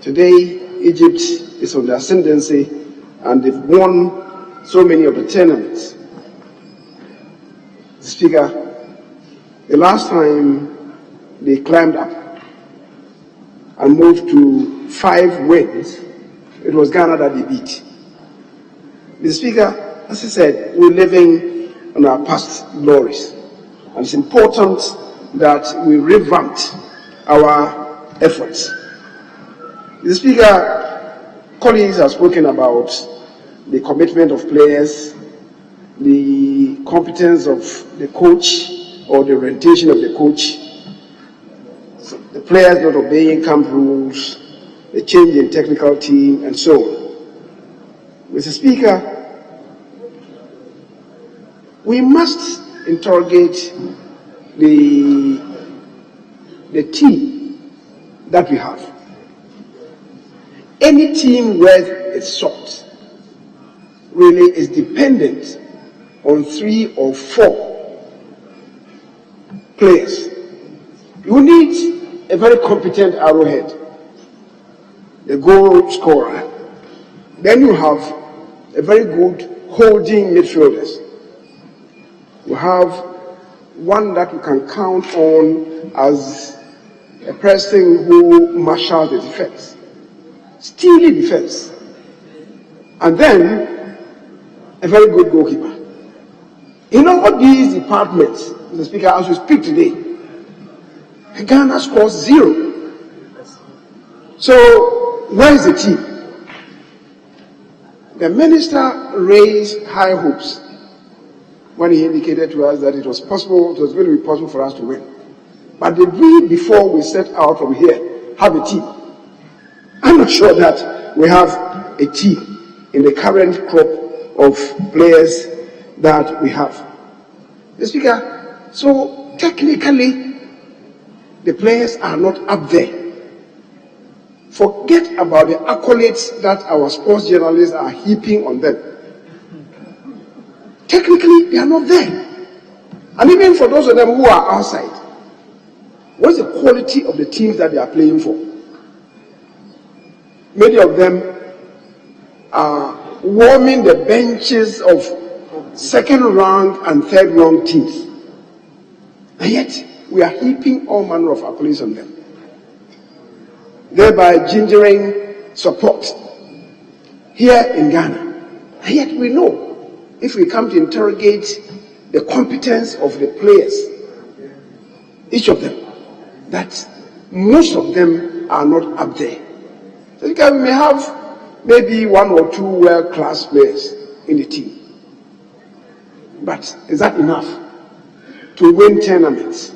Today, Egypt is on the ascendancy and they've won so many of the tournaments. Speaker, the last time they climbed up and moved to 5 wins, it was Ghana that they beat. Mr. Speaker, as I said, we're living on our past glories, and it's important that we revamped our efforts. Mr. Speaker, colleagues have spoken about the commitment of players, the competence of the coach or the orientation of the coach, the players not obeying camp rules, the change in technical team, and so on. Mr. Speaker, we must interrogate the team that we have. Any team worth its salt really is dependent on 3 or 4 players. You need a very competent arrowhead. the goal scorer. Then you have a very good holding midfielders. You have one that you can count on as a person who marshals the defense, steely defense, and then a very good goalkeeper. In all these departments, Mr. Speaker, as we speak today, Ghana scores 0. So, where is the team? The minister raised high hopes when he indicated to us that it was going to be possible for us to win. But did we, before we set out from here, have a team? I'm not sure that we have a team in the current crop of players that we have. Mr. Speaker, so technically, the players are not up there. Forget about the accolades that our sports journalists are heaping on them. Technically, they are not there. And even for those of them who are outside, what's the quality of the teams that they are playing for? Many of them are warming the benches of second round and third round teams. And yet, we are heaping all manner of accolades on them, thereby gingering support here in Ghana. And yet we know, if we come to interrogate the competence of the players, each of them, that most of them are not up there. So we may have maybe 1 or 2 world-class players in the team. But is that enough to win tournaments?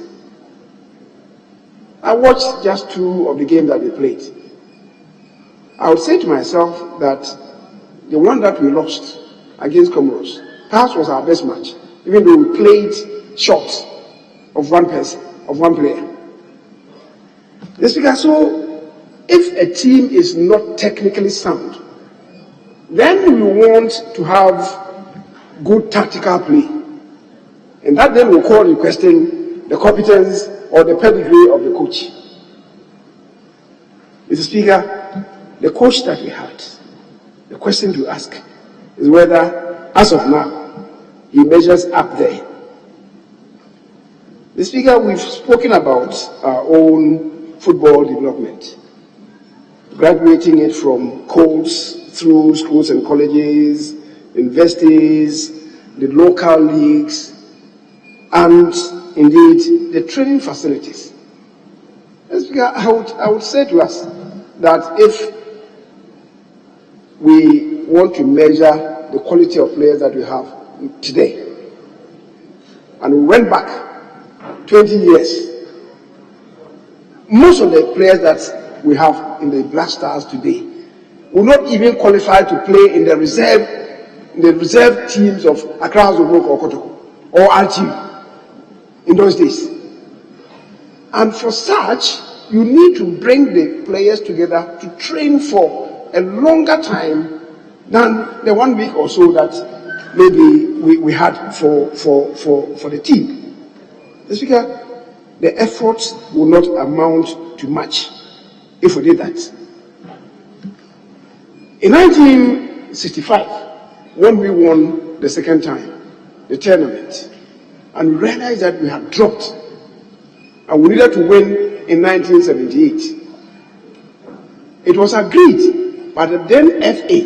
I watched just 2 of the games that they played. I would say to myself that the one that we lost against Comoros perhaps was our best match, even though we played short of one person, of one player. Yes, because so if a team is not technically sound, then we want to have good tactical play. And that then will call in question the competence or the pedigree of the coach. Mr. Speaker, the coach that we had, the question to ask is whether, as of now, he measures up there. Mr. Speaker, we've spoken about our own football development, graduating it from codes through schools and colleges, universities, the local leagues, and indeed the training facilities. Mr. Speaker, I would say to us that if we want to measure the quality of players that we have today, and we went back 20 years, most of the players that we have in the Black Stars today will not even qualify to play in the reserve teams of Accra Zobok or Kotoko or RTU in those days. And for such, you need to bring the players together to train for a longer time than the 1 week or so that maybe we had for the team. Mr. Speaker, the efforts will not amount to much if we did that. In 1965, when we won the second time, the tournament, and we realized that we had dropped, and we needed to win in 1978, it was agreed by the then FA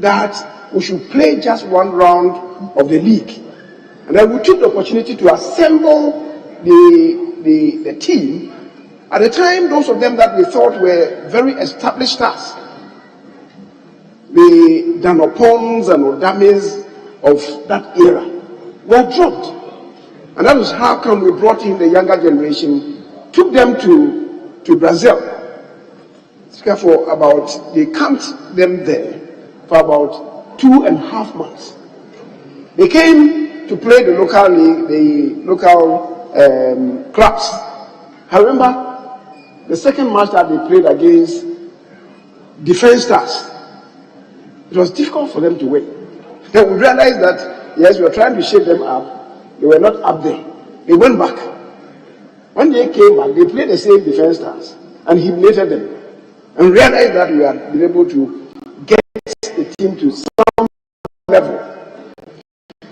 that we should play just 1 round of the league. And then we took the opportunity to assemble the team. At the time, those of them that we thought were very established stars, the Danopons and Odames of that era, were dropped. And that was how come we brought in the younger generation, took them to Brazil. For about, they camped them there for about 2.5 months. They came to play the local league, the local clubs. I remember the second match that they played against Defense Stars. It was difficult for them to win. Then we realized that, yes, we were trying to shape them up. They were not up there. They went back. When they came back, they played the same Defense Stars and humiliated them. and realize that we have been able to get the team to some level.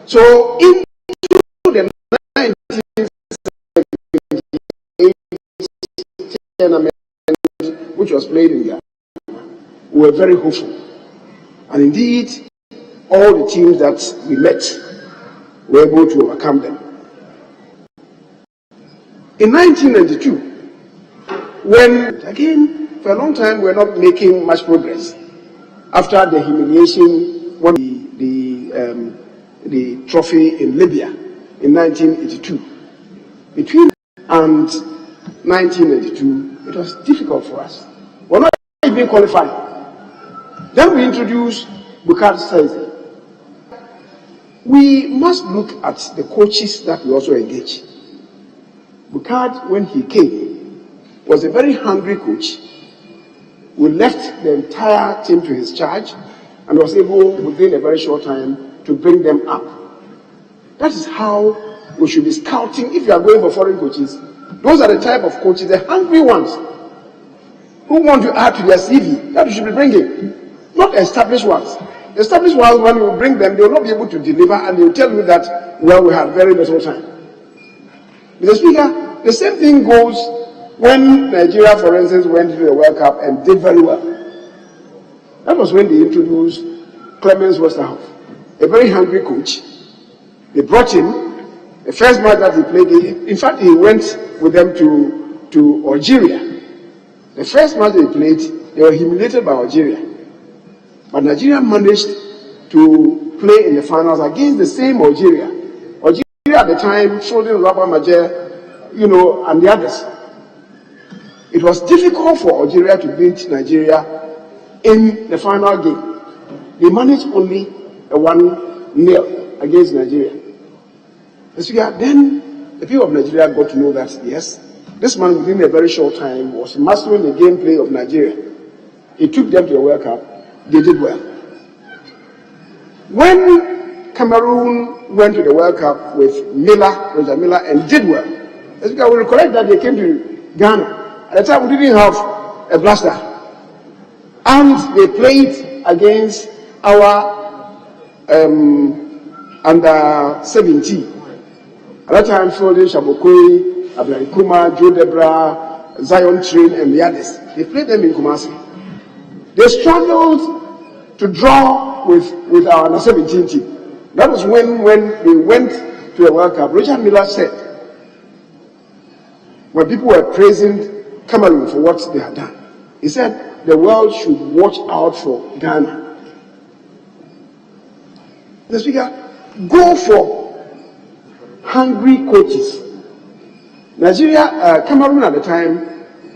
So into the 1978 tournament, which was played in Ghana, we were very hopeful. And indeed, all the teams that we met were able to overcome them. In 1992, when, again, for a long time, we were not making much progress. After the humiliation, won the trophy in Libya in 1982. Between and 1982, it was difficult for us. We were not even qualified. Then we introduced Bukar Saizi. We must look at the coaches that we also engage. Bukar, when he came, was a very hungry coach. We left the entire team to his charge and was able, within a very short time, to bring them up. That is how we should be scouting. If you are going for foreign coaches, those are the type of coaches, the hungry ones, who want to add to their CV, that you should be bringing, not established ones. The established ones, when you bring them, they will not be able to deliver, and they will tell you that, well, we had very little time. Mr. Speaker, the same thing goes when Nigeria, for instance, went to the World Cup and did very well. That was when they introduced Clemens Westerhoff, a very hungry coach. They brought him. The first match that he played, in fact, he went with them to Algeria. The first match they played, they were humiliated by Algeria. But Nigeria managed to play in the finals against the same Algeria. Algeria at the time, Shildon, Rabah Majer, and the others. It was difficult for Algeria to beat Nigeria in the final game. They managed only a 1-0 against Nigeria. Then the people of Nigeria got to know that, yes, this man within a very short time was mastering the gameplay of Nigeria. He took them to the World Cup. They did well. When Cameroon went to the World Cup with Roger Miller, and did well, I will recollect that they came to Ghana. At the time, we didn't have a blaster. And they played against our under 17. At that time, Frode Shabokwe, Abdel Kuma, Joe Debra, Zion Train, and the others. They played them in Kumasi. They struggled to draw with our under 17 team. That was when they went to the World Cup. Roger Miller said, when people were praising Cameroon for what they had done, he said the world should watch out for Ghana. The Speaker, go for hungry coaches. Cameroon at the time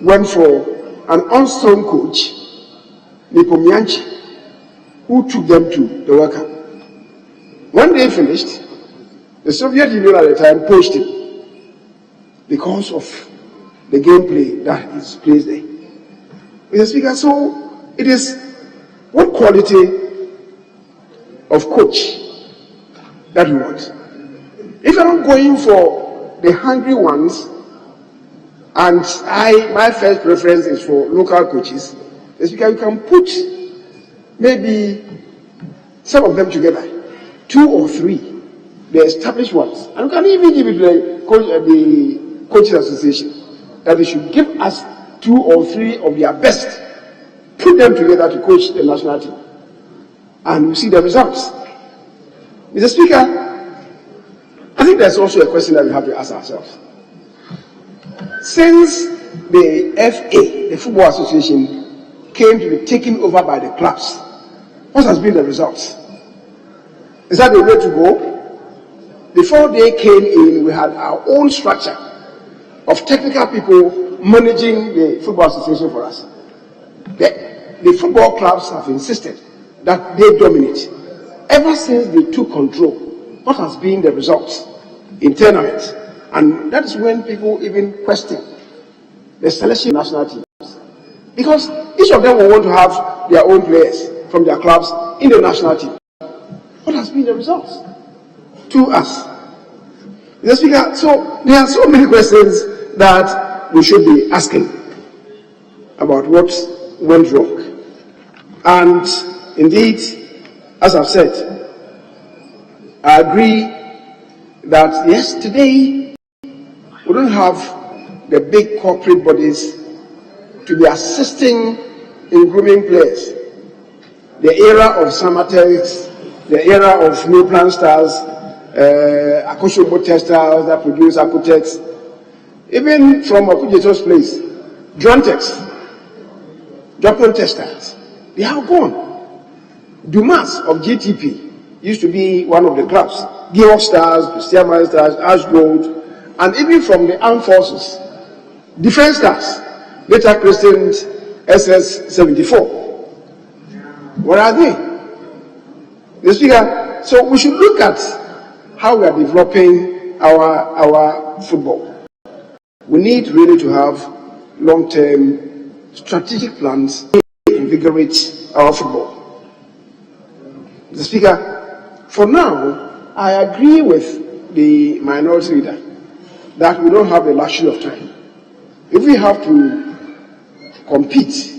went for an unsung coach, Nepomniachtchi, who took them to the World Cup. When they finished, the Soviet Union at the time poached him because of the gameplay that is placed there. Mr. Speaker, so it is what quality of coach that we want. If you're not going for the hungry ones, and my first preference is for local coaches, Mr. Speaker, you can put maybe some of them together, 2 or 3, the established ones, and you can even give it to the Coaches Association, that they should give us 2 or 3 of their best, put them together to coach the national team, and we see the results. Mr. Speaker, I think there's also a question that we have to ask ourselves. Since the FA, the Football Association, came to be taken over by the clubs, what has been the results? Is that the way to go? Before they came in, we had our own structure of technical people managing the Football Association for us. The football clubs have insisted that they dominate. Ever since they took control, what has been the results in tournaments? And that is when people even question the selection of national teams. Because each of them will want to have their own players from their clubs in the national team. What has been the results to us? Mr. Speaker, so there are so many questions that we should be asking about what went wrong. And indeed, as I've said, I agree that yes, today we don't have the big corporate bodies to be assisting in grooming players. The era of Samatex, the era of new plan stars, Akoshobo testers that produce Apotex, even from Akujeto's place, Drontex, Joplin testers, they are gone. Dumas of GTP used to be one of the clubs. Georg Stars, Stiaman Stars, Ash Gold, and even from the armed forces, Defense Stars, later christened SS-74. Where are they? The Speaker, so we should look at how we are developing our football. We need really to have long-term strategic plans to invigorate our football. The Speaker, for now, I agree with the minority leader that we don't have the luxury of time. If we have to compete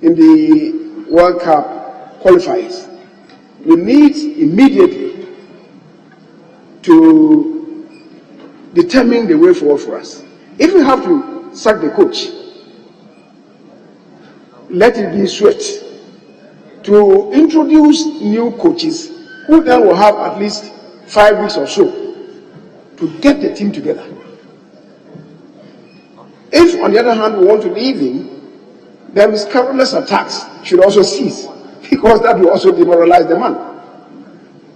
in the World Cup qualifiers, we need immediately to determine the way forward for us. If we have to sack the coach, let it be swift to introduce new coaches who then will have at least 5 weeks or so to get the team together. If, on the other hand, we want to leave him, then scurrilous attacks should also cease, because that will also demoralize the man.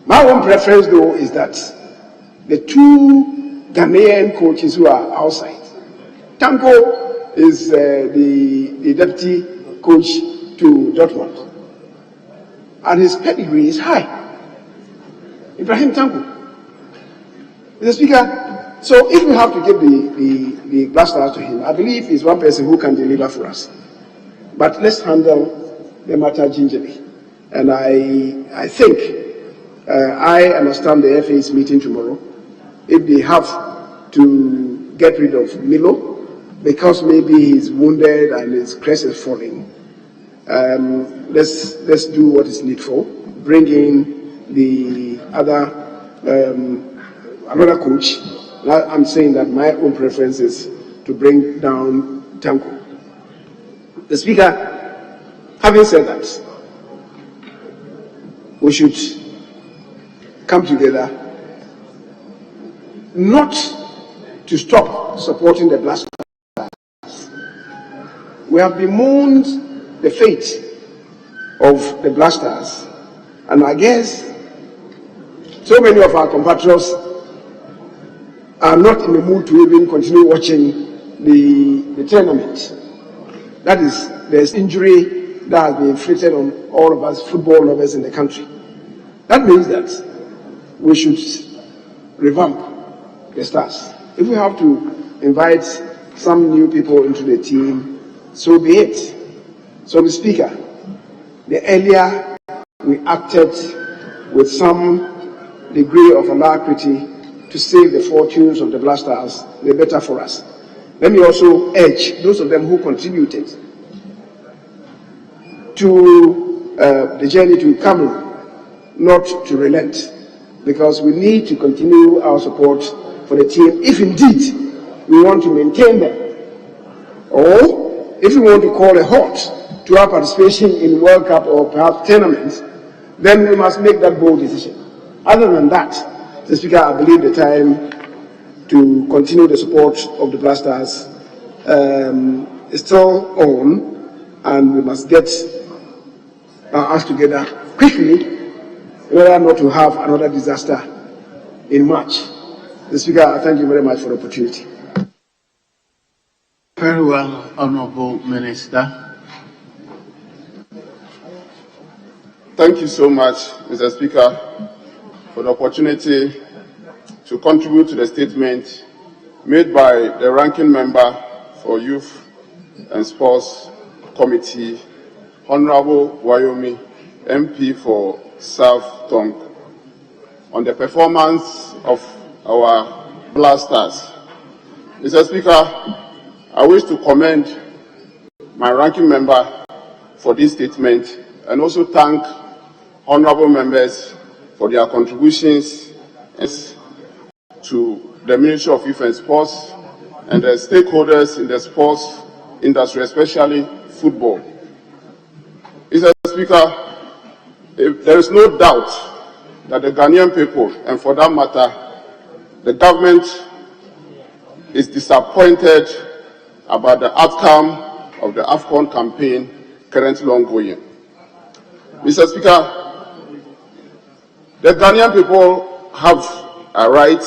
My own preference, though, is that the two Ghanaian coaches who are outside, Tanko is the deputy coach to Dortmund, and his pedigree is high. Ibrahim Tanko. Mr. Speaker, so if we have to give the Black Stars to him, I believe he's one person who can deliver for us. But let's handle the matter gingerly. And I think, I understand the FA's meeting tomorrow. If they have to get rid of Milo, because maybe he's wounded and his crest is falling, let's do what is needful. Bring in the other, another coach. I'm saying that my own preference is to bring down Tanko. The Speaker, having said that, we should come together not to stop supporting the Black Stars. We have bemoaned the fate of the Black Stars, and I guess so many of our compatriots are not in the mood to even continue watching the tournament. That is, there's injury that has been inflicted on all of us football lovers in the country. That means that we should revamp the Stars. If we have to invite some new people into the team, so be it. So, Mr. Speaker, the earlier we acted with some degree of alacrity to save the fortunes of the Black Stars, the better for us. Let me also urge those of them who contributed to the journey to Cameroon not to relent, because we need to continue our support for the team if indeed we want to maintain them, or if we want to call a halt to our participation in World Cup or perhaps tournaments, then we must make that bold decision. Other than that, Mr. Speaker, I believe the time to continue the support of the Black Stars is still on, and we must get our acts together quickly in order not to have another disaster in March. Mr. Speaker, I thank you very much for the opportunity. Very well, Honourable Minister. Thank you so much, Mr. Speaker, for the opportunity to contribute to the statement made by the ranking member for Youth and Sports Committee, Honourable Wayomi, MP for South Tonk, on the performance of our Black Stars. Mr. Speaker, I wish to commend my ranking member for this statement and also thank honorable members for their contributions to the Ministry of Youth and Sports and the stakeholders in the sports industry, especially football. Mr. Speaker, there is no doubt that the Ghanaian people, and for that matter, the government, is disappointed about the outcome of the AFCON campaign currently ongoing. Mr. Speaker, the Ghanaian people have a right,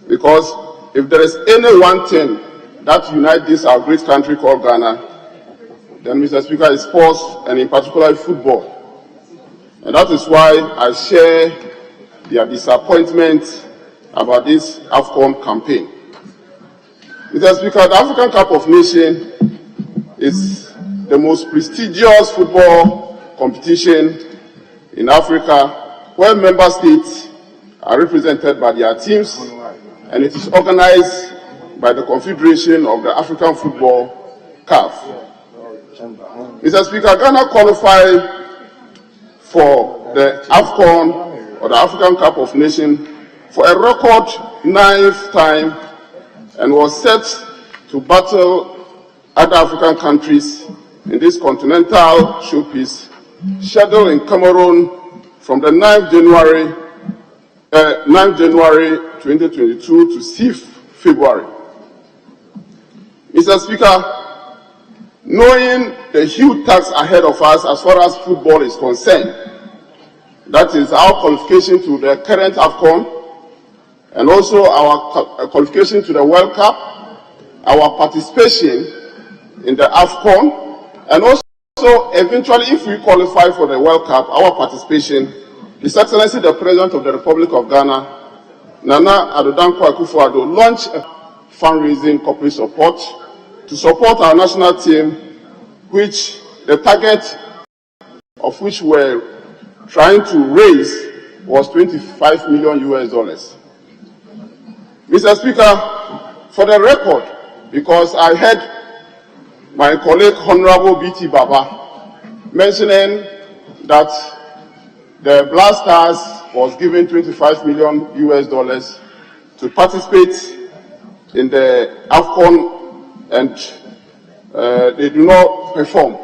because if there is any one thing that unites this our great country called Ghana, then, Mr. Speaker, is sports, and in particular football. And that is why I share their disappointment about this AFCON campaign. Mr. Speaker, the African Cup of Nations is the most prestigious football competition in Africa, where member states are represented by their teams, and it is organized by the Confederation of the African Football, CAF. Mr. Speaker, Ghana qualified for the AFCON, or the African Cup of Nations, for a record 9th time, and was set to battle other African countries in this continental showpiece, scheduled in Cameroon from the 9th January 2022 to 6th February. Mr. Speaker, knowing the huge task ahead of us as far as football is concerned, that is our qualification to the current AFCON, and also our qualification to the World Cup, our participation in the AFCON, and also eventually, if we qualify for the World Cup, our participation, His Excellency the President of the Republic of Ghana, Nana Addo Dankwa Akufo-Addo, launched a fundraising corporate support to support our national team, which the target of which we're trying to raise was $25 million. Mr. Speaker, for the record, because I heard my colleague Honorable B.T. Baba mentioning that the Black Stars was given $25 million to participate in the AFCON, and they do not perform.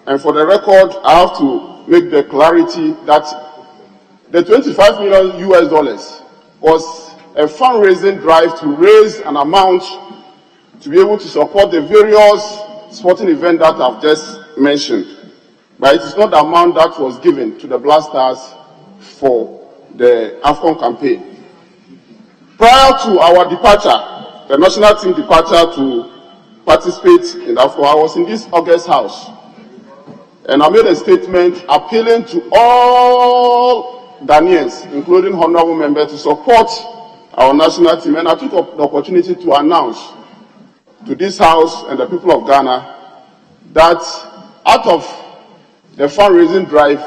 And for the record, I have to make the clarity that the $25 million was a fundraising drive to raise an amount to be able to support the various sporting events that I've just mentioned. But it is not the amount that was given to the Black Stars for the AFCON campaign. Prior to our departure, the national team departure to participate in AFCON, I was in this August House, and I made a statement appealing to all Ghanaians, including honorable members, to support our national team, and I took the opportunity to announce to this House and the people of Ghana that out of the fundraising drive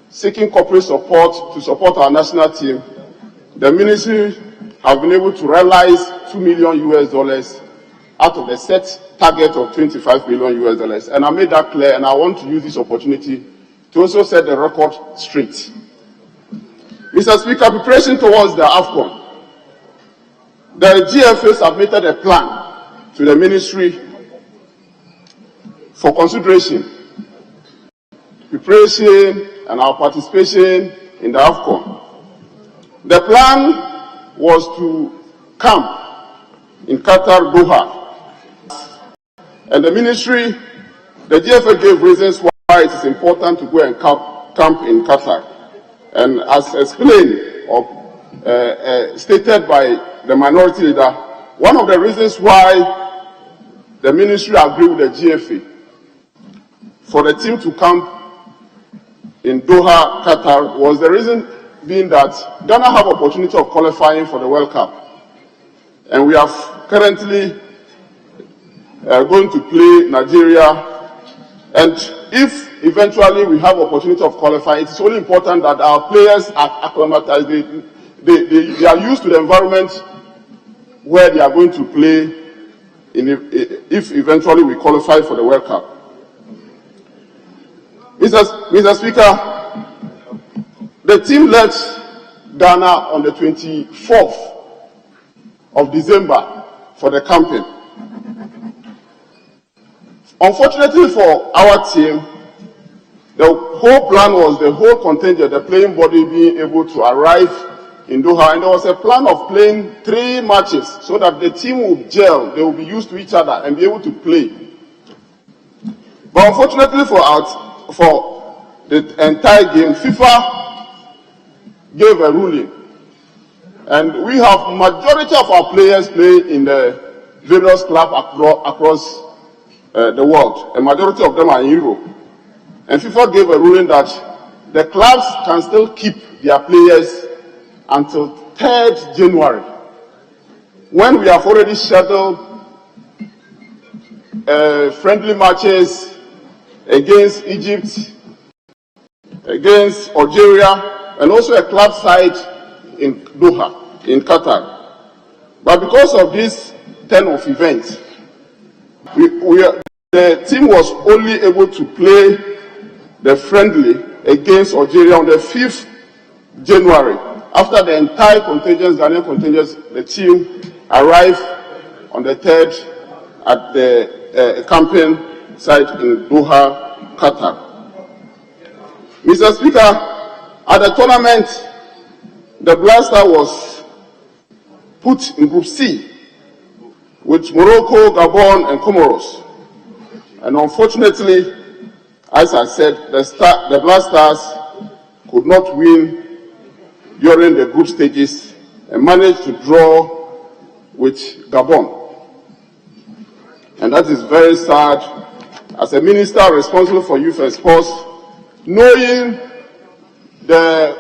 seeking corporate support to support our national team, the ministry has been able to realize $2 million out of the set target of $25 million. And I made that clear, and I want to use this opportunity to also set the record straight. Mr. Speaker, preparation towards the AFCON. The GFA submitted a plan to the ministry for consideration, preparation, and our participation in the AFCON. The plan was to camp in Qatar, Doha. And the ministry, the GFA gave reasons why it is important to go and camp in Qatar. And as explained or stated by the minority leader, one of the reasons why the ministry agreed with the GFA for the team to camp in Doha, Qatar, was the reason being that Ghana have opportunity of qualifying for the World Cup. And we are currently going to play Nigeria. And if eventually we have opportunity of qualifying, it's only important that our players are acclimatized. They are used to the environment where they are going to play if eventually we qualify for the World Cup. Mr. Speaker, the team left Ghana on the 24th of December for the camping. Unfortunately for our team, the whole plan was the whole contingent, the playing body being able to arrive in Doha, and there was a plan of playing 3 matches so that the team would gel, they will be used to each other and be able to play. But unfortunately for the entire game, FIFA gave a ruling, and we have majority of our players playing in the various clubs across the world. A majority of them are in Europe. And FIFA gave a ruling that the clubs can still keep their players until 3rd January, when we have already scheduled friendly matches against Egypt, against Algeria, and also a club side in Doha, in Qatar. But because of this turn of events, the team was only able to play the friendly against Algeria on the 5th January. After the entire contingent, Ghanaian contingent, the team arrived on the 3rd at the camping site in Doha, Qatar. Mr. Speaker, at the tournament, the Black Star was put in Group C with Morocco, Gabon, and Comoros. And unfortunately, as I said, the Black Stars could not win during the group stages and managed to draw with Gabon. And that is very sad. As a minister responsible for youth and sports, knowing the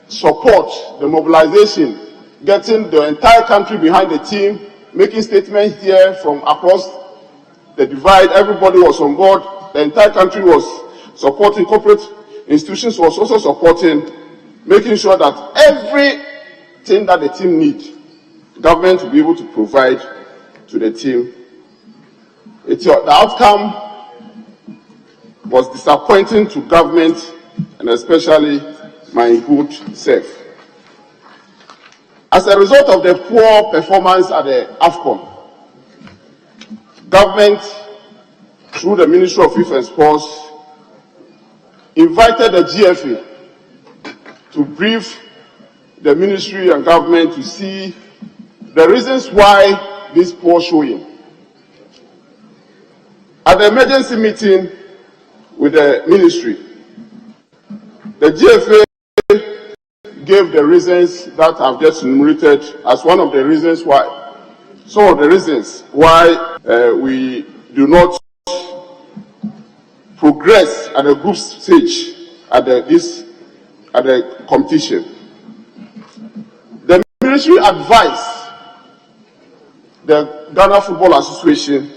support, the mobilization, getting the entire country behind the team, making statements here from across the divide, everybody was on board, the entire country was supporting, corporate institutions was also supporting, making sure that everything that the team needs, government will be able to provide to the team. The outcome was disappointing to government and especially my good self. As a result of the poor performance at the AFCON, government, through the Ministry of Youth and Sports, invited the GFA to brief the ministry and government to see the reasons why this poor showing. At the emergency meeting with the ministry, the GFA gave the reasons that I've just enumerated as one of the reasons why, some of the reasons why we do not progress at the group stage at the competition. The ministry advised the Ghana Football Association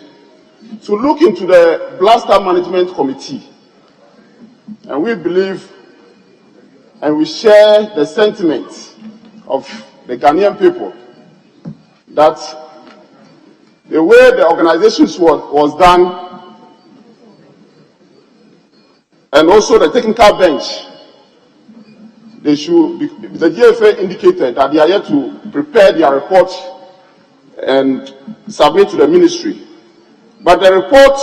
to look into the Black Star Management Committee, and we believe and we share the sentiments of the Ghanaian people that the way the organization was done, and also the technical bench, the GFA indicated that they are yet to prepare their report and submit to the ministry. But the report,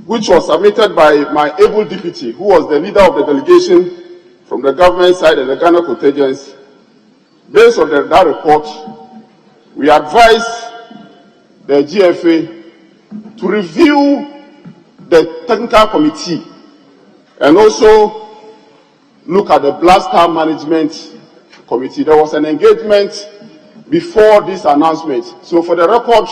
which was submitted by my able deputy, who was the leader of the delegation from the government side and the Ghana contingents, based on that report, we advised the GFA to review the technical committee and also look at the Black Star Management Committee. There was an engagement before this announcement. So for the record,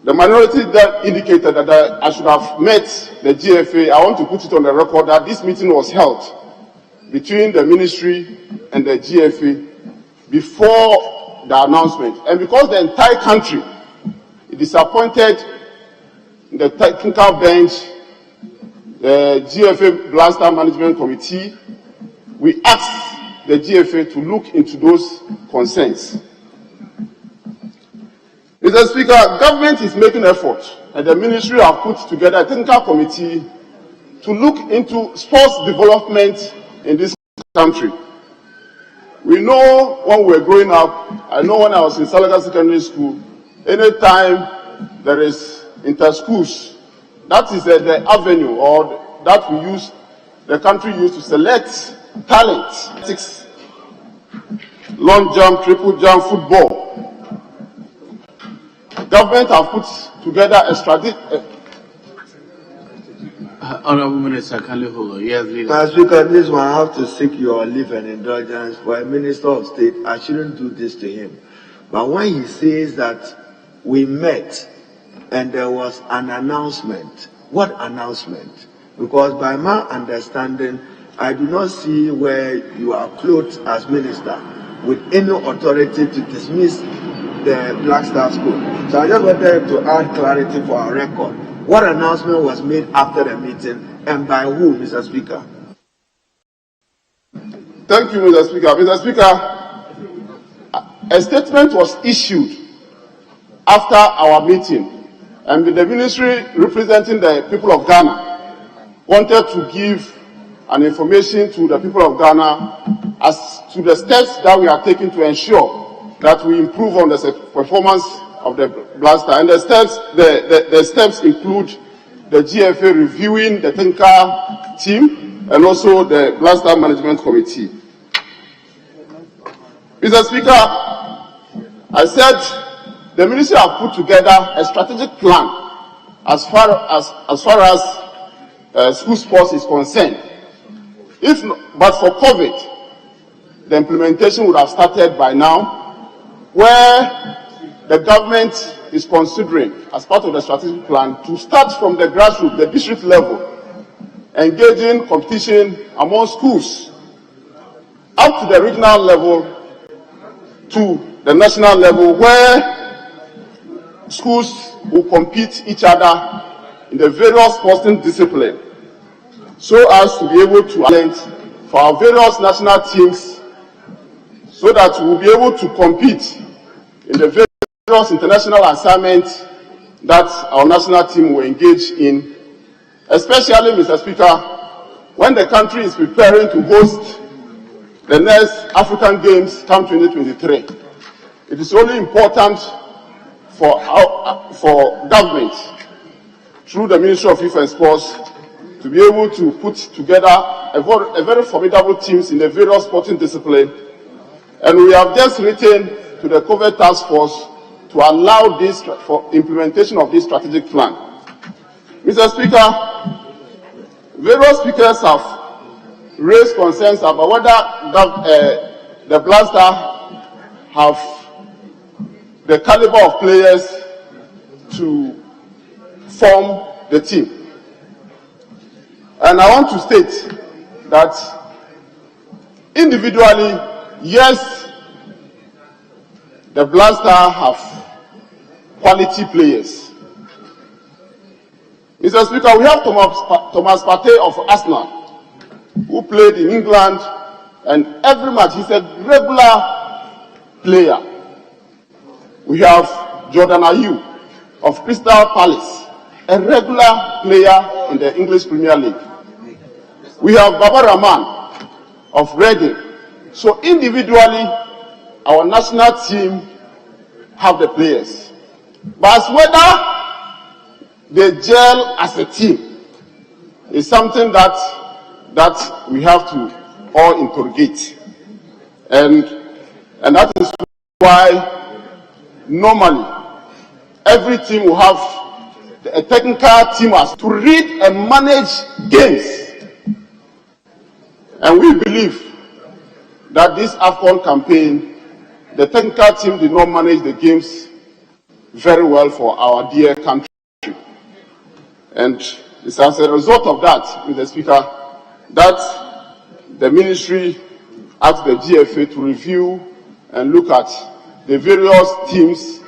the minority that indicated that I should have met the GFA, I want to put it on the record that this meeting was held between the ministry and the GFA before the announcement. And because the entire country disappointed the technical bench, the GFA Black Star Management Committee, we asked the GFA to look into those concerns. Mr. Speaker, government is making efforts, and the ministry have put together a technical committee to look into sports development in this country. We know when we were growing up, I know when I was in Salaga Secondary School, anytime there is inter-schools, that is the avenue or that we use, the country used to select talent. 6 long jump, triple jump, football. Government have put together a strategy. Honorable Minister, kindly hold on. Yes, leader. Mr. Speaker, this one I have to seek your leave and indulgence. For a Minister of State, I shouldn't do this to him. But when he says that we met and there was an announcement, what announcement? Because by my understanding, I do not see where you are clothed as minister with any authority to dismiss the Black Star School. So I just wanted to add clarity for our record. What announcement was made after the meeting and by who, Mr. Speaker? Thank you, Mr. Speaker. Mr. Speaker, a statement was issued after our meeting, and the ministry representing the people of Ghana wanted to give an information to the people of Ghana as to the steps that we are taking to ensure that we improve on the performance of the Blaster. And the steps include the GFA reviewing the technical team and also the Blaster Management Committee. Mr. Speaker, I said the ministry have put together a strategic plan as far as school sports is concerned. But for COVID, the implementation would have started by now, where the government is considering, as part of the strategic plan, to start from the grassroots, the district level, engaging competition among schools, up to the regional level, to the national level, where schools will compete each other in the various sporting disciplines, so as to be able to talent for our various national teams, so that we will be able to compete in the various international assignments that our national team will engage in, especially, Mr. Speaker, when the country is preparing to host the next African Games come 2023. It is only important for government, through the Ministry of Youth and Sports, to be able to put together a very formidable teams in the various sporting disciplines. And we have just written to the COVID task force to allow this for implementation of this strategic plan. Mr. Speaker, various speakers have raised concerns about whether the Blaster have the caliber of players to form the team. And I want to state that individually, yes, the Blaster have quality players. Mr. Speaker, we have Thomas Partey of Arsenal, who played in England, and every match he's a regular player. We have Jordan Ayew of Crystal Palace, a regular player in the English Premier League. We have Baba Rahman of Reading. So individually, our national team have the players. But as whether they gel as a team is something that we have to all interrogate. And that is why normally every team will have a technical team as to read and manage games. And we believe that this AFCON campaign, the technical team did not manage the games very well for our dear country. And it's as a result of that, Mr. Speaker, that the ministry asked the GFA to review and look at the various teams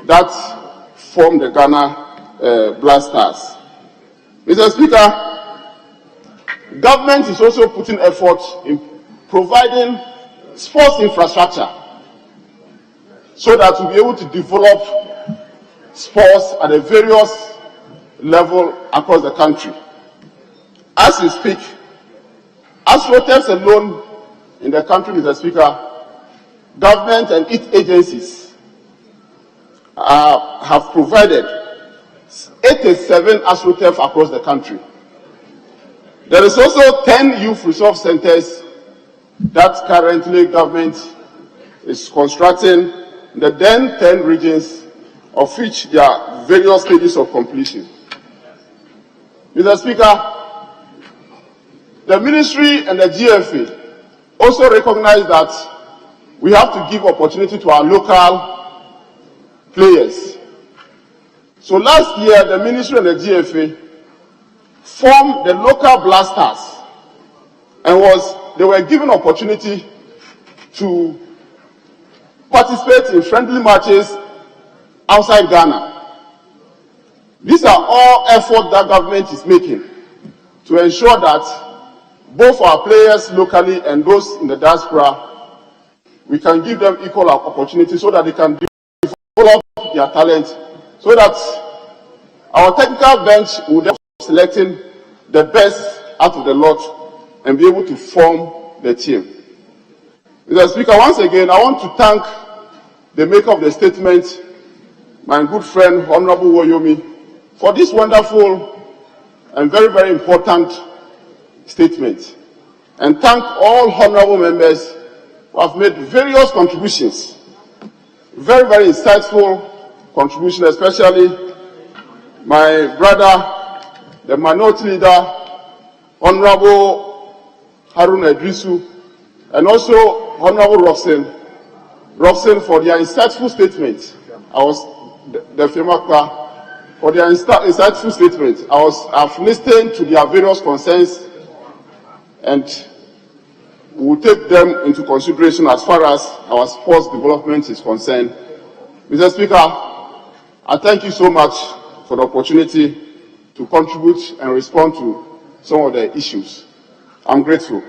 that form the Ghana Blasters. Mr. Speaker, government is also putting effort in providing sports infrastructure so that we'll be able to develop sports at a various level across the country. As we speak, AstroTurfs alone in the country, Mr. Speaker, government and its agencies have provided 87 AstroTurfs across the country. There is also 10 youth resource centers that currently government is constructing in the then 10 regions, of which there are various stages of completion. Mr. Speaker, the ministry and the GFA also recognize that we have to give opportunity to our local players. So last year, the ministry and the GFA formed the local blasters, and they were given opportunity to participate in friendly matches outside Ghana. These are all efforts that government is making to ensure that both our players locally and those in the diaspora, we can give them equal opportunity so that they can develop their talent, so that our technical bench will be selecting the best out of the lot and be able to form the team. Mr. Speaker, once again, I want to thank the maker of the statement, my good friend, Honorable Woyomi, for this wonderful and very, very important statement. And thank all honorable members who have made various contributions, very, very insightful contributions, especially my brother, the minority leader, Honorable Harun Idrisu, and also Honorable Robson for their insightful statement. The FEMACA, for their insightful statement. I've listened to their various concerns, and we will take them into consideration as far as our sports development is concerned. Mr. Speaker, I thank you so much for the opportunity to contribute and respond to some of the issues. I'm grateful.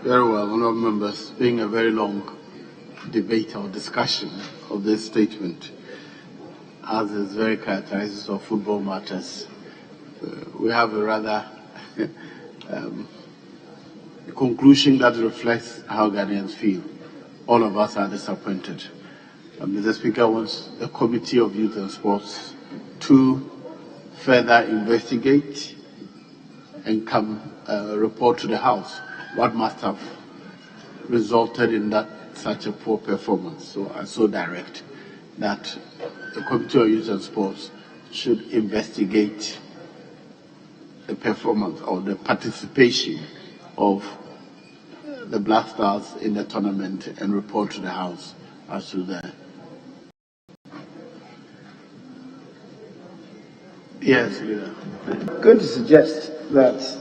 Very well, honourable members. Being a very long debate or discussion of this statement, as is very characteristic of football matters, we have a rather conclusion that reflects how Ghanaians feel. All of us are disappointed. Mr. Speaker wants the Committee of Youth and Sports to further investigate and report to the House what must have resulted in such a poor performance. So I so direct that the Committee of Youth and Sports should investigate the performance or the participation of the Black Stars in the tournament and report to the House as to the... Yes, leader. I'm going to suggest that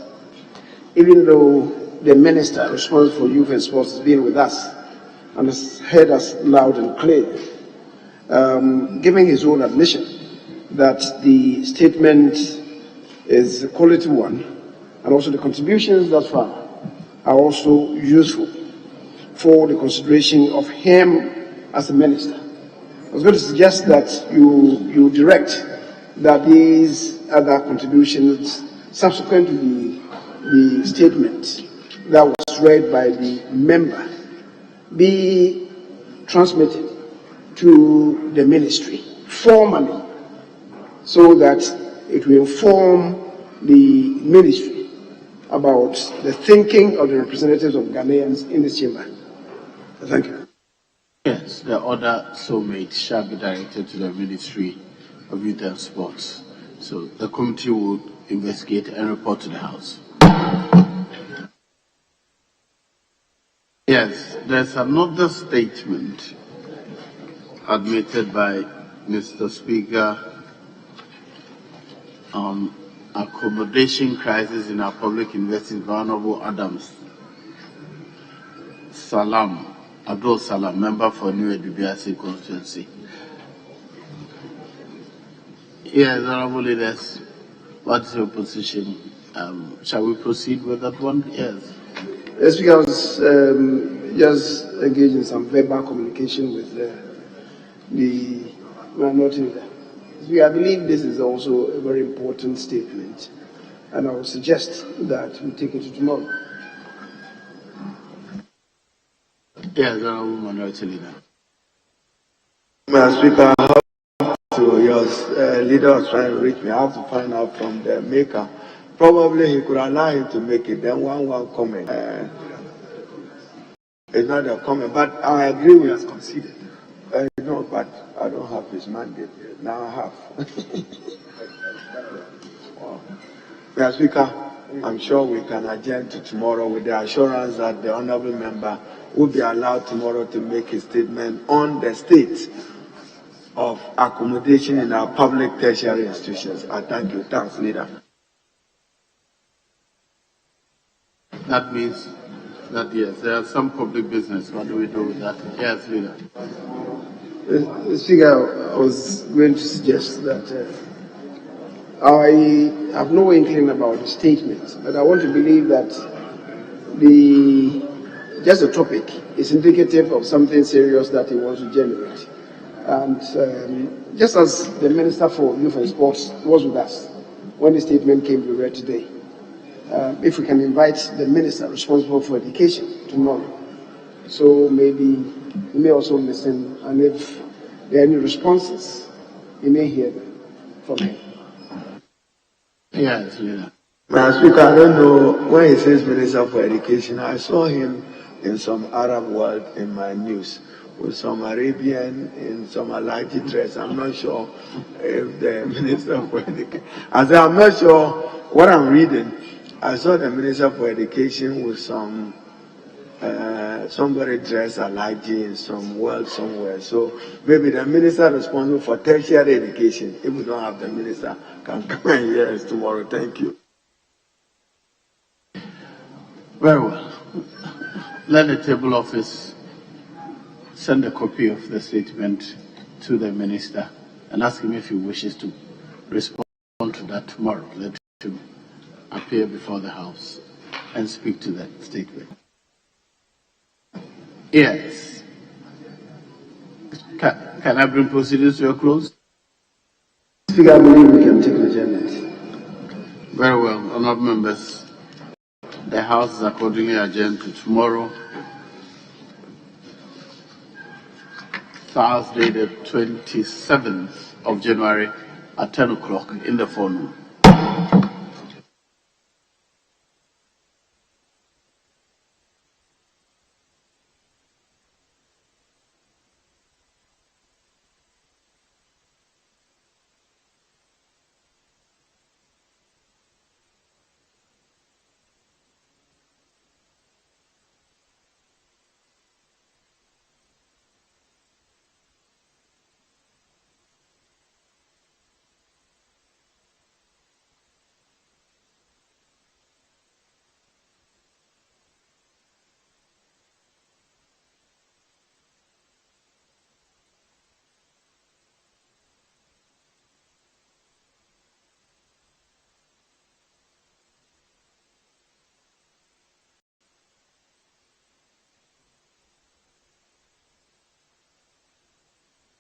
even though the minister responsible for youth and sports has been with us and has heard us loud and clear, giving his own admission that the statement is a quality one, and also the contributions thus far are also useful for the consideration of him as a minister. I was going to suggest that you direct that these other contributions subsequent to the statement that was read by the member be transmitted to the ministry formally, so that it will inform the ministry about the thinking of the representatives of Ghanaians in this chamber. Thank you. Yes, the order so made shall be directed to the Ministry of Youth and Sports. So the committee will investigate and report to the House. Yes, there's another statement admitted by Mr. Speaker on accommodation crisis in our public universities, Honorable Adams Salam, Abdul Salam, member for New Edubiasi constituency. Yes, honorable leaders, what's your position? Shall we proceed with that one? Yes. Yes, Speaker, I was just engaged in some verbal communication with the minority leader. I believe this is also a very important statement, and I would suggest that we take it to tomorrow. Yes, Honorable Minority Leader. Mr. Speaker, your leader was trying to reach me. I have to find out from the maker. Probably he could allow him to make it. Then one comment. It's not a comment, but I agree with. He has conceded. No, but I don't have his mandate yet. Now I have. Mr. Speaker, I'm sure we can adjourn to tomorrow with the assurance that the honourable member will be allowed tomorrow to make his statement on the state of accommodation in our public tertiary institutions. I thank you. Thanks, Leader. That means that, yes, there are some public business. What do we do with that? Yes, Leader. Speaker, I was going to suggest that I have no inkling about the statement, but I want to believe that just the topic is indicative of something serious that he wants to generate. And just as the Minister for Youth and Sports was with us when the statement came to be read today, if we can invite the Minister responsible for education tomorrow, so maybe he may also listen, and if there are any responses, he may hear them from him. Yes, Leader. Mr. Speaker, I don't know, when he says Minister for Education, I saw him in some Arab world in my news with some Arabian in some Alaji dress. I'm not sure if the Minister for Education. I said, I'm not sure what I'm reading. I saw the Minister for Education with some somebody dressed Alaji in some world somewhere. So maybe the minister responsible for tertiary education, if we don't have the minister, can come and hear us tomorrow. Thank you. Very well. Let the table office send a copy of the statement to the minister and ask him if he wishes to respond to that tomorrow. Let him appear before the House and speak to that statement. Yes. Can I bring proceedings to a close? Speaker, I believe we can take adjournment. Very well, honourable members. The House is accordingly adjourned to tomorrow, Thursday, the 27th of January at 10 o'clock in the forenoon.